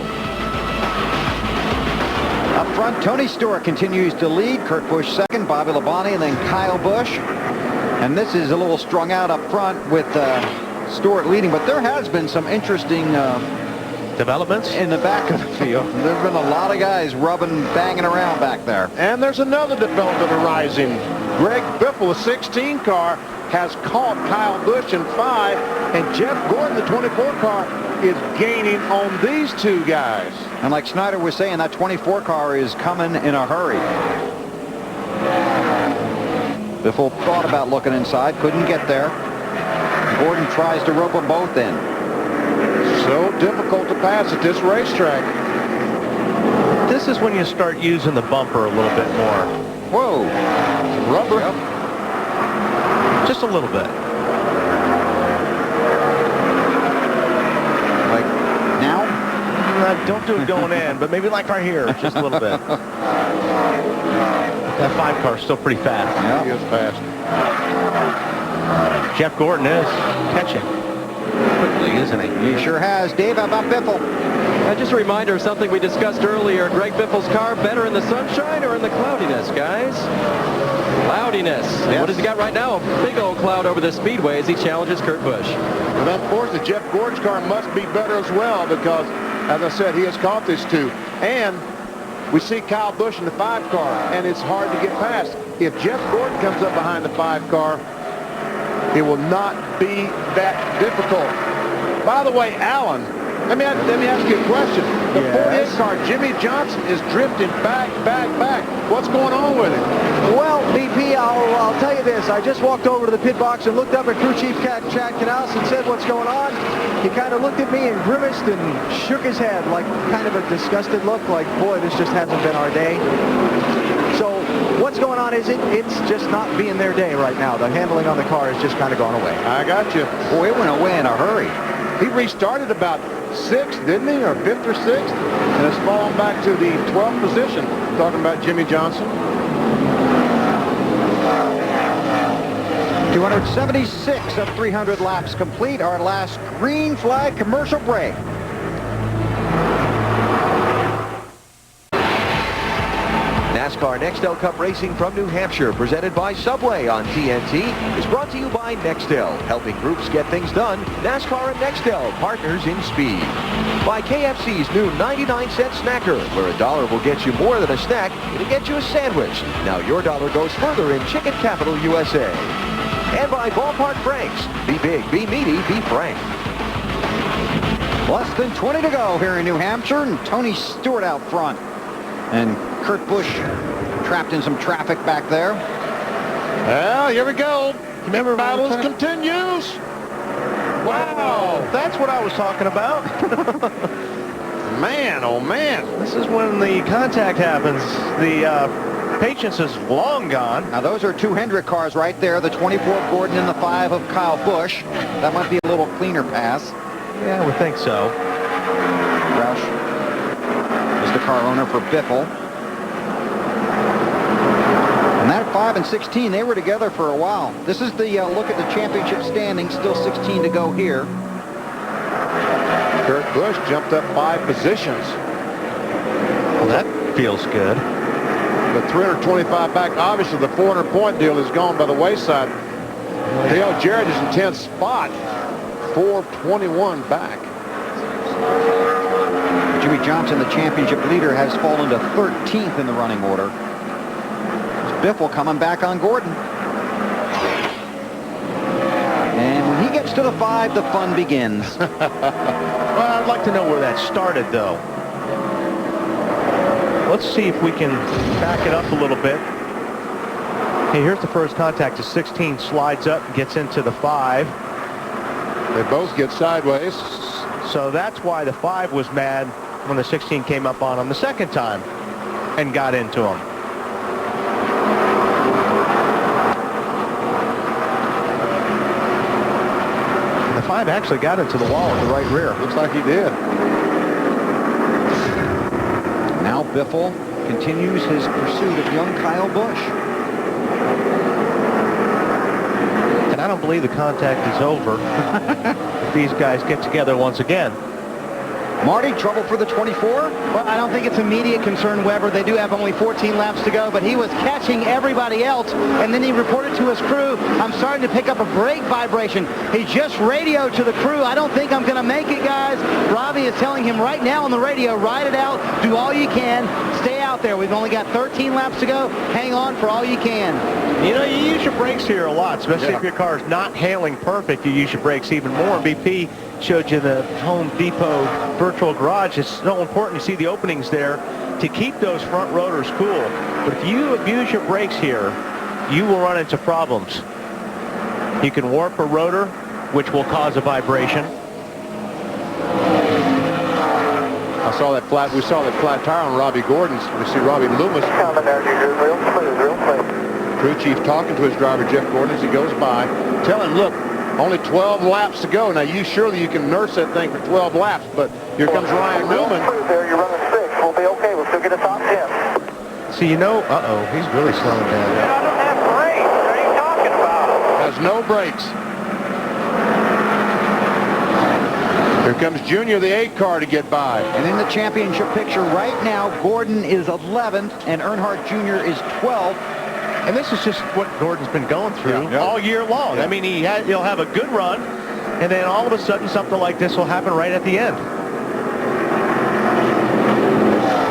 S3: Up front, Tony Stewart continues to lead. Kurt Busch second, Bobby Labonte, and then Kyle Busch. And this is a little strung out up front with Stewart leading, but there has been some interesting
S6: developments
S3: in the back of the field. There's been a lot of guys banging around back there.
S4: And there's another development arising. Greg Biffle, the 16 car, has caught Kyle Busch in 5, and Jeff Gordon, the 24 car, is gaining on these 2 guys.
S3: And like Snyder was saying, that 24 car is coming in a hurry. Biffle thought about looking inside, couldn't get there. Gordon tries to rope them both in.
S4: So difficult to pass at this racetrack.
S6: This is when you start using the bumper a little bit more.
S3: Whoa.
S4: Rubber.
S6: Yep. Just a little bit.
S3: Like now?
S6: Don't do it going in, but maybe like right here, just a little bit. That 5 car is still pretty fast.
S4: Yeah, he is fast.
S6: Jeff Gordon is catching quickly, isn't he?
S3: He sure has. Dave, how about Biffle?
S1: Just a reminder of something we discussed earlier. Greg Biffle's car better in the sunshine or in the cloudiness, guys? Cloudiness.
S3: Yes.
S1: What has he got right now? A big old cloud over the speedway as he challenges Kurt Busch.
S4: But unfortunately, Jeff Gordon's car must be better as well because, as I said, he has caught these 2. And we see Kyle Busch in the 5 car, and it's hard to get past. If Jeff Gordon comes up behind the 5 car, it will not be that difficult. By the way, Alan, let me ask you a question. The 48 car, Jimmy Johnson, is drifting back. What's going on with it?
S7: Well, BP, I'll tell you this. I just walked over to the pit box and looked up at crew chief Chad Canals and said, "What's going on?" He kind of looked at me and grimaced and shook his head like kind of a disgusted look, like, boy, this just hasn't been our day. So what's going on is it's just not being their day right now. The handling on the car has just kind of gone away.
S4: I got you.
S3: Boy, it went away in a hurry.
S4: He restarted about 6th, didn't he? Or 5th or 6th? And has fallen back to the 12th position. Talking about Jimmy Johnson.
S3: 276 of 300 laps complete. Our last green flag commercial break.
S11: NASCAR Nextel Cup Racing from New Hampshire, presented by Subway on TNT, is brought to you by Nextel, helping groups get things done. NASCAR and Nextel, partners in speed. By KFC's new 99-cent snacker, where $1 will get you more than a snack, it'll get you a sandwich. Now your dollar goes further in chicken capital USA. And by Ballpark Franks. Be big, be meaty, be frank.
S3: Less than 20 to go here in New Hampshire, and Tony Stewart out front. And Kurt Busch trapped in some traffic back there.
S4: Well, here we go. Remember, battles continues.
S6: Wow, that's what I was talking about.
S4: Man, oh man.
S6: This is when the contact happens. The Patience is long gone.
S3: Now those are 2 Hendrick cars right there, the 24 of Gordon and the 5 of Kyle Busch. That might be a little cleaner pass.
S6: Yeah, I would think so.
S3: Roush is the car owner for Biffle. And that 5 and 16, they were together for a while. This is the look at the championship standings, still 16 to go here.
S4: Kurt Busch jumped up 5 positions.
S6: Well, that feels good.
S4: But 325 back. Obviously, the 400-point deal is gone by the wayside. Dale Jarrett is in 10th spot. 421 back.
S3: Jimmy Johnson, the championship leader, has fallen to 13th in the running order. Biffle coming back on Gordon. And when he gets to the 5, the fun begins.
S6: Well, I'd like to know where that started, though. Let's see if we can back it up a little bit. Okay, here's the first contact. The 16 slides up and gets into the 5.
S4: They both get sideways.
S6: So that's why the 5 was mad when the 16 came up on him the second time and got into him. And the 5 actually got into the wall at the right rear.
S4: Looks like he did.
S3: Now Biffle continues his pursuit of young Kyle Busch.
S6: And I don't believe the contact is over if these guys get together once again.
S3: Marty, trouble for the 24?
S8: Well, I don't think it's immediate concern, Weber. They do have only 14 laps to go, but he was catching everybody else, and then he reported to his crew, I'm starting to pick up a brake vibration. He just radioed to the crew, I don't think I'm going to make it, guys. Robbie is telling him right now on the radio, ride it out, do all you can, stay out there. We've only got 13 laps to go. Hang on for all you can.
S6: You know, you use your brakes here a lot, especially if your car is not hailing perfect. You use your brakes even more. BP showed you the Home Depot virtual garage. It's so important to see the openings there to keep those front rotors cool. But if you abuse your brakes here, you will run into problems. You can warp a rotor, which will cause a vibration.
S4: We saw that flat tire on Robbie Gordon's. We see Robbie Loomis.
S5: Coming there, real smooth, real smooth.
S4: Crew chief talking to his driver, Jeff Gordon, as he goes by. Tell him, look, only 12 laps to go. Now, surely you can nurse that thing for 12 laps, but here comes Ryan Newman.
S5: There, you're running 6. We'll be okay. We'll still get a top 10.
S6: See, you know, he's really slowing down.
S5: I don't have brakes. What are you talking about?
S4: Has no brakes. Here comes Junior, the 8 car, to get by.
S3: And in the championship picture right now, Gordon is 11th and Earnhardt Jr. is 12th.
S6: And this is just what Gordon's been going through all year long. I mean, he'll have a good run, and then all of a sudden something like this will happen right at the end.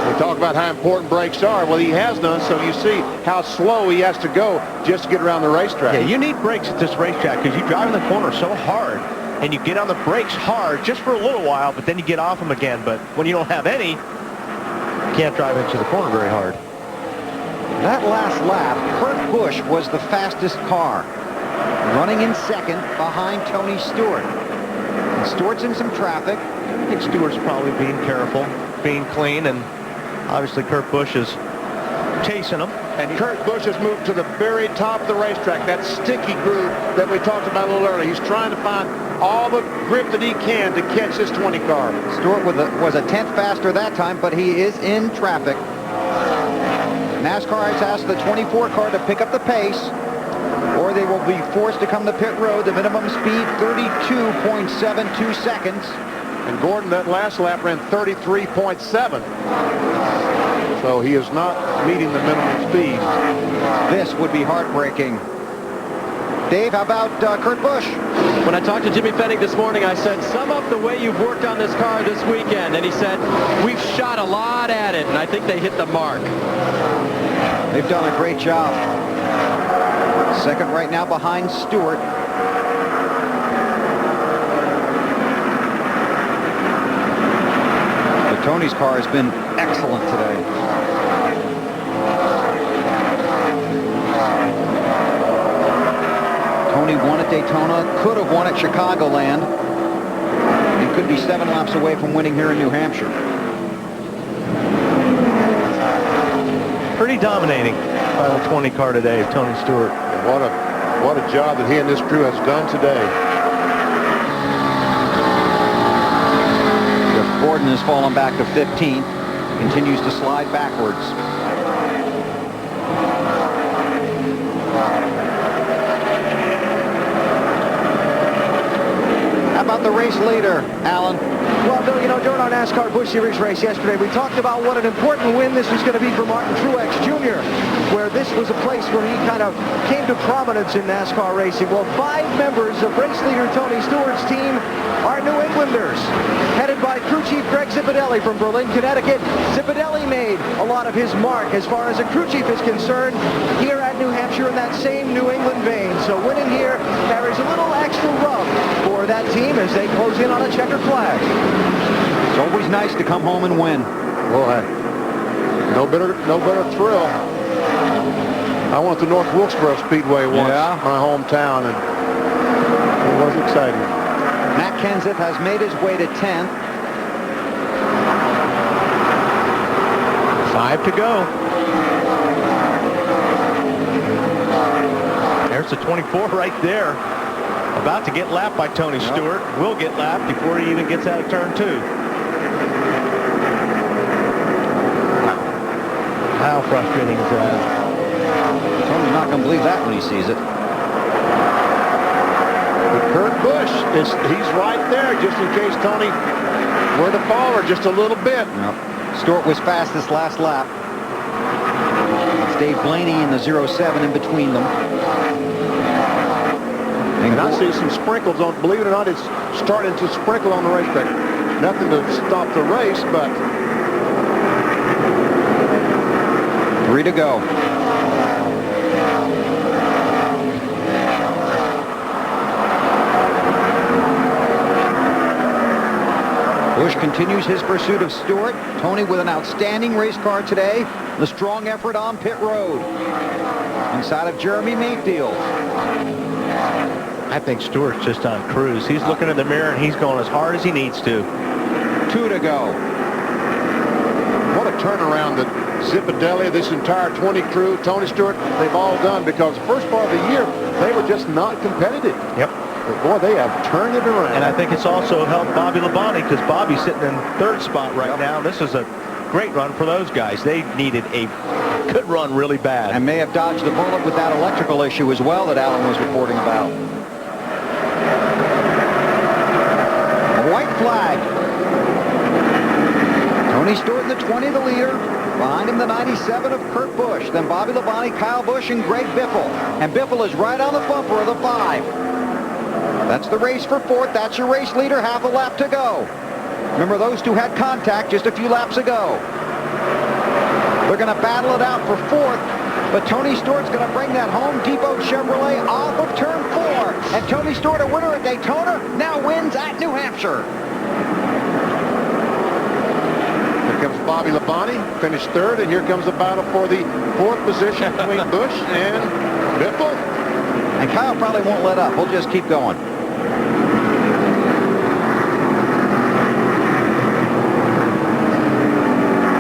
S4: We talk about how important brakes are. Well, he has none, so you see how slow he has to go just to get around the racetrack.
S6: Yeah, you need brakes at this racetrack because you drive in the corner so hard, and you get on the brakes hard just for a little while, but then you get off them again. But when you don't have any, you can't drive into the corner very hard.
S3: That last lap, Kurt Busch was the fastest car, running in second behind Tony Stewart. And Stewart's in some traffic.
S6: I think Stewart's probably being careful, being clean, and obviously Kurt Busch is chasing him.
S4: And Kurt Busch has moved to the very top of the racetrack, that sticky groove that we talked about a little earlier. He's trying to find all the grip that he can to catch this 20 car.
S3: Stewart was a tenth faster that time, but he is in traffic. NASCAR has asked the 24 car to pick up the pace, or they will be forced to come to pit road. The minimum speed, 32.72 seconds.
S4: And Gordon, that last lap, ran 33.7. So he is not meeting the minimum speed.
S3: This would be heartbreaking. Dave, how about Kurt Busch?
S1: When I talked to Jimmy Fennig this morning, I said, sum up the way you've worked on this car this weekend. And he said, we've shot a lot at it, and I think they hit the mark.
S3: They've done a great job. Second right now behind Stewart. But Tony's car has been excellent today. Tony won at Daytona, could have won at Chicagoland, and could be 7 laps away from winning here in New Hampshire.
S6: Pretty dominating. Final 20 car today, Tony Stewart.
S4: What a job that he and this crew has done today.
S3: Jeff Gordon has fallen back to 15th. Continues to slide backwards. How about the race leader, Alan?
S7: Well, Bill, you know, during our NASCAR Busch Series race yesterday, we talked about what an important win this was going to be for Martin Truex Jr., where this was a place where he kind of came to prominence in NASCAR racing. Well, 5 members of race leader Tony Stewart's team are New Englanders, headed by crew chief Greg Zipadelli from Berlin, Connecticut. Zipadelli made a lot of his mark as far as a crew chief is concerned here at New Hampshire in that same New England vein. So winning here carries a little extra rub for that team as they close in on a checkered flag.
S3: It's always nice to come home and win.
S4: Well, no better thrill. I went to North Wilkesboro Speedway once, my hometown, and it was exciting.
S3: Matt Kenseth has made his way to 10th.
S6: 5 to go. There's the 24 right there. About to get lapped by Tony Stewart. Will get lapped before he even gets out of turn 2. How frustrating is that?
S3: Tony's not going to believe that when he sees it.
S4: But Kurt Busch, he's right there just in case Tony were to fall or just a little bit.
S3: Yep. Stewart was fast this last lap. It's Dave Blaney in the 07 in between them.
S4: And I see some sprinkles on, believe it or not, it's starting to sprinkle on the racetrack. Nothing to stop the race, but
S3: 3 to go. Busch continues his pursuit of Stewart. Tony with an outstanding race car today. The strong effort on pit road. Inside of Jeremy Mayfield.
S6: I think Stewart's just on cruise. He's looking in the mirror and he's going as hard as he needs to.
S3: 2 to go.
S4: What a turnaround that Zipadelli, this entire 20 crew, Tony Stewart, they've all done, because the first part of the year, they were just not competitive.
S6: Yep.
S4: But boy, they have turned it around.
S6: And I think it's also helped Bobby Labonte, because Bobby's sitting in 3rd spot right now. This is a great run for those guys. They needed a good run really bad.
S3: And may have dodged the bullet with that electrical issue as well that Alan was reporting about. A white flag. Tony Stewart in the 20, the leader. Behind him, the 97 of Kurt Busch. Then Bobby Labonte, Kyle Busch, and Greg Biffle. And Biffle is right on the bumper of the 5. That's the race for 4th. That's your race leader. Half a lap to go. Remember, those two had contact just a few laps ago. They're going to battle it out for 4th. But Tony Stewart's going to bring that Home Depot Chevrolet off of turn 4. And Tony Stewart, a winner at Daytona, now wins at New Hampshire.
S4: Here comes Bobby Labonte, finished 3rd, and here comes the battle for the 4th position between Busch and Biffle.
S3: And Kyle probably won't let up. We'll just keep going.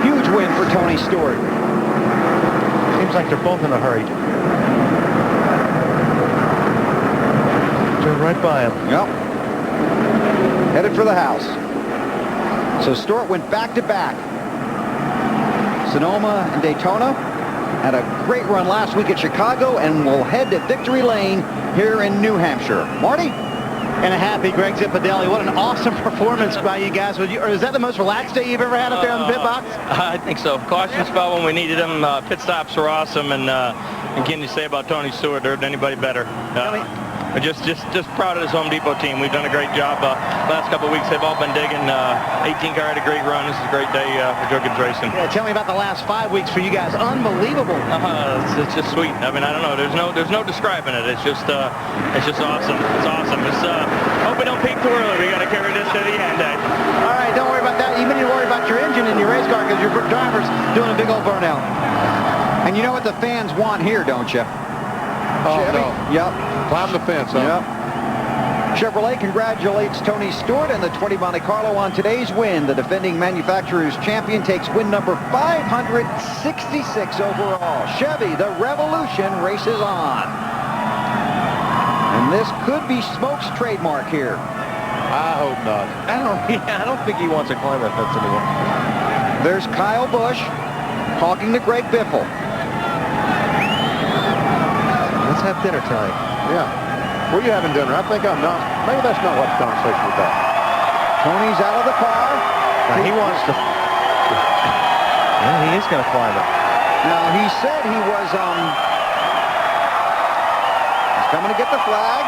S3: Huge win for Tony Stewart.
S6: Seems like they're both in a hurry. Turn right by him.
S3: Yep. Headed for the house. So Stewart went back-to-back. Sonoma and Daytona. Had a great run last week at Chicago and will head to Victory Lane here in New Hampshire. Marty?
S8: And a happy Greg Zipadelli. What an awesome performance by you guys. Or is that the most relaxed day you've ever had up there in the pit box?
S16: I think so. Caution spell when we needed them. Pit stops were awesome. And can you say about Tony Stewart? There isn't anybody better. Just proud of this Home Depot team. We've done a great job. Last couple of weeks, they've all been digging. 18 car had a great run. This is a great day for Joe Gibbs Racing.
S8: Yeah, tell me about the last 5 weeks for you guys. Unbelievable.
S16: It's just sweet. I mean, I don't know. There's no describing it. It's just awesome. It's awesome. Hope we don't peak too early. We got to carry this to the end.
S8: All right, don't worry about that. You need to worry about your engine in your race car because your driver's doing a big old burnout.
S3: And you know what the fans want here, don't you?
S4: Oh,
S3: Chevy?
S4: no.
S3: Yep.
S4: Climb the fence, huh?
S3: Yep. Chevrolet congratulates Tony Stewart and the 20 Monte Carlo on today's win. The defending manufacturer's champion takes win number 566 overall. Chevy, the revolution races on. And this could be Smoke's trademark here.
S4: I hope not.
S6: I don't think he wants to climb that fence anymore.
S3: There's Kyle Busch talking to Greg Biffle.
S7: Let's have dinner tonight.
S4: Yeah. Where are you having dinner? I think I'm not. Maybe that's not what the conversation was about.
S3: Tony's out of the car.
S6: Now, he wants to. Yeah, he is going to climb it.
S3: Now, he said he was, he's coming to get the flag.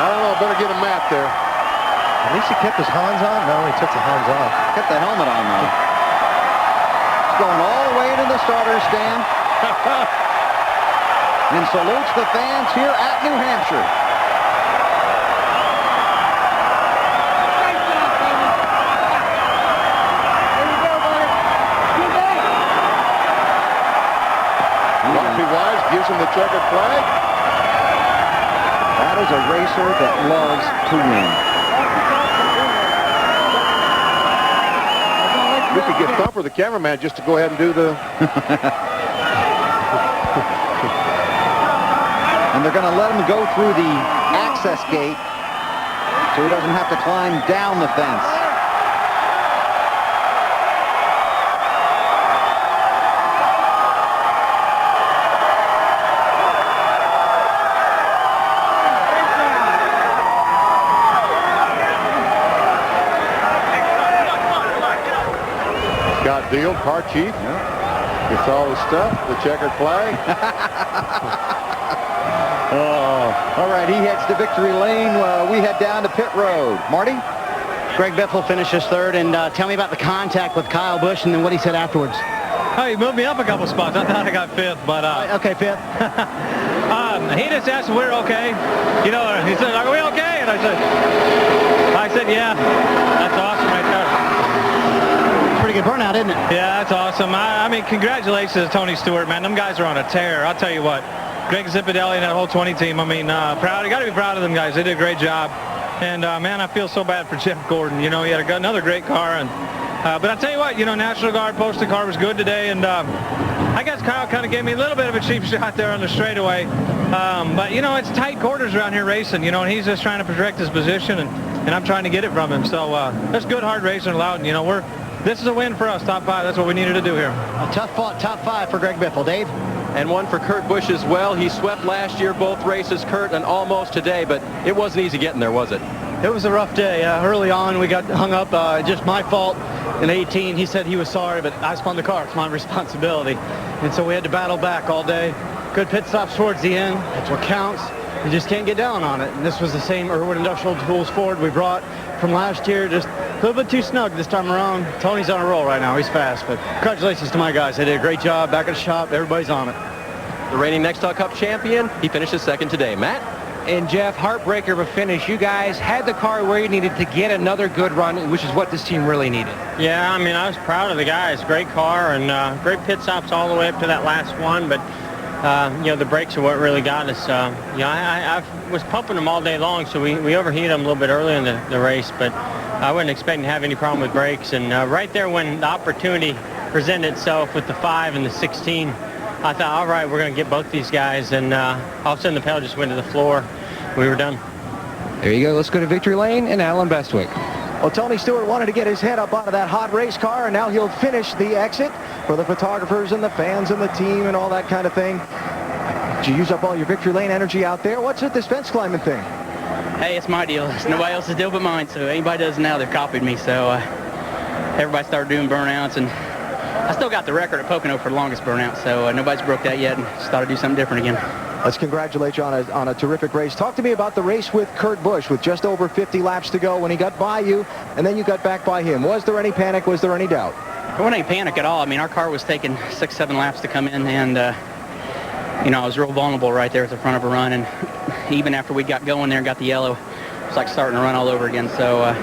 S4: I don't know. Better get a mat there.
S7: At least he kept his Hans on. No, he took the Hans off.
S3: Kept the helmet on, though. He's going all the way into the starter's stand. And salutes the fans here at New Hampshire.
S4: Rocky Wise gives him the checkered flag.
S3: That is a racer that loves to win.
S4: We could get Thumper, the cameraman, just to go ahead and do the...
S3: And they're going to let him go through the access gate so he doesn't have to climb down the fence.
S4: Scott Deal, car chief. Gets all the stuff, the checkered flag.
S3: Oh, all right, he heads to victory lane. We head down to pit road. Marty?
S8: Greg Biffle finishes third, and tell me about the contact with Kyle Busch and then what he said afterwards.
S12: Oh, he moved me up a couple spots. I thought I got fifth, but...
S8: okay, fifth.
S12: He just asked if we were okay. You know, he said, are we okay? And I said, yeah, that's awesome right there.
S8: Pretty good burnout, isn't it?
S12: Yeah, that's awesome. I mean, congratulations to Tony Stewart, man. Them guys are on a tear. I'll tell you what. Greg Zipadelli and that whole 20 team, I mean, proud. You got to be proud of them guys. They did a great job. And, man, I feel so bad for Jeff Gordon. You know, he had another great car. And but I'll tell you what, you know, National Guard posted car was good today. And I guess Kyle kind of gave me a little bit of a cheap shot there on the straightaway. But, you know, it's tight quarters around here racing, you know, and he's just trying to protect his position. And I'm trying to get it from him. So that's good, hard racing in Loudon. You know, this is a win for us, top five. That's what we needed to do here.
S8: A tough fought top five for Greg Biffle. Dave?
S1: And one for Kurt Busch as well. He swept last year both races, Kurt, and almost today, but it wasn't easy getting there, was it?
S8: It was a rough day. Early on, we got hung up. Just my fault. In 18, he said he was sorry, but I spun the car. It's my responsibility. And so we had to battle back all day. Good pit stops towards the end. That's what counts. You just can't get down on it. And this was the same Irwin Industrial Tools Ford we brought from last year. Just a little bit too snug this time around. Tony's on a roll right now. He's fast. But congratulations to my guys. They did a great job back at the shop. Everybody's on it.
S1: The reigning Nextel Cup champion, he finishes second today. Matt?
S9: And Jeff, heartbreaker of a finish. You guys had the car where you needed to get another good run, which is what this team really needed.
S13: Yeah, I mean, I was proud of the guys. Great car and great pit stops all the way up to that last one. But, you know, the brakes are what really got us. You know, I was pumping them all day long, so we overheated them a little bit early in the race. But I wasn't expecting to have any problem with brakes. And right there when the opportunity presented itself with the 5 and the 16, I thought, all right, we're going to get both these guys. And all of a sudden the pedal just went to the floor. We were done.
S9: There you go. Let's go to victory lane and Alan Bestwick.
S7: Well, Tony Stewart wanted to get his head up out of that hot race car, and now he'll finish the exit for the photographers and the fans and the team and all that kind of thing. Did you use up all your victory lane energy out there? What's with this fence climbing thing?
S17: Hey, it's my deal. It's nobody else's deal but mine, so anybody does it now, they've copied me. So everybody started doing burnouts, and I still got the record at Pocono for the longest burnout, so nobody's broke that yet, and just thought I'd do something different again.
S7: Let's congratulate you on a terrific race. Talk to me about the race with Kurt Busch with just over 50 laps to go when he got by you, and then you got back by him. Was there any panic? Was there any doubt?
S17: There wasn't any panic at all. I mean, our car was taking 6-7 laps to come in, and, you know, I was real vulnerable right there at the front of a run, and even after we got going there and got the yellow, it was like starting to run all over again. So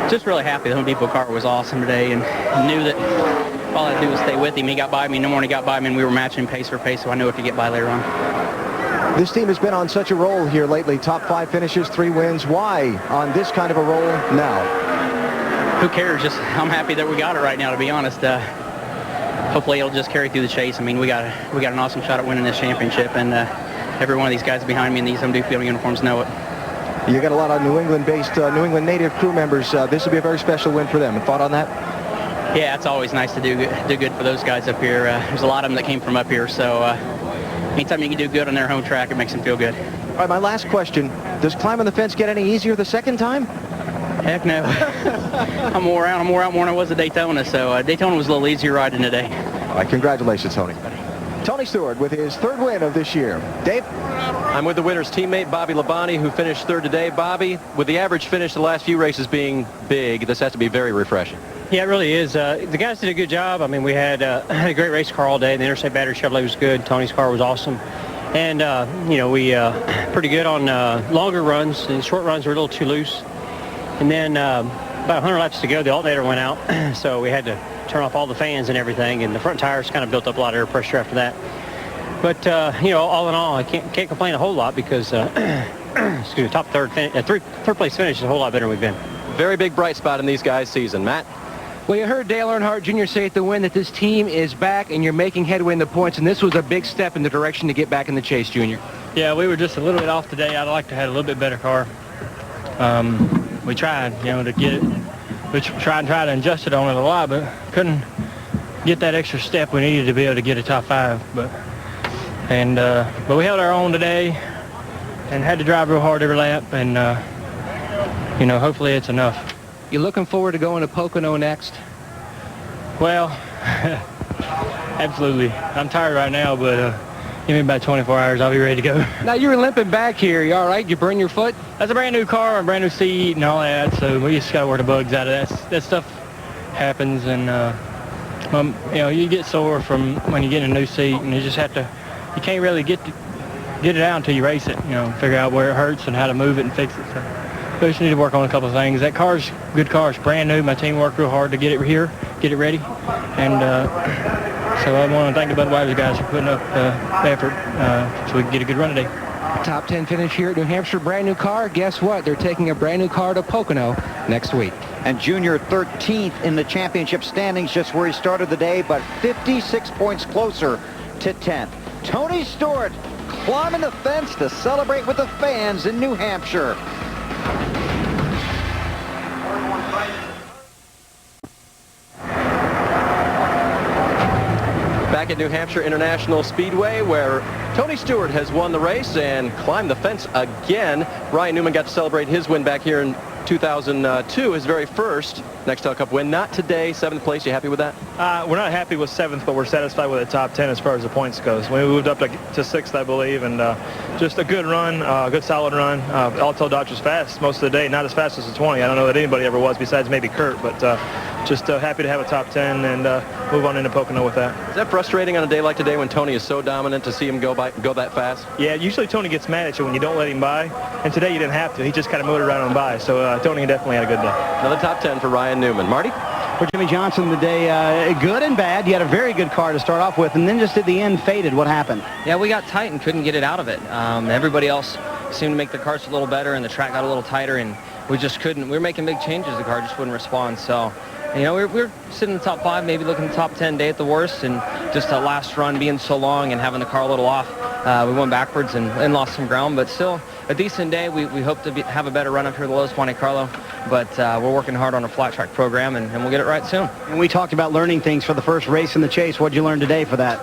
S17: just really happy. The Home Depot car was awesome today, and knew that all I had to do was stay with him. He got by me. No more than he got by me, and we were matching pace for pace, so I knew I could get by later on.
S7: This team has been on such a roll here lately. Top 5 finishes, 3 wins. Why on this kind of a roll now?
S17: Who cares? Just I'm happy that we got it right now, to be honest. Hopefully it'll just carry through the chase. I mean, we got an awesome shot at winning this championship, and every one of these guys behind me in these MD field uniforms know it.
S7: You got a lot of New England-based, New England native crew members. This will be a very special win for them. And thought on that?
S17: Yeah, it's always nice to do good for those guys up here. There's a lot of them that came from up here, so anytime you can do good on their home track, it makes them feel good.
S7: All right, my last question. Does climbing the fence get any easier the second time?
S17: Heck no. I'm more out more than I was at Daytona, so Daytona was a little easier riding today.
S7: All right, congratulations, Tony. Tony Stewart with his 3rd win of this year. Dave?
S1: I'm with the winner's teammate, Bobby Labonte, who finished 3rd today. Bobby, with the average finish the last few races being big, this has to be very refreshing.
S18: Yeah, it really is. The guys did a good job. I mean, we had a great race car all day. The Interstate Battery Chevrolet was good. Tony's car was awesome. And, we pretty good on longer runs. And short runs were a little too loose. And then about 100 laps to go, the alternator went out. So we had to turn off all the fans and everything. And the front tires kind of built up a lot of air pressure after that. But, all in all, I can't complain a whole lot because, excuse me, top third place finish is a whole lot better than we've been.
S1: Very big bright spot in these guys' season. Matt?
S9: Well, you heard Dale Earnhardt Jr. say at the win that this team is back and you're making headway in the points, and this was a big step in the direction to get back in the chase, Junior.
S18: Yeah, we were just a little bit off today. I'd like to have a little bit better car. We tried, to get it. We tried to adjust it on it a lot, but couldn't get that extra step we needed to be able to get a top 5. But we held our own today and had to drive real hard every lap, and hopefully it's enough.
S9: You looking forward to going to Pocono next?
S18: Well, absolutely. I'm tired right now, but give me about 24 hours, I'll be ready to go.
S9: Now, you were limping back here. You all right? You burn your foot?
S18: That's a brand new car, a brand new seat, and all that, so we just got to work the bugs out of that. That stuff happens, and, you get sore from when you get in a new seat, and you just have to, you can't really get it out until you race it, figure out where it hurts and how to move it and fix it. So we just need to work on a couple of things. That car's good car. It's brand new. My team worked real hard to get it here, get it ready. And so I want to thank the Budweiser guys for putting up effort so we can get a good run today.
S9: Top 10 finish here at New Hampshire. Brand new car. Guess what? They're taking a brand new car to Pocono next week.
S3: And Junior 13th in the championship standings, just where he started the day, but 56 points closer to 10th. Tony Stewart climbing the fence to celebrate with the fans in New Hampshire.
S1: Back at New Hampshire International Speedway, where Tony Stewart has won the race and climbed the fence again. Ryan Newman got to celebrate his win back here in 2002, his very first Nextel Cup win. Not today, 7th place. You happy with that?
S19: We're not happy with 7th, but we're satisfied with the top 10 as far as the points goes. We moved up to 6th, I believe, and just a good run, good solid run. All-told Dodge was fast most of the day, not as fast as the 20. I don't know that anybody ever was besides maybe Kurt, but just happy to have a top 10 and move on into Pocono with that.
S1: Is that frustrating on a day like today when Tony is so dominant to see him go that fast?
S19: Yeah, usually Tony gets mad at you when you don't let him by, and today you didn't have to. He just kind of motored right on by, so Tony definitely had a good day.
S1: Another top 10 for Ryan Newman. Marty?
S8: For Jimmy Johnson today, good and bad. You had a very good car to start off with, and then just at the end faded. What happened?
S20: Yeah, we got tight and couldn't get it out of it. Everybody else seemed to make the cars a little better, and the track got a little tighter, and we just couldn't. We were making big changes. The car just wouldn't respond. So, we're sitting in the top 5, maybe looking at the top 10 day at the worst, and just that last run being so long and having the car a little off, we went backwards and lost some ground, but still a decent day. We hope to have a better run up here at the Los Monte Carlo, but we're working hard on a flat track program, and we'll get it right soon.
S8: And we talked about learning things for the first race in the chase. What did you learn today for that?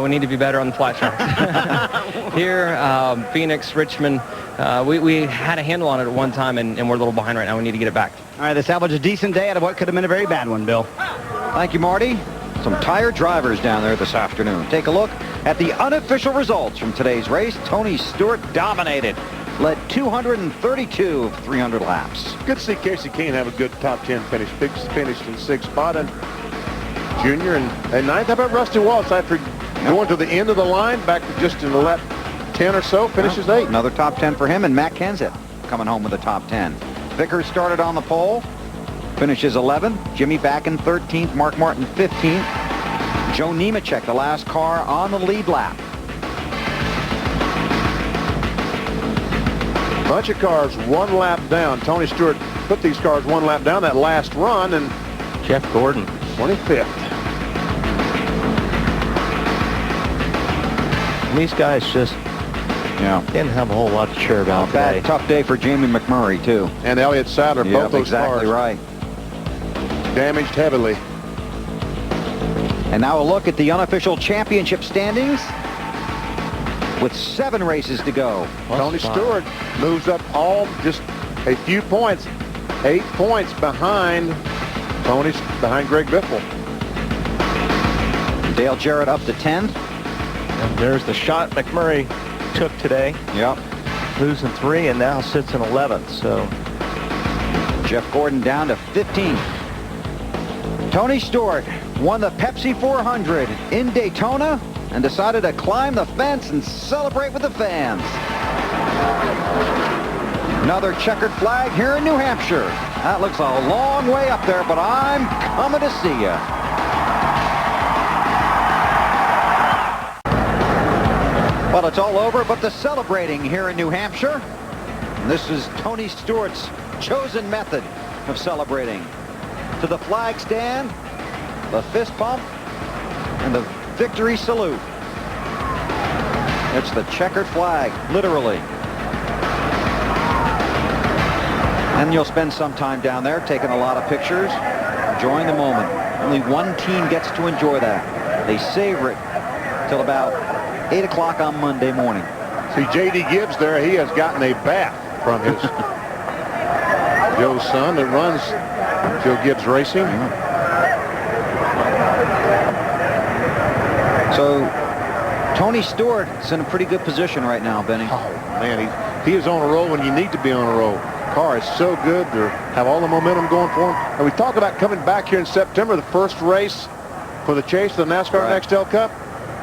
S20: We need to be better on the flat tracks. Here, Phoenix, Richmond, we had a handle on it at one time, and we're a little behind right now. We need to get it back.
S8: All right, they salvaged a decent day out of what could have been a very bad one, Bill.
S3: Thank you, Marty. Some tired drivers down there this afternoon. Take a look at the unofficial results from today's race. Tony Stewart dominated, led 232 of 300 laps.
S4: Good to see Casey Kane have a good top 10 finish. Big finished in 6th spot, and Junior and 9th. How about Rusty Wallace after going to the end of the line, back to just in the lap 10 or so, finishes 8th.
S3: Another top 10 for him, and Matt Kenseth coming home with a top 10. Vickers started on the pole, finishes 11th. Jimmy back in 13th. Mark Martin 15th. Joe Nemechek, the last car on the lead lap.
S4: bunch of cars one lap down. Tony Stewart put these cars one lap down that last run, and
S6: Jeff Gordon,
S4: 25th.
S6: These guys just didn't have a whole lot to cheer about today.
S3: Tough day for Jamie McMurray, too.
S4: And Elliott Sadler, both those
S3: exactly
S4: cars
S3: right.
S4: damaged heavily.
S3: And now a look at the unofficial championship standings with 7 races to go.
S4: Tony Stewart moves up just a few points, 8 points behind Greg Biffle.
S3: Dale Jarrett up to 10th.
S6: And there's the shot McMurray took today.
S3: Yep.
S6: Losing 3 and now sits in 11th. So
S3: Jeff Gordon down to 15th. Tony Stewart won the Pepsi 400 in Daytona and decided to climb the fence and celebrate with the fans. Another checkered flag here in New Hampshire. That looks a long way up there, but I'm coming to see you. Well, it's all over, but the celebrating here in New Hampshire. And this is Tony Stewart's chosen method of celebrating. To the flag stand, the fist pump, and the victory salute. It's the checkered flag, literally. And you'll spend some time down there taking a lot of pictures, enjoying the moment. Only one team gets to enjoy that. They savor it till about 8 o'clock on Monday morning.
S4: See, J.D. Gibbs there, he has gotten a bath from his Joe's son that runs Joe Gibbs Racing.
S3: So Tony Stewart is in a pretty good position right now, Benny.
S4: Oh, man, he is on a roll when you need to be on a roll. Car is so good to have all the momentum going for him. And we talk about coming back here in September, the first race for the chase of the NASCAR Nextel Cup.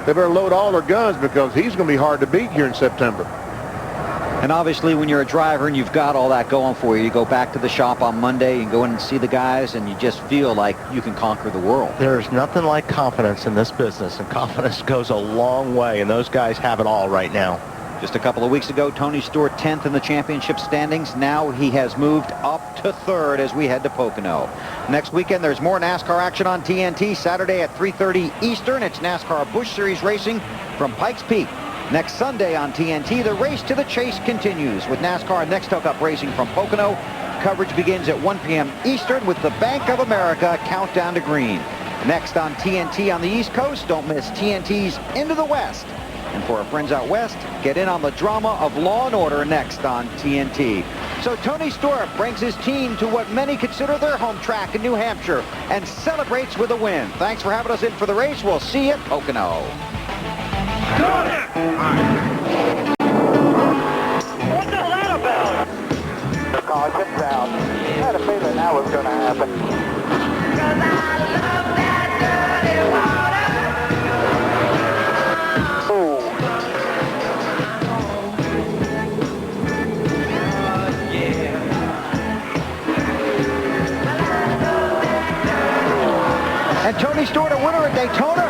S4: They better load all their guns because he's going to be hard to beat here in September.
S3: And obviously when you're a driver and you've got all that going for you, you go back to the shop on Monday and go in and see the guys and you just feel like you can conquer the world.
S6: There's nothing like confidence in this business, and confidence goes a long way, and those guys have it all right now.
S3: Just a couple of weeks ago, Tony Stewart 10th in the championship standings. Now he has moved up to 3rd as we head to Pocono. Next weekend, there's more NASCAR action on TNT. Saturday at 3:30 Eastern, it's NASCAR Busch Series racing from Pikes Peak. Next Sunday on TNT, the race to the chase continues with NASCAR Nextel Cup racing from Pocono. Coverage begins at 1 p.m. Eastern with the Bank of America countdown to green. Next on TNT on the East Coast, don't miss TNT's Into the West. And for our friends out west, get in on the drama of Law and Order next on TNT. So Tony Stewart brings his team to what many consider their home track in New Hampshire and celebrates with a win. Thanks for having us in for the race. We'll see you at Pocono.
S5: What's all that about? The caution's out. I had a feeling that was going to happen.
S3: And Tony Stewart, a winner at Daytona.